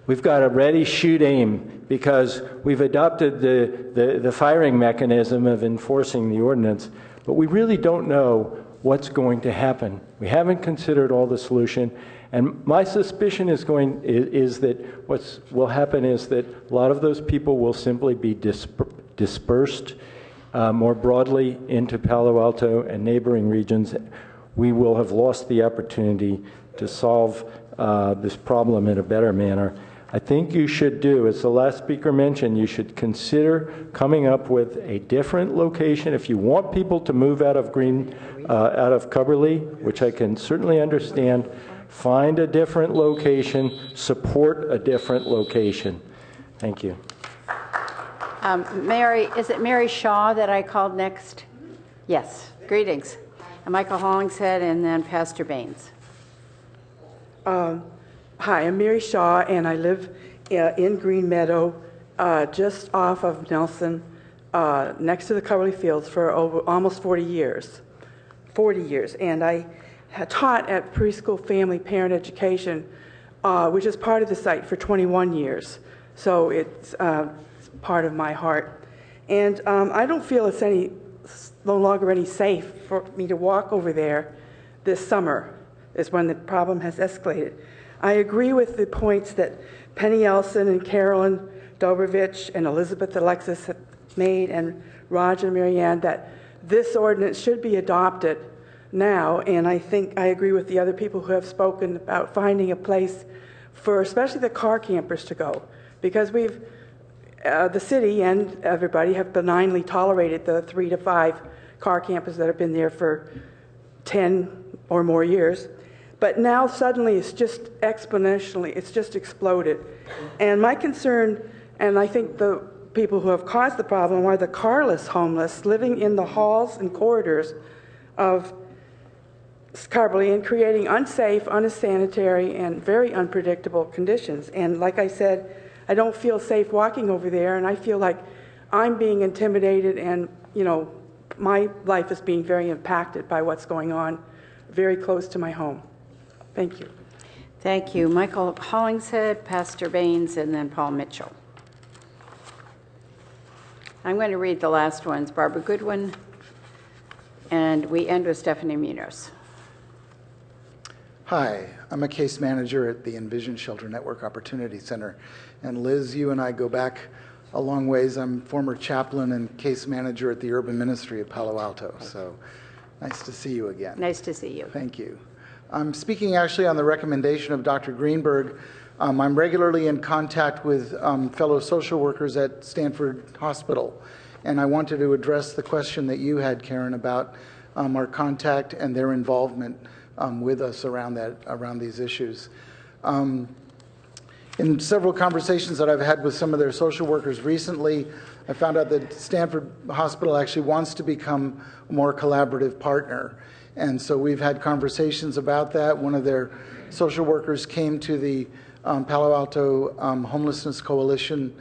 We've got a ready, shoot, aim because we've adopted the firing mechanism of enforcing the ordinance, but we really don't know what's going to happen. We haven't considered all the solution, and my suspicion is that what will happen is that a lot of those people will simply be dispersed more broadly into Palo Alto and neighboring regions. We will have lost the opportunity to solve this problem in a better manner. I think you should do, as the last speaker mentioned, you should consider coming up with a different location. If you want people to move out of Cubberley, which I can certainly understand, find a different location, support a different location. Thank you. Mary, is it Mary Shaw that I called next? Yes. Greetings. Michael Hollingshead and then Pastor Baines. Hi, I'm Mary Shaw, and I live in Green Meadow, just off of Nelson, next to the Cubberley Fields for almost 40 years. 40 years. And I had taught at preschool family parent education, which is part of the site, for 21 years. So it's part of my heart. And I don't feel it's no longer any safe for me to walk over there this summer, is when the problem has escalated. I agree with the points that Penny Elson and Carolyn Dobrovich and Elizabeth Alexis have made, and Raj and Marianne, that this ordinance should be adopted now. And I think I agree with the other people who have spoken about finding a place for especially the car campers to go, because the city and everybody have benignly tolerated the 3 to 5 car campers that have been there for 10 or more years. But now suddenly it's just exponentially, it's just exploded. And my concern, and I think the people who have caused the problem, are the carless homeless living in the halls and corridors of Cubberley and creating unsafe, unsanitary, and very unpredictable conditions. And like I said, I don't feel safe walking over there, and I feel like I'm being intimidated, and my life is being very impacted by what's going on very close to my home. Thank you. Thank you. Michael Hollingshead, Pastor Baines, and then Paul Mitchell. I'm going to read the last ones. Barbara Goodwin, and we end with Stephanie Munoz. Hi, I'm a case manager at the Envision Shelter Network Opportunity Center. And Liz, you and I go back a long ways. I'm former chaplain and case manager at the Urban Ministry of Palo Alto. So nice to see you again. Nice to see you. Thank you. I'm speaking actually on the recommendation of Dr. Greenberg. I'm regularly in contact with fellow social workers at Stanford Hospital. And I wanted to address the question that you had, Karen, about our contact and their involvement with us around these issues. in several conversations that I've had with some of their social workers recently, I found out that Stanford Hospital actually wants to become a more collaborative partner. And so we've had conversations about that. One of their social workers came to the Palo Alto Homelessness Coalition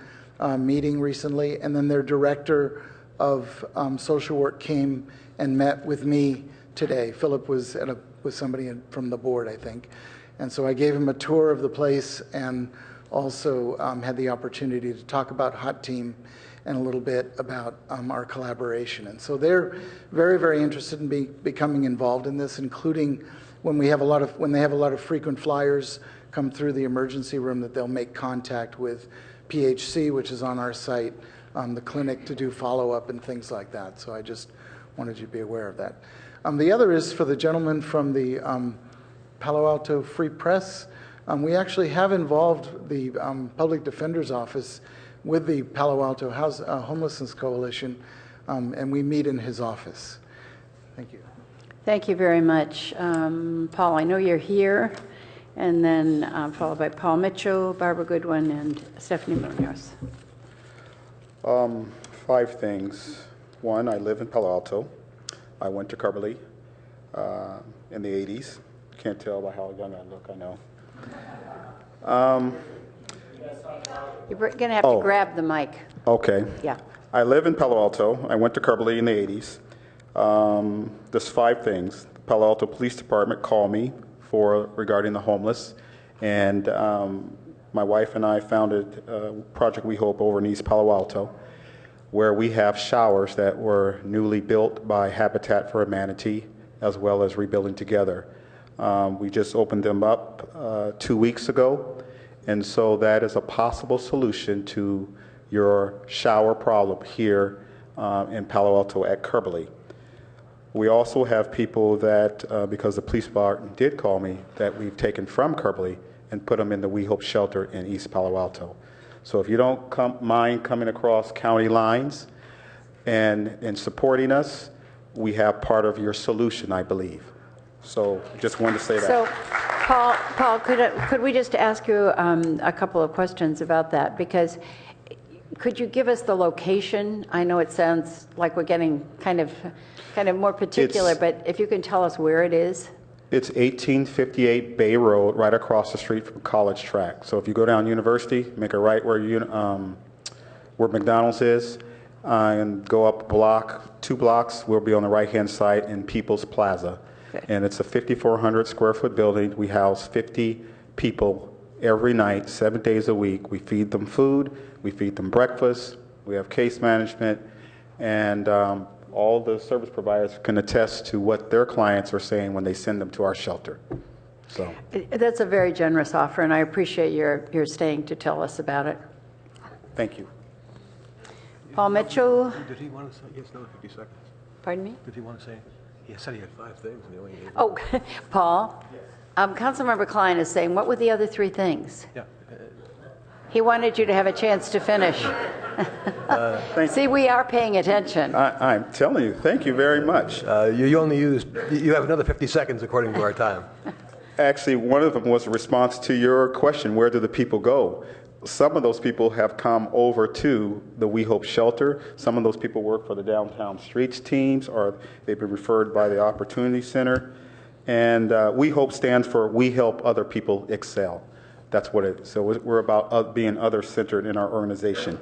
meeting recently, and then their director of social work came and met with me today. Philip was with somebody from the board, I think. And so I gave him a tour of the place and also had the opportunity to talk about Hot Team and a little bit about our collaboration. And so they're very, very interested in becoming involved in this, including when they have a lot of frequent flyers come through the emergency room, that they'll make contact with PHC, which is on our site, the clinic, to do follow-up and things like that. So I just wanted you to be aware of that. The other is for the gentleman from the Palo Alto Free Press. We actually have involved the Public Defender's Office with the Palo Alto Homelessness Coalition, and we meet in his office. Thank you. Thank you very much. Paul, I know you're here, and then followed by Paul Mitchell, Barbara Goodwin, and Stephanie Munoz. 5 things. 1, I live in Palo Alto. I went to Carberly in the 80s. Can't tell by how young I look, I know. You're going to have to grab the mic. Okay. Yeah. I live in Palo Alto. I went to Carberly in the 80s. There's 5 things. The Palo Alto Police Department called me regarding the homeless, and my wife and I founded Project We Hope over in East Palo Alto, where we have showers that were newly built by Habitat for Humanity, as well as Rebuilding Together. We just opened them up 2 weeks ago, and so that is a possible solution to your shower problem here in Palo Alto at Carberly. We also have people that, because the police department did call me, that we've taken from Carberly and put them in the We Hope shelter in East Palo Alto. So if you don't mind coming across county lines and supporting us, we have part of your solution, I believe. So just wanted to say that. So, Paul, could we just ask you a couple of questions about that? Because could you give us the location? I know it sounds like we're getting kind of more particular, but if you can tell us where it is. It's 1858 Bay Road, right across the street from College Track. So if you go down University, make a right where McDonald's is, and go up a block, 2 blocks, we'll be on the right-hand side in People's Plaza. Okay. And it's a 5,400 square foot building. We house 50 people every night, 7 days a week. We feed them food, we feed them breakfast, we have case management, and all the service providers can attest to what their clients are saying when they send them to our shelter. So that's a very generous offer, and I appreciate your staying to tell us about it. Thank you. Paul Mitchell. Did he want to say? Yes, another 50 seconds. Pardon me? Did he want to say? He said he had 5 things, and he only gave Oh, Paul. Yes. Councilmember Klein is saying, what were the other 3 things? Yeah. He wanted you to have a chance to finish. See, we are paying attention. I'm telling you, thank you very much. You have another 50 seconds according to our time. Actually, one of them was a response to your question, where do the people go? Some of those people have come over to the We Hope shelter. Some of those people work for the Downtown Streets teams, or they've been referred by the Opportunity Center. And We Hope stands for We Help Other People Excel. That's what it is. So we're about being other-centered in our organization.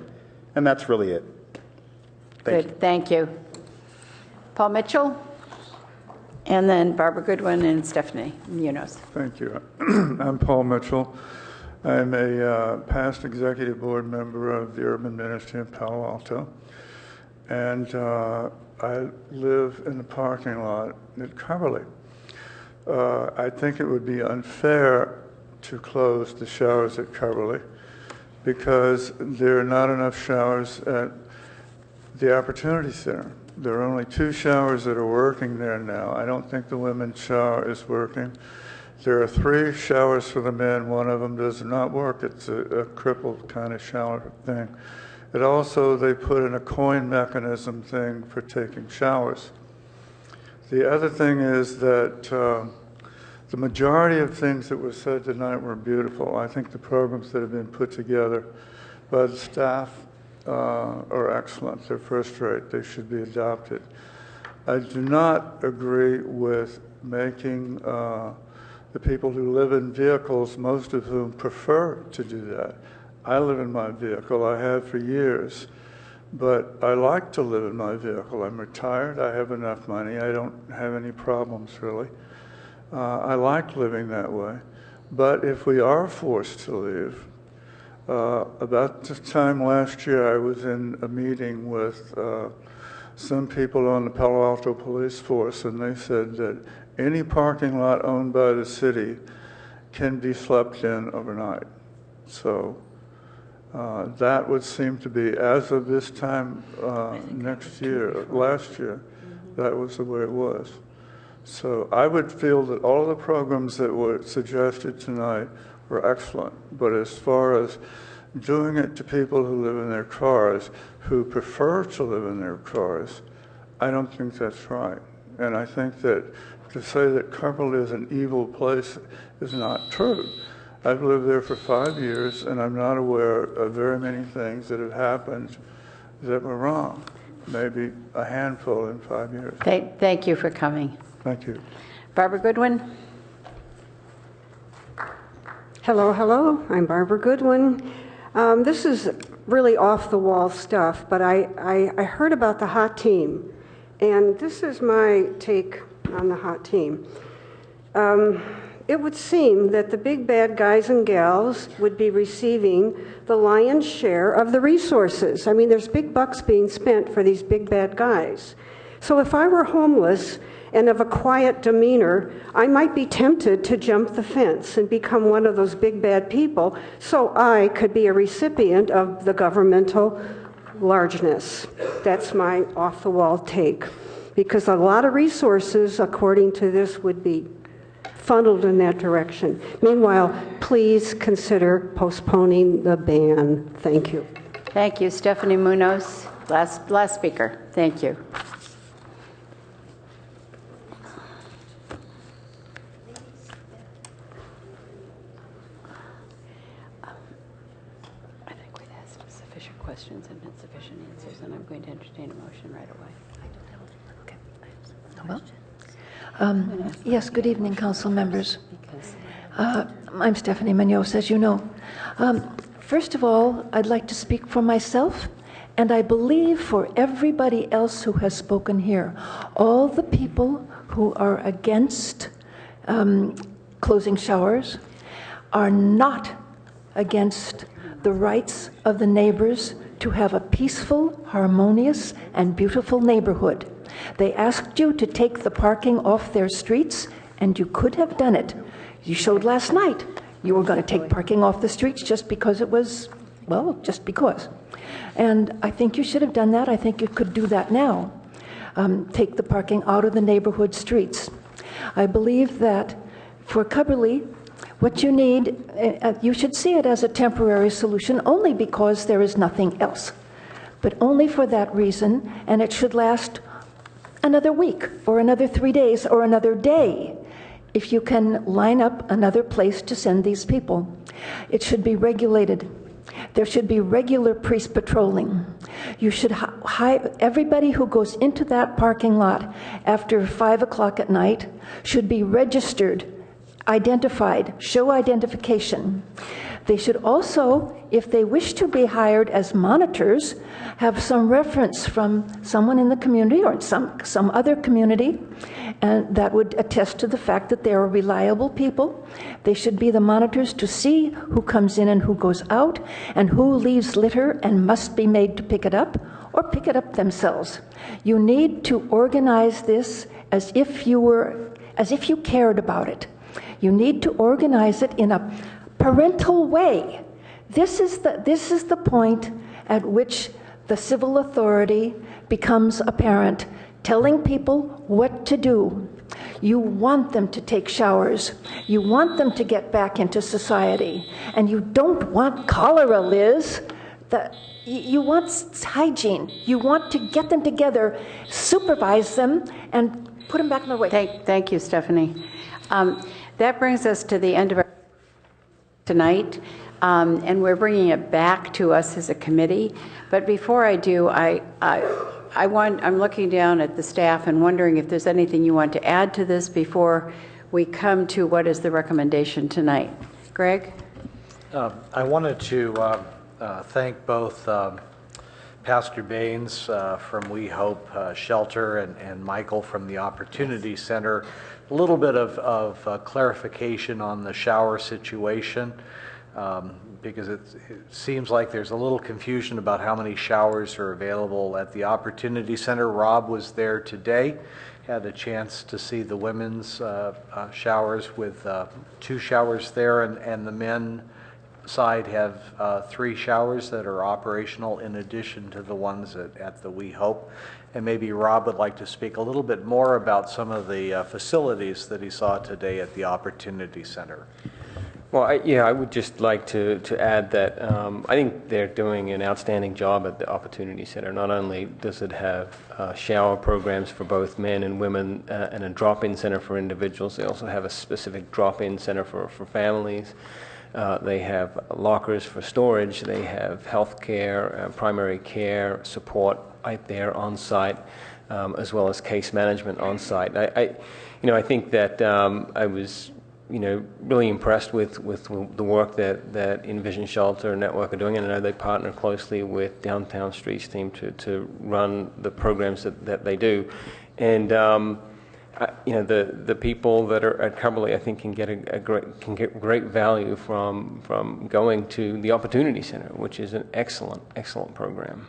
And that's really it. Thank you. Thank you. Paul Mitchell, and then Barbara Goodwin and Stephanie Munoz. Thank you. I'm Paul Mitchell. I'm a past executive board member of the Urban Ministry in Palo Alto. And I live in the parking lot at Carberly. I think it would be unfair to close the showers at Carberly because there are not enough showers at the Opportunity Center. There are only 2 showers that are working there now. I don't think the women's shower is working. There are 3 showers for the men. One of them does not work. It's a crippled kind of shower thing. It also, they put in a coin mechanism thing for taking showers. The other thing is that The majority of things that were said tonight were beautiful. I think the programs that have been put together by the staff are excellent. They're first rate. They should be adopted. I do not agree with making the people who live in vehicles, most of whom prefer to do that. I live in my vehicle. I have for years. But I like to live in my vehicle. I'm retired. I have enough money. I don't have any problems, really. I like living that way. But if we are forced to leave, about this time last year, I was in a meeting with some people on the Palo Alto police force, and they said that any parking lot owned by the city can be slept in overnight. So that would seem to be, as of this time last year, that was the way it was. So I would feel that all of the programs that were suggested tonight were excellent. But as far as doing it to people who live in their cars, who prefer to live in their cars, I don't think that's right. And I think that to say that Cumberland is an evil place is not true. I've lived there for 5 years, and I'm not aware of very many things that have happened that were wrong. Maybe a handful in 5 years. Thank you for coming. Thank you. Barbara Goodwin. Hello, hello. I'm Barbara Goodwin. This is really off-the-wall stuff, but I heard about the hot team, and this is my take on the hot team. It would seem that the big bad guys and gals would be receiving the lion's share of the resources. I mean, there's big bucks being spent for these big bad guys. So if I were homeless and of a quiet demeanor, I might be tempted to jump the fence and become one of those big bad people so I could be a recipient of the governmental largeness. That's my off-the-wall take. Because a lot of resources, according to this, would be funneled in that direction. Meanwhile, please consider postponing the ban. Thank you. Thank you. Stephanie Munoz, last speaker. Thank you. I think we've asked sufficient questions and insufficient answers, and I'm going to entertain a motion right away. Yes, good evening, council members. I'm Stephanie Munoz, as you know. First of all, I'd like to speak for myself, and I believe for everybody else who has spoken here. All the people who are against closing showers are not against the rights of the neighbors to have a peaceful, harmonious, and beautiful neighborhood. They asked you to take the parking off their streets, and you could have done it. You showed last night you were going to take parking off the streets just because it was, well, just because. And I think you should have done that. I think you could do that now. Take the parking out of the neighborhood streets. I believe that for Cubberley, what you need, you should see it as a temporary solution only because there is nothing else. But only for that reason, and it should last another week or another 3 days or another day if you can line up another place to send these people. It should be regulated. There should be regular police patrolling. You should everybody who goes into that parking lot after 5 o'clock at night should be registered, identified, show identification. They should also, if they wish to be hired as monitors, have some reference from someone in the community or some other community, and that would attest to the fact that they are reliable people. They should be the monitors to see who comes in and who goes out, and who leaves litter and must be made to pick it up or pick it up themselves. You need to organize this as if you cared about it. You need to organize it in a parental way. This is the point at which the civil authority becomes apparent, telling people what to do. You want them to take showers. You want them to get back into society. And you don't want cholera, Liz. You want hygiene. You want to get them together, supervise them, and put them back in their way. Thank you, Stephanie. That brings us to the end of our tonight, and we're bringing it back to us as a committee. But before I do, I'm looking down at the staff and wondering if there's anything you want to add to this before we come to what is the recommendation tonight. Greg? I wanted to thank both Pastor Baines from We Hope Shelter and Michael from the Opportunity Center. A little bit of clarification on the shower situation, because it seems like there's a little confusion about how many showers are available at the Opportunity Center. Rob was there today, had a chance to see the women's showers with 2 showers there, and the men side have 3 showers that are operational in addition to the ones at the We Hope. And maybe Rob would like to speak a little bit more about some of the facilities that he saw today at the Opportunity Center. Well, I would just like to add that I think they're doing an outstanding job at the Opportunity Center. Not only does it have shower programs for both men and women and a drop-in center for individuals, they also have a specific drop-in center for families. They have lockers for storage. They have health care, primary care support right there on site, as well as case management on site. I think that I was really impressed with the work that Envision Shelter Network are doing, and I know they partner closely with Downtown Streets team to run the programs that they do. And the people that are at Cumberland, I think, can get great value from going to the Opportunity Center, which is an excellent program.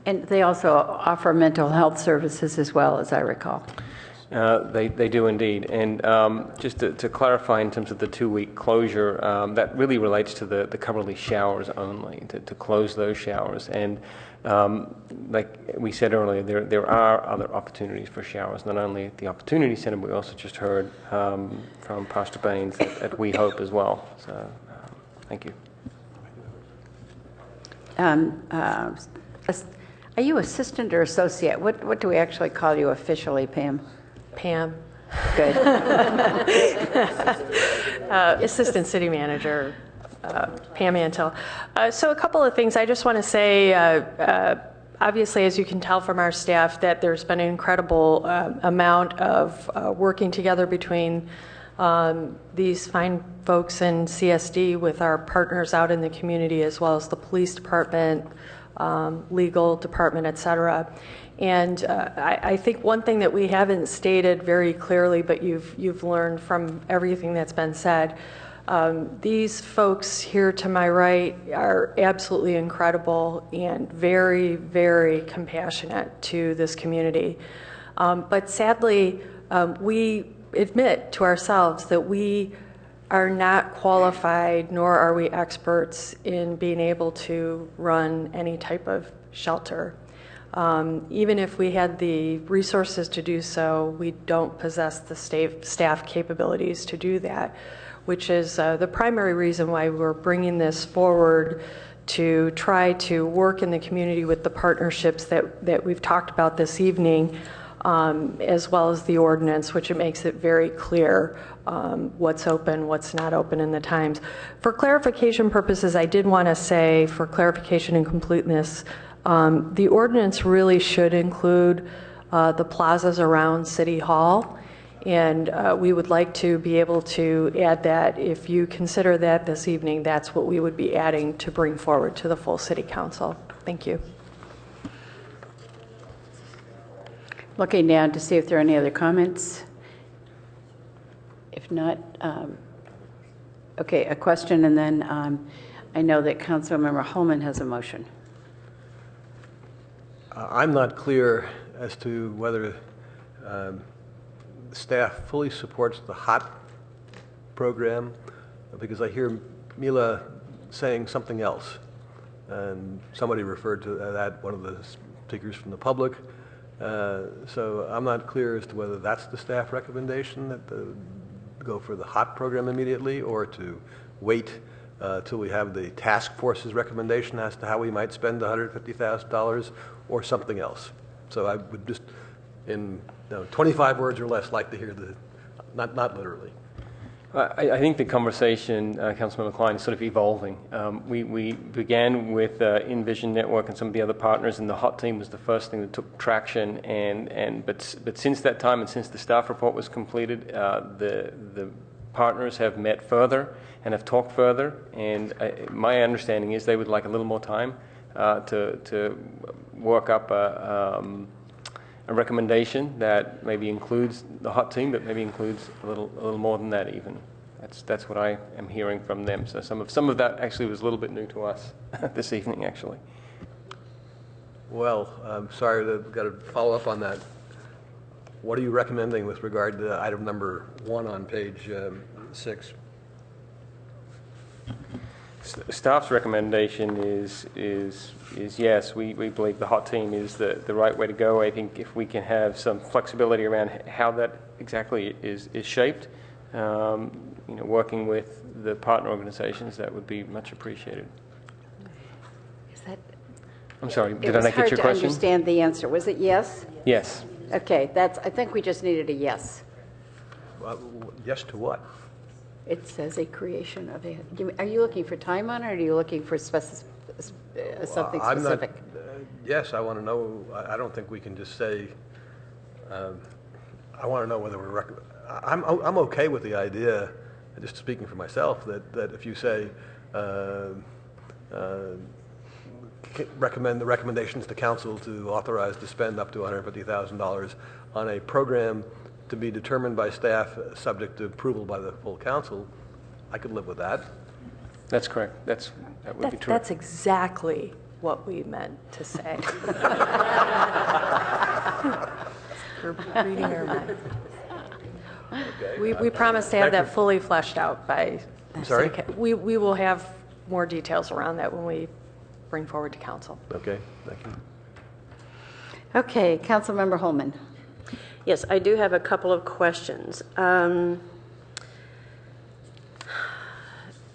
And they also offer mental health services as well, as I recall. They do indeed. And just to clarify in terms of the 2-week closure, that really relates to the Cumberland showers only, to close those showers. And like we said earlier, there are other opportunities for showers, not only at the Opportunity Center, but we also just heard from Pastor Baines at We Hope as well. So thank you. Are you assistant or associate? What do we actually call you officially, Pam? Pam. Good. Assistant City Manager, Pam Antel. So a couple of things. I just want to say, obviously, as you can tell from our staff, that there's been an incredible amount of working together between these fine folks in CSD with our partners out in the community, as well as the police department, legal department, et cetera. And I think one thing that we haven't stated very clearly, but you've learned from everything that's been said, these folks here to my right are absolutely incredible and very, very compassionate to this community. But sadly, we admit to ourselves that we are not qualified, nor are we experts in being able to run any type of shelter. Even if we had the resources to do so, we don't possess the staff capabilities to do that, which is the primary reason why we're bringing this forward, to try to work in the community with the partnerships that we've talked about this evening, as well as the ordinance, which it makes it very clear what's open, what's not open in the times. For clarification purposes, I did want to say, for clarification and completeness, the ordinance really should include the plazas around City Hall, and we would like to be able to add that. If you consider that this evening, that's what we would be adding to bring forward to the full City Council. Thank you. Looking down to see if there are any other comments. If not, okay, a question, and then I know that Councilmember Holman has a motion. I'm not clear as to whether staff fully supports the HOT program, because I hear Mila saying something else. And somebody referred to that, one of the speakers from the public. So I'm not clear as to whether that's the staff recommendation, that go for the HOT program immediately, or to wait till we have the task force's recommendation as to how we might spend $150,000 or something else. So I would just, in 25 words or less, like to hear the, not literally. I think the conversation, Councilmember Klein, is sort of evolving. We began with Envision Network and some of the other partners, and the HOT team was the first thing that took traction. But since that time and since the staff report was completed, the partners have met further and have talked further. And my understanding is they would like a little more time to work up a recommendation that maybe includes the HOT team, but maybe includes a little more than that even. That's what I am hearing from them. So some of that actually was a little bit new to us this evening, actually. Well, I'm sorry, I've got to follow up on that. What are you recommending with regard to item number 1 on page 6? Staff's recommendation is yes. We believe the HOT team is the right way to go. I think if we can have some flexibility around how that exactly is shaped, working with the partner organizations, that would be much appreciated. I'm sorry, did I not get your question? It was hard to understand the answer. Was it yes? Yes. Okay, I think we just needed a yes. Yes to what? It says a creation of a. Are you looking for time on it, or are you looking for something specific? Yes, I want to know. I don't think we can just say. I want to know whether we're. I'm okay with the idea, just speaking for myself, that if you say recommend the recommendations to council to authorize to spend up to $150,000 on a program to be determined by staff subject to approval by the full council, I could live with that. That's correct. That would be true. That's exactly what we meant to say. We're reading our minds. Okay. We promise to have that fully fleshed out by. I'm sorry? We will have more details around that when we bring forward to council. Okay, thank you. Okay, Councilmember Holman. Yes, I do have a couple of questions.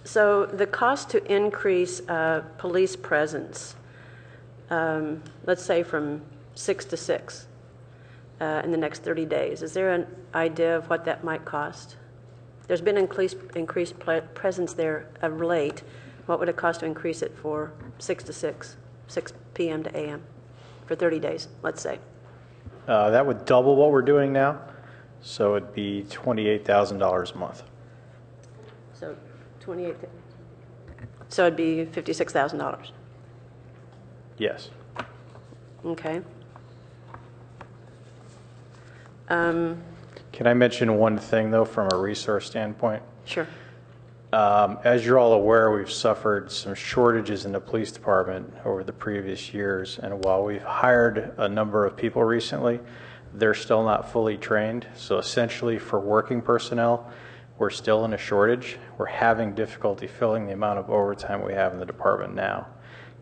So the cost to increase police presence, let's say from 6 to 6 in the next 30 days, is there an idea of what that might cost? There's been increased presence there of late. What would it cost to increase it for 6 to 6 p.m. to a.m. for 30 days, let's say? That would double what we're doing now, so it'd be $28,000 a month. So 28. So it'd be $56,000. Yes. Okay. Can I mention one thing though, from a resource standpoint? Sure. As you're all aware, we've suffered some shortages in the police department over the previous years, and while we've hired a number of people recently, they're still not fully trained. So essentially for working personnel, we're still in a shortage. We're having difficulty filling the amount of overtime we have in the department now.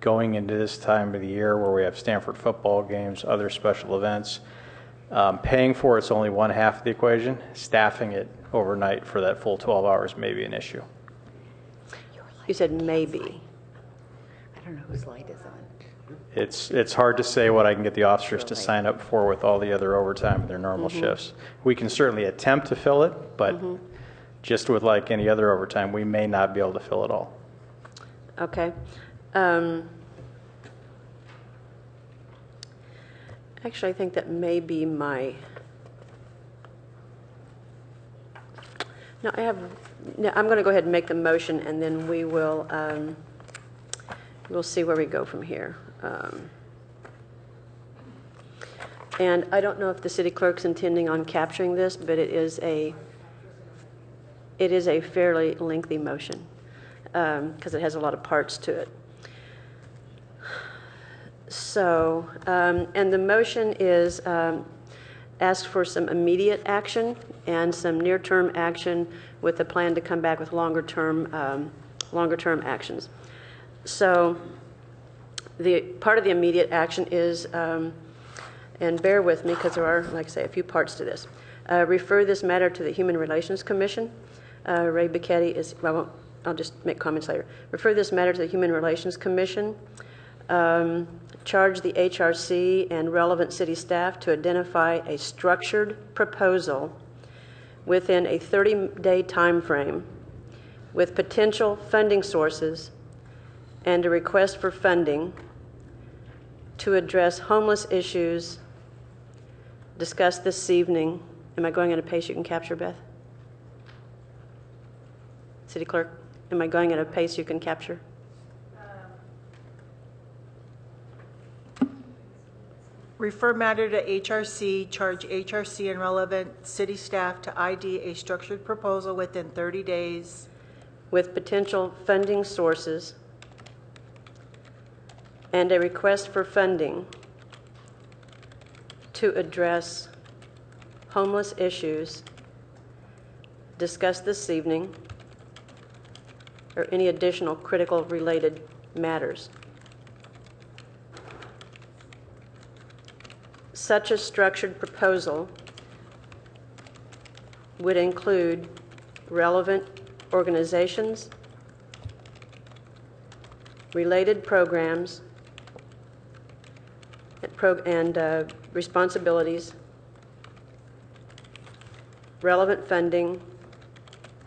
Going into this time of the year where we have Stanford football games, other special events, paying for it's only one half of the equation. Staffing it overnight for that full 12 hours may be an issue. You said maybe. I don't know whose light is on. It's hard to say what I can get the officers to sign up for with all the other overtime and their normal shifts. We can certainly attempt to fill it, but just with like any other overtime, we may not be able to fill it all. Okay. Actually, I think that may be my. No, I'm going to go ahead and make the motion, and then we will. We'll see where we go from here. And I don't know if the city clerk's intending on capturing this, but it is a fairly lengthy motion because it has a lot of parts to it. So, and the motion is ask for some immediate action and some near-term action with a plan to come back with longer-term actions. So, the part of the immediate action is, and bear with me because there are, like I say, a few parts to this. Refer this matter to the Human Relations Commission. Ray Bicchetti is, well, I'll just make comments later. Refer this matter to the Human Relations Commission. Charge the HRC and relevant city staff to identify a structured proposal within a 30-day time frame with potential funding sources and a request for funding to address homeless issues discussed this evening. Am I going at a pace you can capture, Beth? City Clerk, am I going at a pace you can capture? Refer matter to HRC, charge HRC and relevant city staff to ID a structured proposal within 30 days. With potential funding sources and a request for funding to address homeless issues discussed this evening or any additional critical related matters. Such a structured proposal would include relevant organizations, related programs, and responsibilities, relevant funding,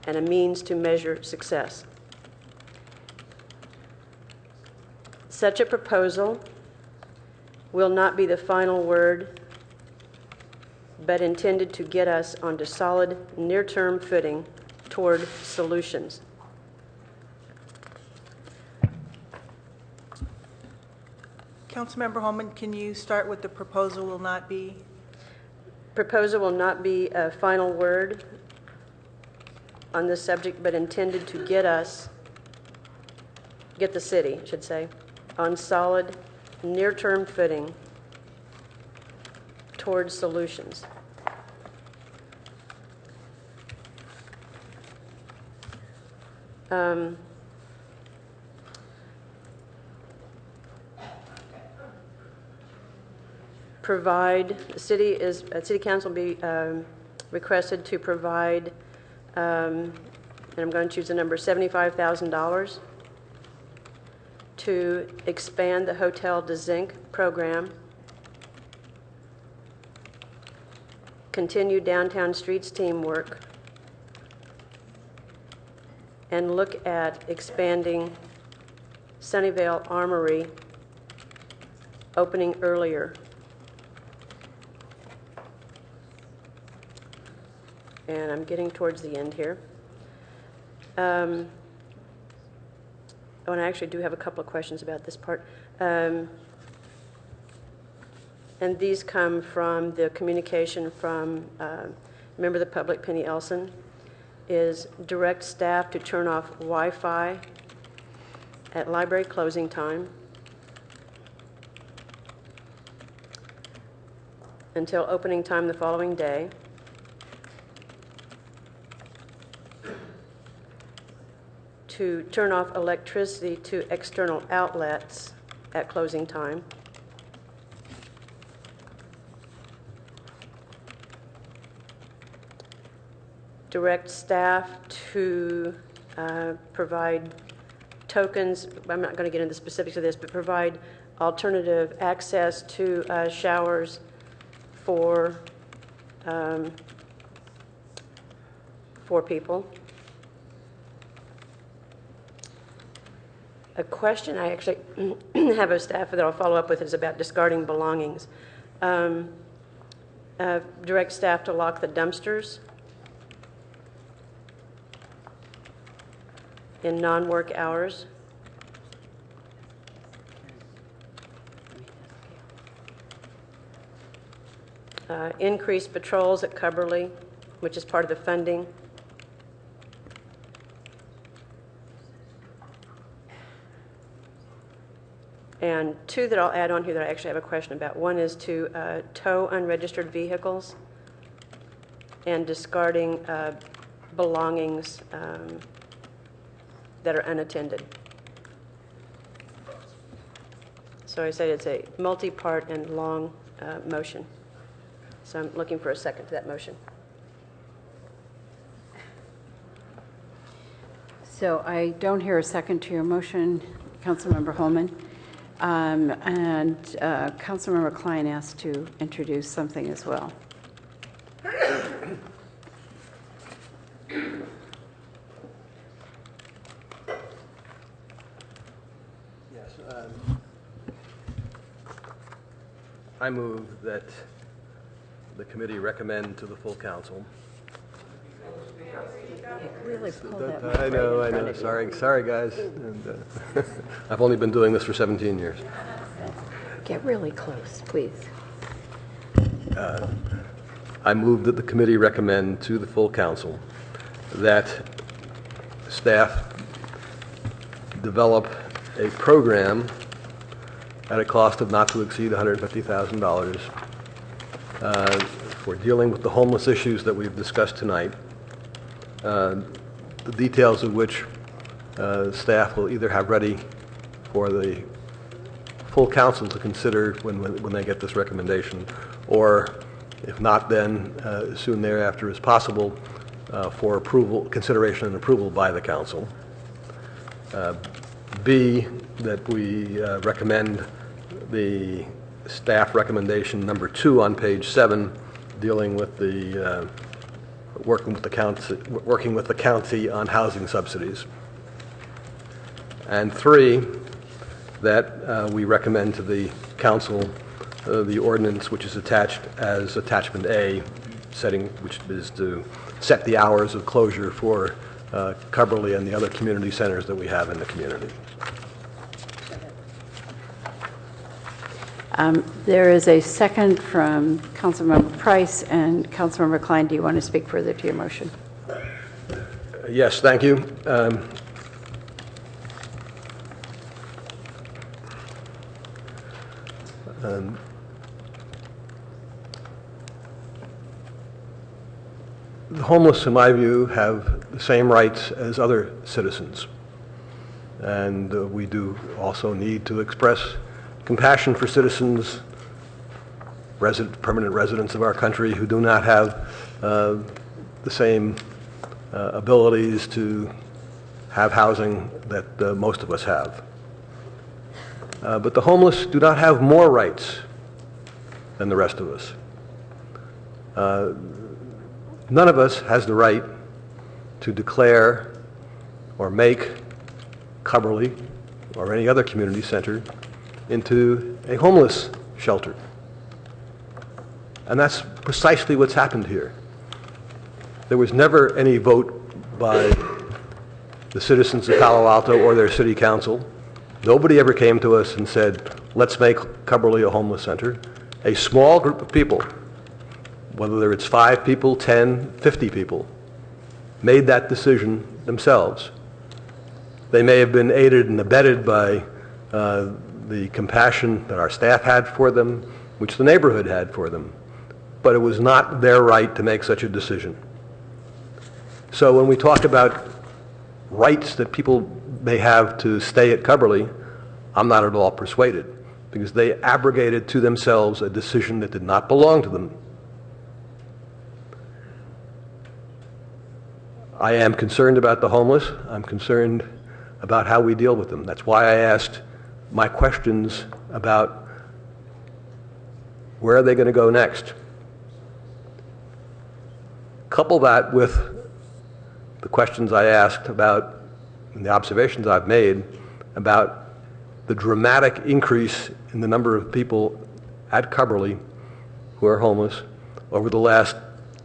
and a means to measure success. Such a proposal will not be the final word, but intended to get us onto solid near-term footing toward solutions. Councilmember Holman, can you start with the proposal will not be? Proposal will not be a final word on this subject, but intended to get the city, I should say, on solid near-term footing towards solutions. City council be requested to provide, and I'm going to choose the number, $75,000 to expand the Hotel de Zinc program, continue downtown streets teamwork, and look at expanding Sunnyvale Armory, opening earlier. And I'm getting towards the end here. Oh, and I actually do have a couple of questions about this part. And these come from the communication from a member of the public, Penny Elson, is direct staff to turn off Wi-Fi at library closing time until opening time the following day. To turn off electricity to external outlets at closing time. Direct staff to provide tokens. I'm not going to get into the specifics of this, but provide alternative access to showers for people. A question I actually have of staff that I'll follow up with is about discarding belongings. Direct staff to lock the dumpsters in non-work hours. Increase patrols at Cubberley, which is part of the funding. And two that I'll add on here that I actually have a question about. One is to tow unregistered vehicles and discarding belongings that are unattended. So I said it's a multi-part and long motion. So I'm looking for a second to that motion. So I don't hear a second to your motion, Councilmember Holman. And Councilmember Klein asked to introduce something as well. Yes. I move that the committee recommend to the full council. Really pull that I know. Sorry, guys. And, I've only been doing this for 17 years. Get really close, please. I move that the committee recommend to the full council that staff develop a program at a cost of not to exceed $150,000 for dealing with the homeless issues that we've discussed tonight, the details of which staff will either have ready for the full council to consider when they get this recommendation, or if not, then soon thereafter as possible for approval, consideration and approval by the council. B, that we recommend the staff recommendation number 2 on page 7, dealing with the working with the county on housing subsidies. And 3, that we recommend to the council the ordinance which is attached as attachment A, which is to set the hours of closure for Cubberley and the other community centers that we have in the community. There is a second from Councilmember Price, and Councilmember Klein, do you want to speak further to your motion? Yes, thank you. The homeless, in my view, have the same rights as other citizens. And we do also need to express compassion for citizens, permanent residents of our country who do not have the same abilities to have housing that most of us have. But the homeless do not have more rights than the rest of us. None of us has the right to declare or make Cubberley or any other community center into a homeless shelter. And that's precisely what's happened here. There was never any vote by the citizens of Palo Alto or their city council. Nobody ever came to us and said, let's make Cubberley a homeless center. A small group of people, whether it's 5 people, 10, 50 people, made that decision themselves. They may have been aided and abetted by the compassion that our staff had for them, which the neighborhood had for them, but it was not their right to make such a decision. So when we talk about rights that people may have to stay at Cubberley, I'm not at all persuaded, because they abrogated to themselves a decision that did not belong to them. I am concerned about the homeless. I'm concerned about how we deal with them. That's why I asked my questions about where are they going to go next. Couple that with the questions I asked about, and the observations I've made about the dramatic increase in the number of people at Cubberley who are homeless over the last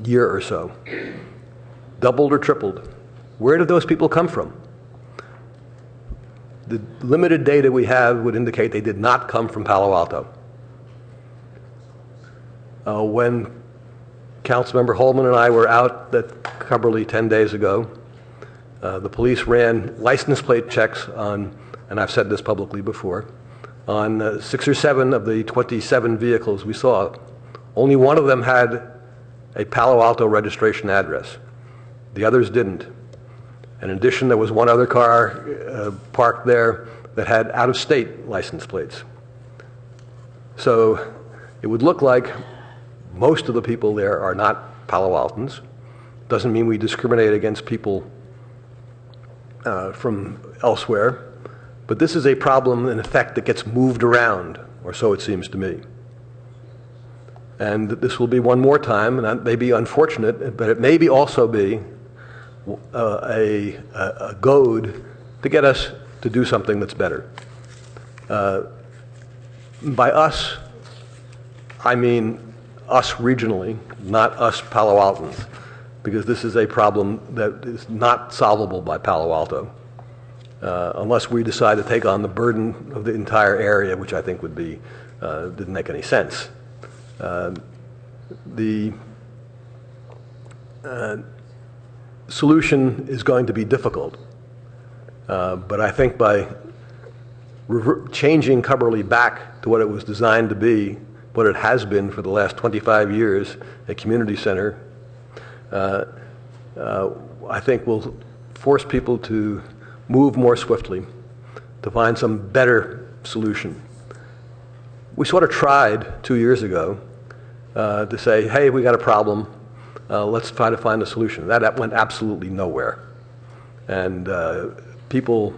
year or so. Doubled or tripled. Where did those people come from? The limited data we have would indicate they did not come from Palo Alto. When Councilmember Holman and I were out at Cubberley 10 days ago, the police ran license plate checks on, and I've said this publicly before, on 6 or 7 of the 27 vehicles we saw. Only one of them had a Palo Alto registration address. The others didn't. In addition, there was one other car parked there that had out-of-state license plates. So it would look like most of the people there are not Palo Altans. Doesn't mean we discriminate against people from elsewhere, but this is a problem, in effect, that gets moved around, or so it seems to me. And this will be one more time, and that may be unfortunate, but it may be also be a goad to get us to do something that's better. By us, I mean us regionally, not us Palo Altans, because this is a problem that is not solvable by Palo Alto unless we decide to take on the burden of the entire area, which I think would be didn't make any sense. The solution is going to be difficult, but I think by changing Cubberley back to what it was designed to be, what it has been for the last 25 years, a community center, I think will force people to move more swiftly, to find some better solution. We sort of tried 2 years ago to say, hey, we got a problem, let's try to find a solution. That went absolutely nowhere. And people,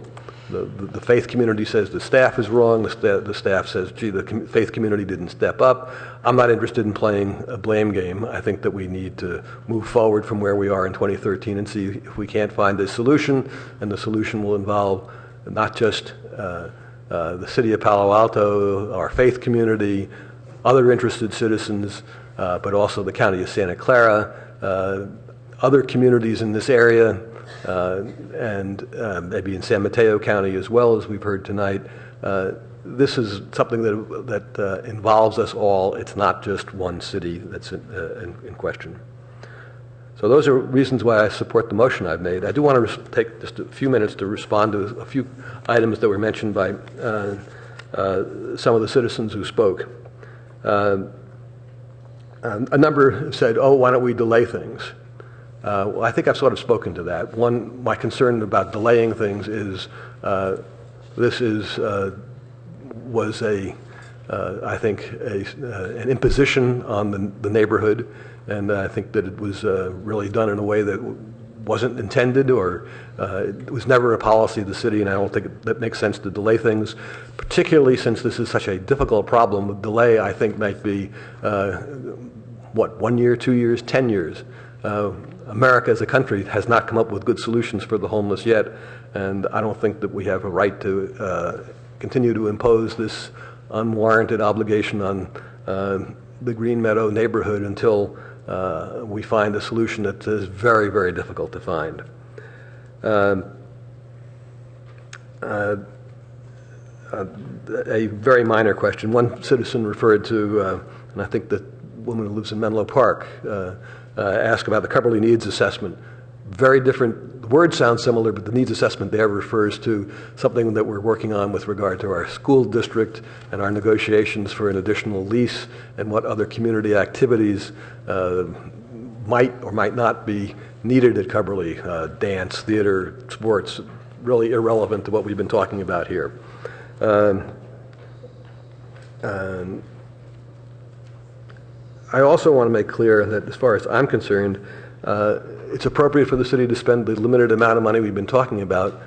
the faith community says the staff is wrong, the staff says, gee, the faith community didn't step up. I'm not interested in playing a blame game. I think that we need to move forward from where we are in 2013 and see if we can't find a solution, and the solution will involve not just the city of Palo Alto, our faith community, other interested citizens, but also the county of Santa Clara, other communities in this area, and maybe in San Mateo County as well, as we've heard tonight. This is something that involves us all. It's not just one city that's in question. So those are reasons why I support the motion I've made. I do want to take just a few minutes to respond to a few items that were mentioned by some of the citizens who spoke. A number said, oh, why don't we delay things? Well, I think I've sort of spoken to that. One, my concern about delaying things is this was I think, an imposition on the neighborhood, and I think that it was really done in a way that wasn't intended, or it was never a policy of the city, and I don't think that makes sense to delay things, particularly since this is such a difficult problem. The delay, I think, might be, 1 year, 2 years, 10 years. America as a country has not come up with good solutions for the homeless yet, and I don't think that we have a right to continue to impose this unwarranted obligation on the Green Meadow neighborhood until we find a solution that is very, very difficult to find. A very minor question. One citizen referred to, and I think the woman who lives in Menlo Park, asked about the Cubberley Needs Assessment. Very different, the words sound similar, but the needs assessment there refers to something that we're working on with regard to our school district and our negotiations for an additional lease and what other community activities might or might not be needed at Cubberley, dance, theater, sports, really irrelevant to what we've been talking about here. I also want to make clear that as far as I'm concerned, it's appropriate for the city to spend the limited amount of money we've been talking about,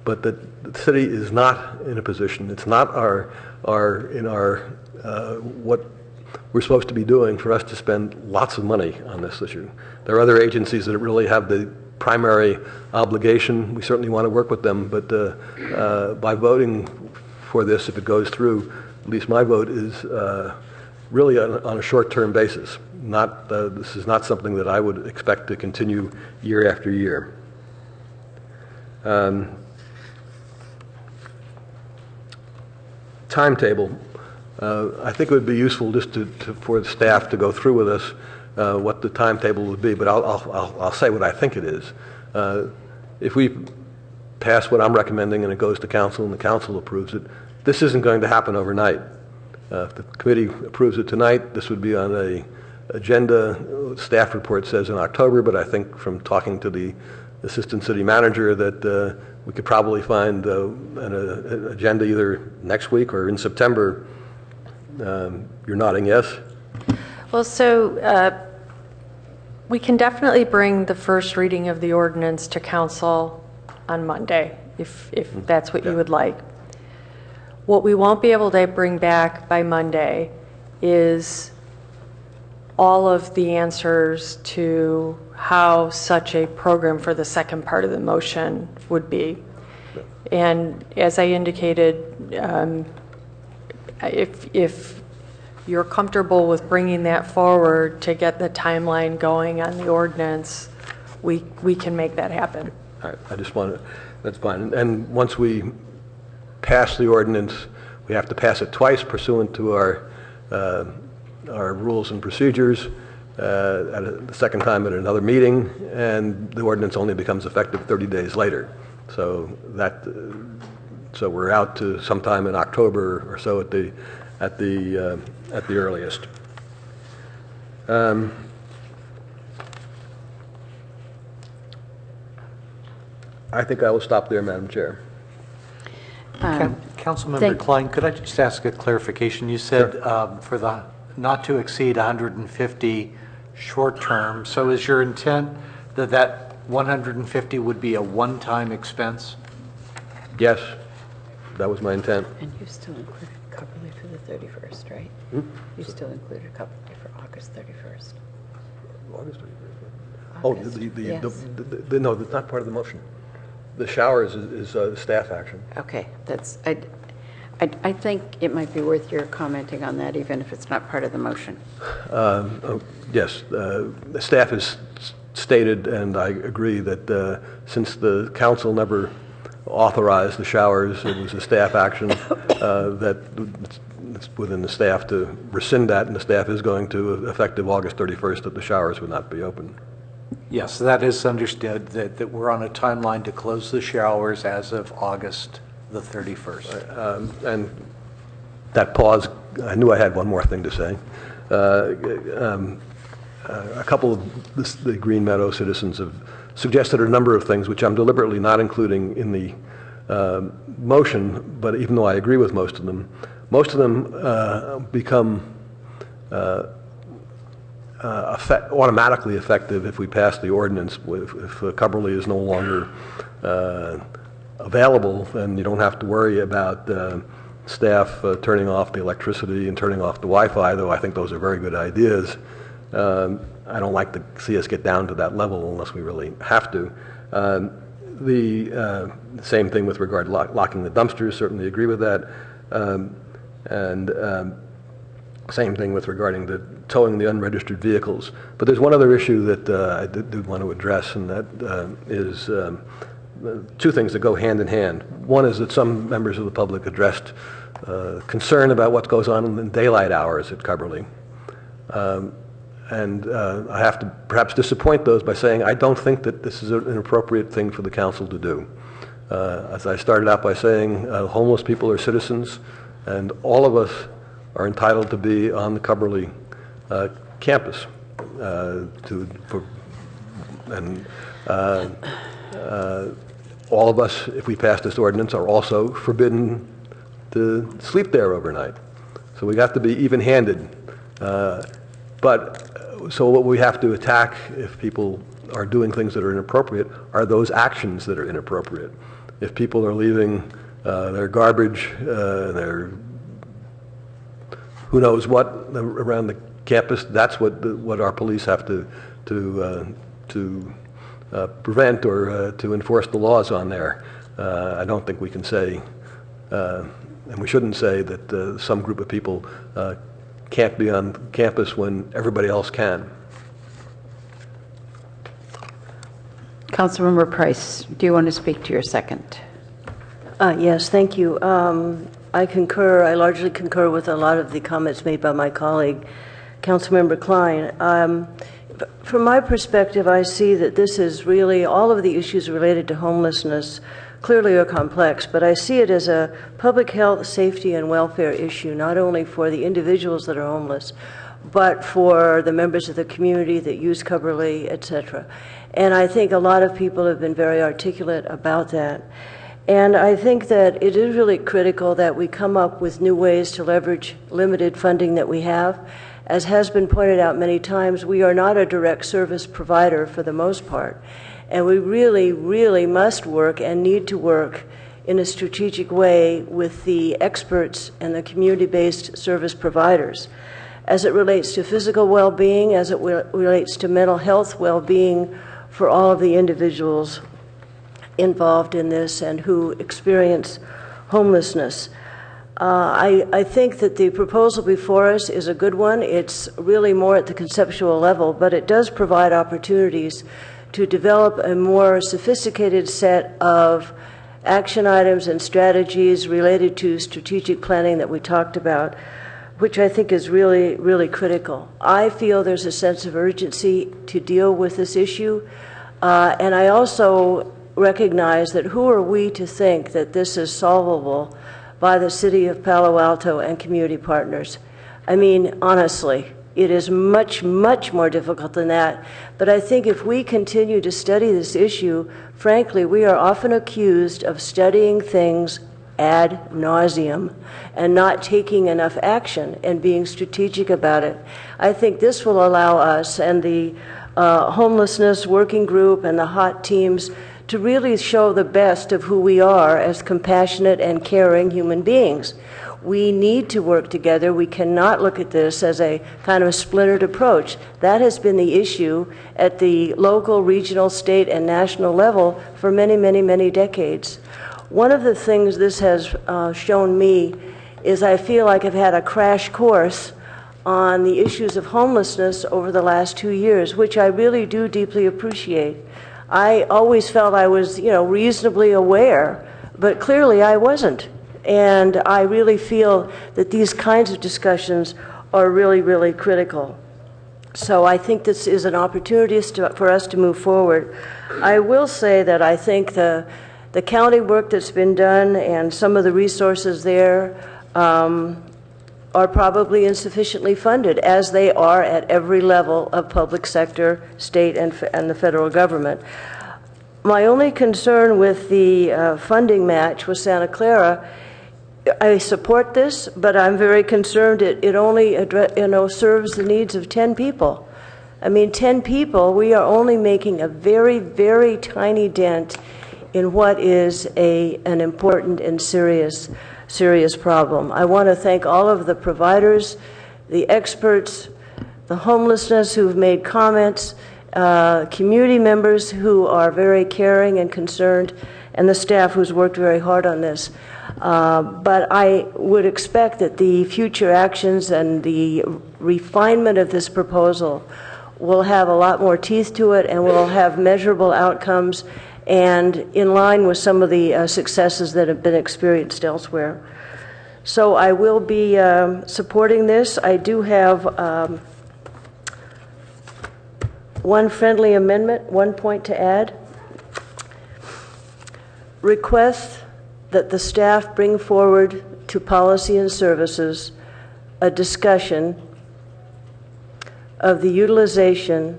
but that the city is not in a position, it's not what we're supposed to be doing for us to spend lots of money on this issue. There are other agencies that really have the primary obligation. We certainly want to work with them, but by voting for this, if it goes through, at least my vote is really on a short-term basis. This is not something that I would expect to continue year after year. Timetable. I think it would be useful just for the staff to go through with us what the timetable would be, but I'll say what I think it is. If we pass what I'm recommending and it goes to council and the council approves it, this isn't going to happen overnight. If the committee approves it tonight, this would be on an agenda. Staff report says in October, but I think from talking to the assistant city manager that we could probably find an agenda either next week or in September. You're nodding yes? Well, so we can definitely bring the first reading of the ordinance to council on Monday, if that's what you would like. What we won't be able to bring back by Monday is all of the answers to how such a program for the second part of the motion would be. And as I indicated, if you're comfortable with bringing that forward to get the timeline going on the ordinance, we can make that happen. All right, I just wanted, that's fine. And once we pass the ordinance, we have to pass it twice pursuant to our rules and procedures, the second time at another meeting, and the ordinance only becomes effective 30 days later. So so we're out to sometime in October or so at the earliest. I think I will stop there, Madam Chair. Councilmember Klein, could I just ask a clarification? You said for the not to exceed 150 short term. So is your intent that that 150 would be a one-time expense? Yes, that was my intent. And you still included Coverly for the 31st, right? You still included Coverly for August 31st. August 31st. Oh, no, that's not part of the motion. The showers is staff action. Okay, that's, I think it might be worth your commenting on that, even if it's not part of the motion. Yes, the staff has stated, and I agree, that since the council never authorized the showers, it was a staff action, that it's within the staff to rescind that, and the staff is going to, effective August 31st, that the showers would not be open. Yes, that is understood, that we're on a timeline to close the showers as of August the 31st. And that pause, I knew I had one more thing to say. A couple of the Green Meadow citizens have suggested a number of things which I'm deliberately not including in the motion, but even though I agree with most of them become automatically effective if we pass the ordinance. If Coverly is no longer available, then you don't have to worry about staff turning off the electricity and turning off the Wi-Fi, though I think those are very good ideas. I don't like to see us get down to that level unless we really have to. The same thing with regard to locking the dumpsters, certainly agree with that. Same thing with regarding the towing the unregistered vehicles. But there's one other issue that I did want to address, and that is two things that go hand in hand. One is that some members of the public addressed concern about what goes on in the daylight hours at Coverly. And I have to perhaps disappoint those by saying I don't think that this is an appropriate thing for the council to do. As I started out by saying, homeless people are citizens, and all of us are entitled to be on the Coverly campus. All of us, if we pass this ordinance, are also forbidden to sleep there overnight. So we have to be even-handed. So what we have to attack, if people are doing things that are inappropriate, are those actions that are inappropriate. If people are leaving their garbage, their who knows what around the campus, that's what our police have to prevent or to enforce the laws on there. I don't think we can say, and we shouldn't say, that some group of people can't be on campus when everybody else can. Councilmember Price, do you want to speak to your second? Yes, thank you. I concur. I largely concur with a lot of the comments made by my colleague, Councilmember Klein. From my perspective, I see that this is really, all of the issues related to homelessness clearly are complex, but I see it as a public health, safety, and welfare issue, not only for the individuals that are homeless, but for the members of the community that use Coverly, etc. And I think a lot of people have been very articulate about that. And I think that it is really critical that we come up with new ways to leverage limited funding that we have. As has been pointed out many times, we are not a direct service provider for the most part. And we really, really must work and need to work in a strategic way with the experts and the community-based service providers. As it relates to physical well-being, as it relates to mental health well-being for all of the individuals involved in this and who experience homelessness. I think that the proposal before us is a good one. It's really more at the conceptual level, but it does provide opportunities to develop a more sophisticated set of action items and strategies related to strategic planning that we talked about, which I think is really, really critical. I feel there's a sense of urgency to deal with this issue, and I also recognize that who are we to think that this is solvable by the City of Palo Alto and community partners. I mean, honestly, it is much, much more difficult than that. But I think if we continue to study this issue, frankly, we are often accused of studying things ad nauseum and not taking enough action and being strategic about it. I think this will allow us and the homelessness working group and the HOT teams to really show the best of who we are as compassionate and caring human beings. We need to work together. We cannot look at this as a kind of a splintered approach. That has been the issue at the local, regional, state, and national level for many, many, many decades. One of the things this has shown me is I feel like I've had a crash course on the issues of homelessness over the last 2 years, which I really do deeply appreciate. I always felt I was, reasonably aware, but clearly I wasn't. And I really feel that these kinds of discussions are really, really critical. So I think this is an opportunity for us to move forward. I will say that I think the county work that's been done and some of the resources there are probably insufficiently funded, as they are at every level of public sector, state, and the federal government. My only concern with the funding match with Santa Clara, I support this, but I'm very concerned it only serves the needs of 10 people. I mean, 10 people, we are only making a very, very tiny dent in what is an important and serious problem. I want to thank all of the providers, the experts, the homelessness who've made comments, community members who are very caring and concerned, and the staff who's worked very hard on this. But I would expect that the future actions and the refinement of this proposal will have a lot more teeth to it and will have measurable outcomes and in line with some of the successes that have been experienced elsewhere. So I will be supporting this. I do have one friendly amendment, one point to add. Request that the staff bring forward to Policy and Services a discussion of the utilization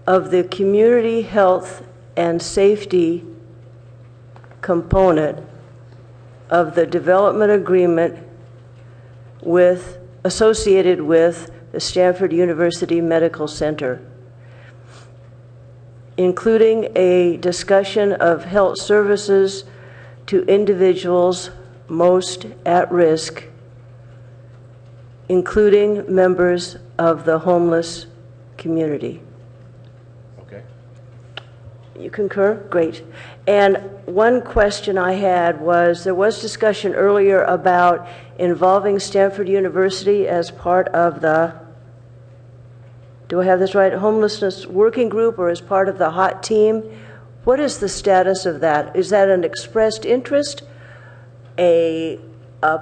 of the community health and safety component of the development agreement associated with the Stanford University Medical Center, including a discussion of health services to individuals most at risk, including members of the homeless community. Okay. You concur? Great. And one question I had was, there was discussion earlier about involving Stanford University as part of the, do I have this right, homelessness working group, or as part of the HOT team. What is the status of that? Is that an expressed interest, a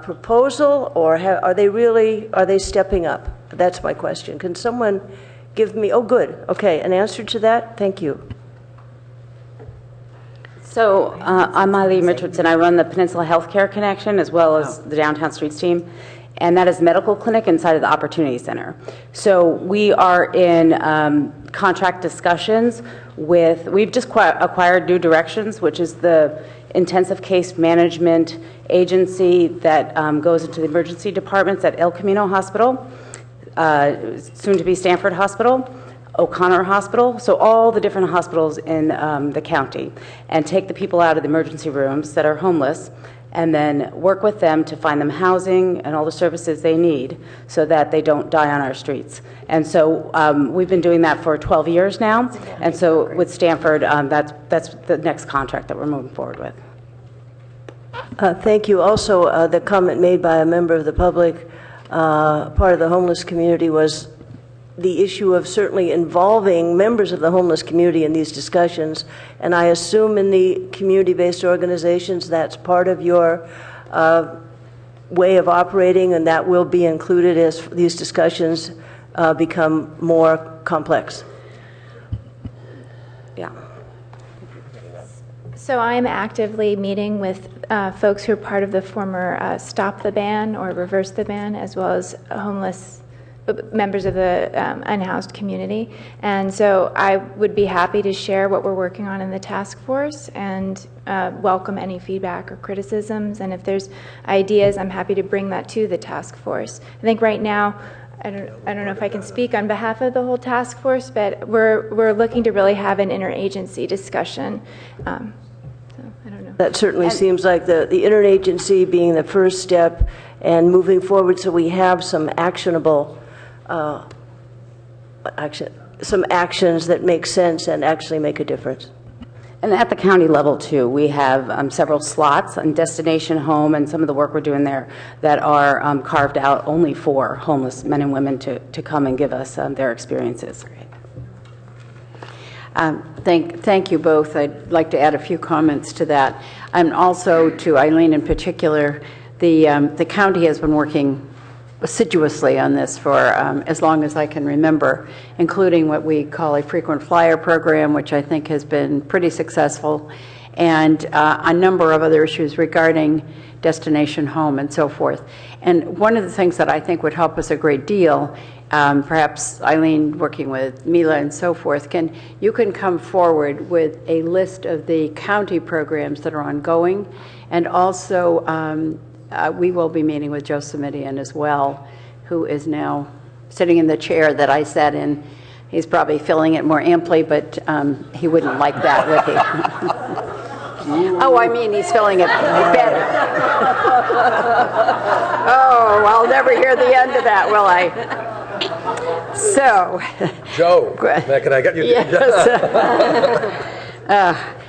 proposal, or are they stepping up? That's my question. Can someone give me, oh good, okay, an answer to that? Thank you. So I'm Eileen Richardson. I run the Peninsula Healthcare Connection as well as the Downtown Streets team, and that is a medical clinic inside of the Opportunity Center. So we are in contract discussions with, we've just acquired New Directions, which is the intensive case management agency that goes into the emergency departments at El Camino Hospital, soon to be Stanford Hospital, O'Connor Hospital, so all the different hospitals in the county, and take the people out of the emergency rooms that are homeless and then work with them to find them housing and all the services they need so that they don't die on our streets. And so we've been doing that for 12 years now, and so with Stanford, that's the next contract that we're moving forward with. Thank you. Also, the comment made by a member of the public, part of the homeless community, was the issue of certainly involving members of the homeless community in these discussions. And I assume in the community-based organizations that's part of your way of operating, and that will be included as these discussions become more complex. Yeah. So I'm actively meeting with folks who are part of the former Stop the Ban or Reverse the Ban, as well as homeless members of the unhoused community. And so I would be happy to share what we're working on in the task force and welcome any feedback or criticisms. And if there's ideas, I'm happy to bring that to the task force. I think right now, I don't know if I can speak on behalf of the whole task force, but we're looking to really have an interagency discussion. That certainly seems like the interagency being the first step and moving forward, so we have some actionable some actions that make sense and actually make a difference. And at the county level, too, we have several slots on Destination Home and some of the work we're doing there that are carved out only for homeless men and women to come and give us their experiences. Thank you both. I'd like to add a few comments to that. And also to Eileen in particular, the county has been working assiduously on this for as long as I can remember, including what we call a frequent flyer program, which I think has been pretty successful, and a number of other issues regarding Destination Home and so forth. And one of the things that I think would help us a great deal, perhaps Eileen working with Mila and so forth, you can come forward with a list of the county programs that are ongoing, and also we will be meeting with Joe Simidian as well, who is now sitting in the chair that I sat in. He's probably filling it more amply, but he wouldn't like that, would he? Oh, I mean, he's filling it better. Oh, I'll never hear the end of that, will I? So. Joe, can I get you? Yes.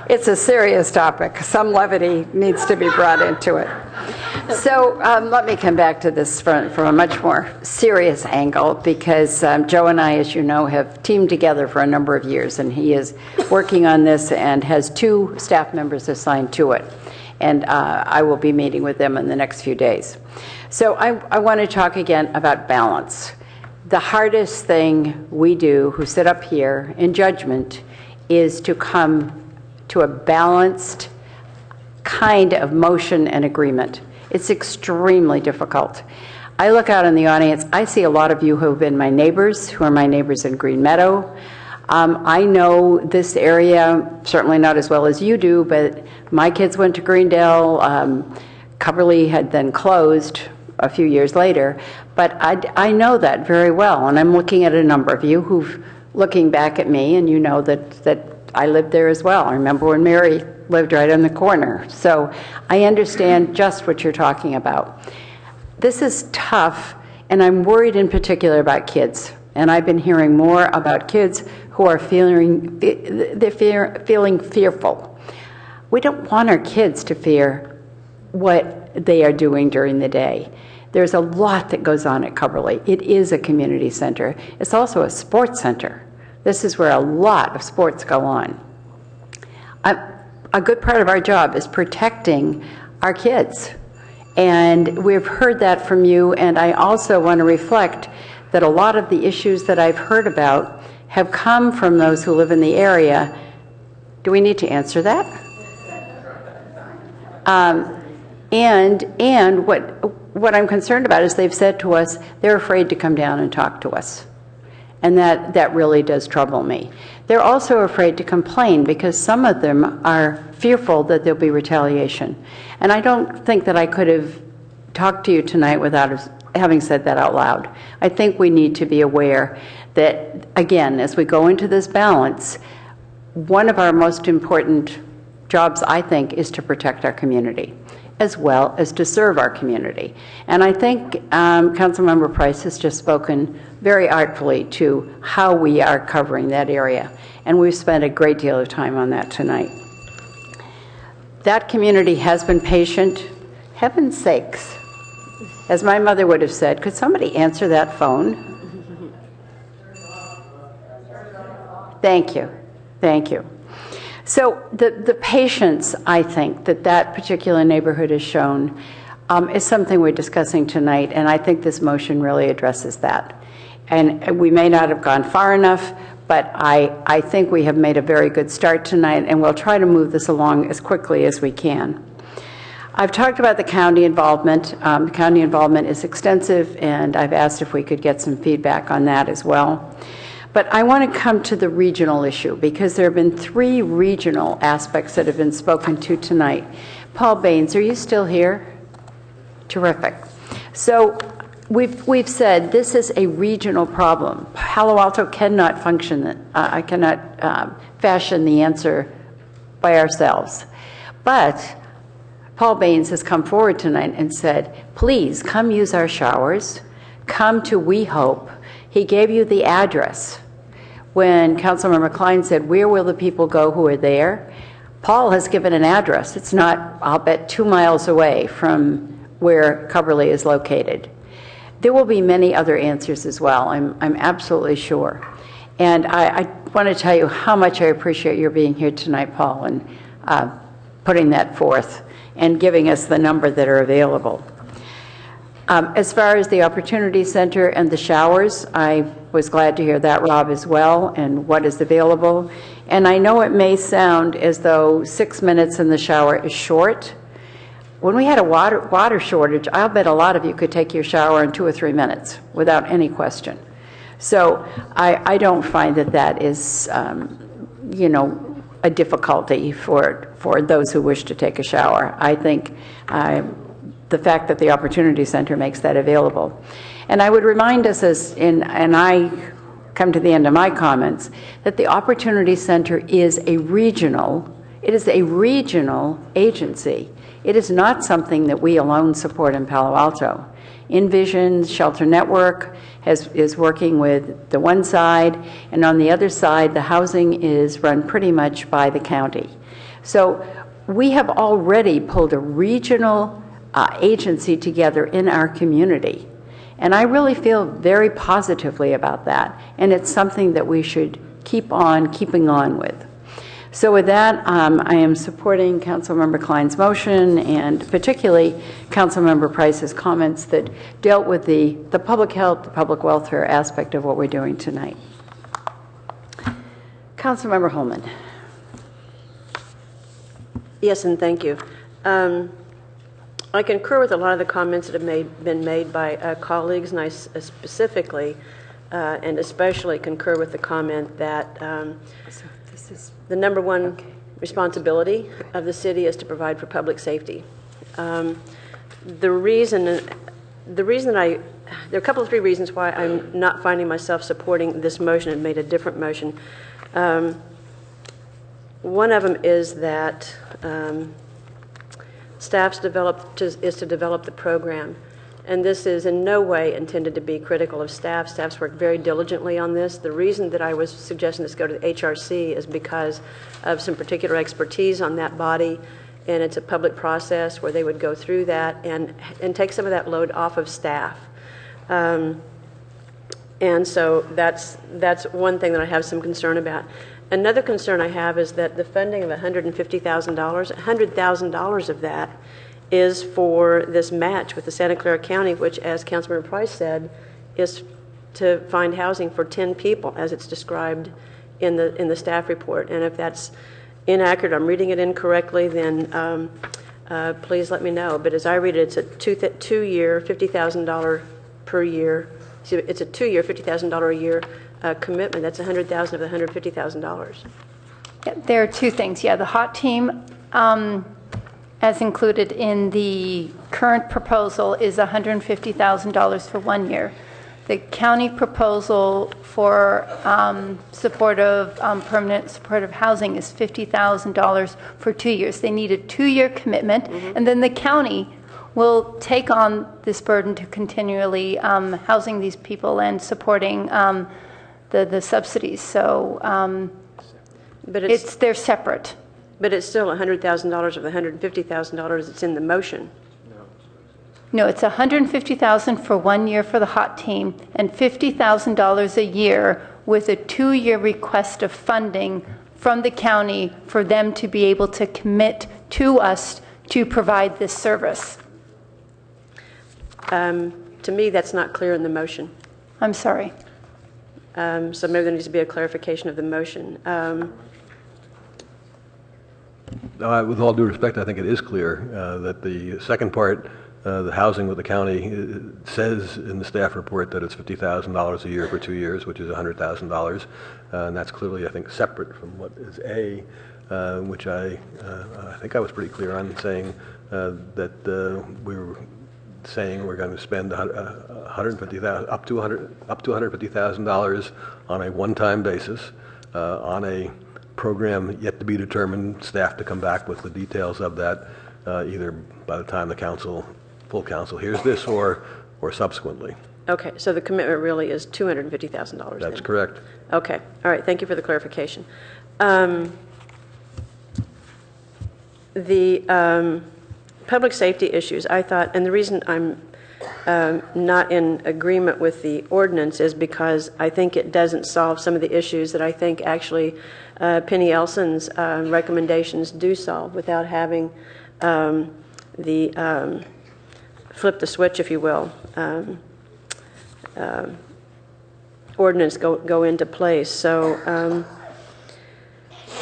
It's a serious topic. Some levity needs to be brought into it. So let me come back to this from a much more serious angle, because Joe and I, as you know, have teamed together for a number of years, and he is working on this and has 2 staff members assigned to it. And I will be meeting with them in the next few days. So I want to talk again about balance. The hardest thing we do, who sit up here in judgment, is to come to a balanced kind of motion and agreement. It's extremely difficult. I look out in the audience, I see a lot of you who have been my neighbors, who are my neighbors in Green Meadow. I know this area, certainly not as well as you do, but my kids went to Greendale. Coverly had then closed a few years later, but I know that very well, and I'm looking at a number of you who've looking back at me, and you know that I lived there as well. I remember when Mary lived right on the corner. So I understand just what you're talking about. This is tough, and I'm worried in particular about kids. And I've been hearing more about kids who are feeling fearful. We don't want our kids to fear what they are doing during the day. There's a lot that goes on at Coverly. It is a community center. It's also a sports center. This is where a lot of sports go on. A good part of our job is protecting our kids. And we've heard that from you, and I also want to reflect that a lot of the issues that I've heard about have come from those who live in the area. Do we need to answer that? And what I'm concerned about is they've said to us they're afraid to come down and talk to us. And that really does trouble me. They're also afraid to complain because some of them are fearful that there'll be retaliation. And I don't think that I could have talked to you tonight without having said that out loud. I think we need to be aware that, again, as we go into this balance, one of our most important jobs, I think, is to protect our community, as well as to serve our community. And I think Councilmember Price has just spoken very artfully to how we are covering that area. And we've spent a great deal of time on that tonight. That community has been patient. Heaven's sakes. As my mother would have said, could somebody answer that phone? Thank you. Thank you. So the patience, I think, that particular neighborhood has shown is something we're discussing tonight, and I think this motion really addresses that. And we may not have gone far enough, but I think we have made a very good start tonight, and we'll try to move this along as quickly as we can. I've talked about the county involvement. The county involvement is extensive, and I've asked if we could get some feedback on that as well. But I want to come to the regional issue, because there have been 3 regional aspects that have been spoken to tonight. Paul Baines, are you still here? Terrific. So we've said this is a regional problem. Palo Alto cannot function, fashion the answer by ourselves. But Paul Baines has come forward tonight and said, please come use our showers, come to We Hope. He gave you the address. When Councilmember Klein said, where will the people go who are there? Paul has given an address. It's not, I'll bet, 2 miles away from where Coverly is located. There will be many other answers as well, I'm absolutely sure. And I want to tell you how much I appreciate your being here tonight, Paul, and putting that forth and giving us the number that are available. As far as the Opportunity Center and the showers, I was glad to hear that, Rob, as well, and what is available. And I know it may sound as though 6 minutes in the shower is short. When we had a water shortage, I'll bet a lot of you could take your shower in 2 or 3 minutes without any question. So I don't find that is, a difficulty for those who wish to take a shower. I think the fact that the Opportunity Center makes that available. And I would remind us, and I come to the end of my comments, that the Opportunity Center is a regional agency. It is not something that we alone support in Palo Alto. Envision Shelter Network is working with the one side, and on the other side, the housing is run pretty much by the county. So we have already pulled a regional agency together in our community. And I really feel very positively about that. And it's something that we should keep on keeping on with. So with that, I am supporting Councilmember Klein's motion, and particularly Councilmember Price's comments that dealt with the public health, the public welfare aspect of what we're doing tonight. Councilmember Holman. Yes, and thank you. I concur with a lot of the comments that have been made by colleagues, and I specifically and especially concur with the comment that the number one responsibility of the city is to provide for public safety. The reason there are a couple of 3 reasons why I'm not finding myself supporting this motion and made a different motion. One of them is that staff's is to develop the program. And this is in no way intended to be critical of staff. Staff's worked very diligently on this. The reason that I was suggesting this go to the HRC is because of some particular expertise on that body, and it's a public process where they would go through that and take some of that load off of staff. And so that's one thing that I have some concern about. Another concern I have is that the funding of $150,000, $100,000 of that is for this match with the Santa Clara County, which, as Councilmember Price said, is to find housing for 10 people, as it's described in the staff report. And if that's inaccurate, I'm reading it incorrectly, then please let me know. But as I read it, it's a two-year, $50,000 per year. It's a 2-year, $50,000 a year commitment. That's $100,000 of the $150,000. Yeah, there are 2 things. Yeah, the HOT team, as included in the current proposal, is $150,000 for 1 year. The county proposal for permanent supportive housing is $50,000 for 2 years. They need a 2-year commitment, and then the county will take on this burden to continually housing these people and supporting the subsidies. So but they're separate. But it's still $100,000 of the $150,000 that's in the motion. No, it's $150,000 for 1 year for the hot team and $50,000 a year with a 2-year request of funding from the county for them to be able to commit to us to provide this service. To me, that's not clear in the motion. I'm sorry. So maybe there needs to be a clarification of the motion. With all due respect, I think it is clear that the second part, the housing with the county, says in the staff report that it's $50,000 a year for 2 years, which is $100,000. And that's clearly, I think, separate from what is A, which I think I was pretty clear on saying that we were saying we're going to spend $150,000 up to $150,000 on a one-time basis on a program yet to be determined. Staff to come back with the details of that either by the time the full council hears this or subsequently. Okay, so the commitment really is $250,000. That's correct. Okay, all right. Thank you for the clarification. The public safety issues, I thought, and the reason I'm not in agreement with the ordinance is because I think it doesn't solve some of the issues that I think actually Penny Elson's recommendations do solve without having the flip the switch, if you will, ordinance go into place. So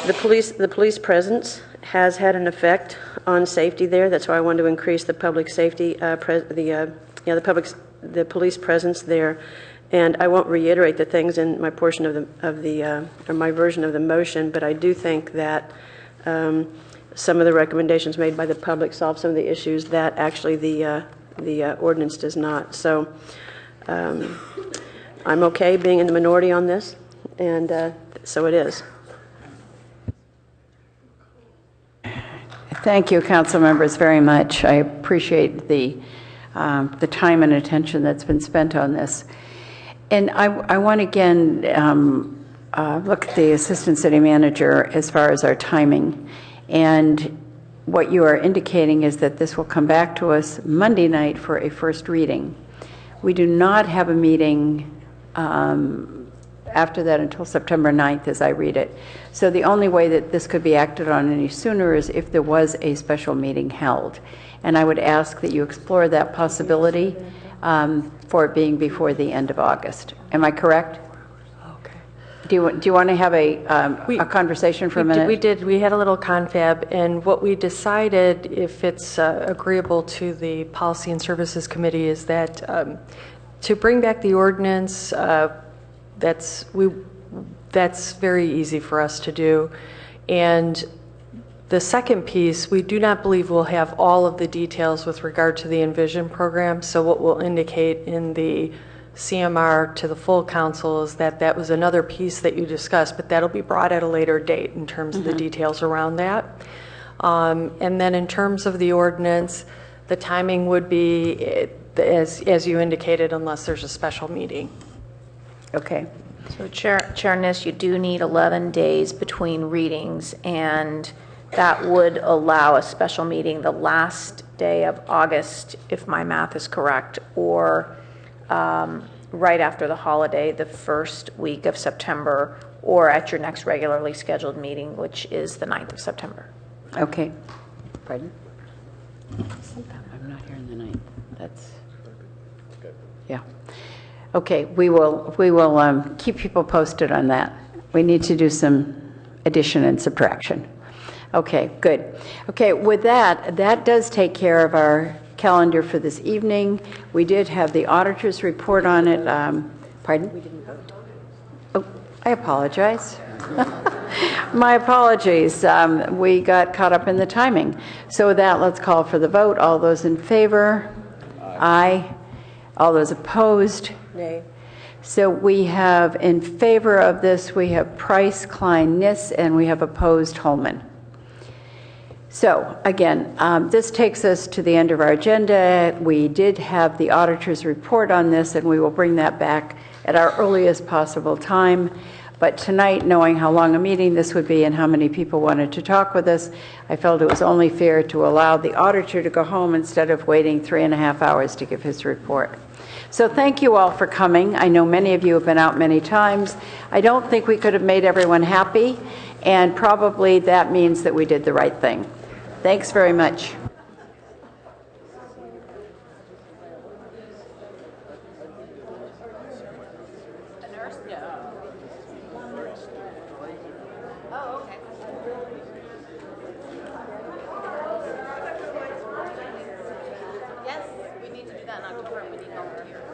the police presence has had an effect on safety there. That's why I wanted to increase the public safety, the police presence there. And I won't reiterate the things in my portion or my version of the motion, but I do think that some of the recommendations made by the public solve some of the issues that actually the ordinance does not. So I'm okay being in the minority on this, and so it is. Thank you, council members, very much. I appreciate the time and attention that's been spent on this. And I want to again look at the assistant city manager as far as our timing. And what you are indicating is that this will come back to us Monday night for a first reading. We do not have a meeting after that until September 9th, as I read it. So the only way that this could be acted on any sooner is if there was a special meeting held. And I would ask that you explore that possibility for it being before the end of August. Am I correct? Okay. Do you want to have a conversation for a minute? We did. We had a little confab, and what we decided, if it's agreeable to the Policy and Services Committee, is that to bring back the ordinance, that's very easy for us to do. And the second piece, we do not believe we'll have all of the details with regard to the Envision program. So what we'll indicate in the CMR to the full council is that that was another piece that you discussed, but that'll be brought at a later date in terms of the details around that. And then in terms of the ordinance, the timing would be, as you indicated, unless there's a special meeting. Okay. So Chair Ness, you do need 11 days between readings, and that would allow a special meeting the last day of August, if my math is correct, or right after the holiday, the first week of September, or at your next regularly scheduled meeting, which is the 9th of September. Okay. Pardon? I'm not here on the 9th. That's, yeah. Okay, we will keep people posted on that. We need to do some addition and subtraction. Okay, good. Okay, with that does take care of our calendar for this evening. We did have the auditor's report on it. Pardon? We didn't vote. Oh, I apologize. My apologies. We got caught up in the timing. So with that, let's call for the vote. All those in favor? Aye. All those opposed? Nay. So we have in favor of this, we have Price, Klein, Niss, and we have opposed Holman. So again, this takes us to the end of our agenda. We did have the auditor's report on this, and we will bring that back at our earliest possible time. But tonight, knowing how long a meeting this would be and how many people wanted to talk with us, I felt it was only fair to allow the auditor to go home instead of waiting 3.5 hours to give his report. So thank you all for coming. I know many of you have been out many times. I don't think we could have made everyone happy, and probably that means that we did the right thing. Thanks very much. Yes, we need to do that in October. We need volunteers.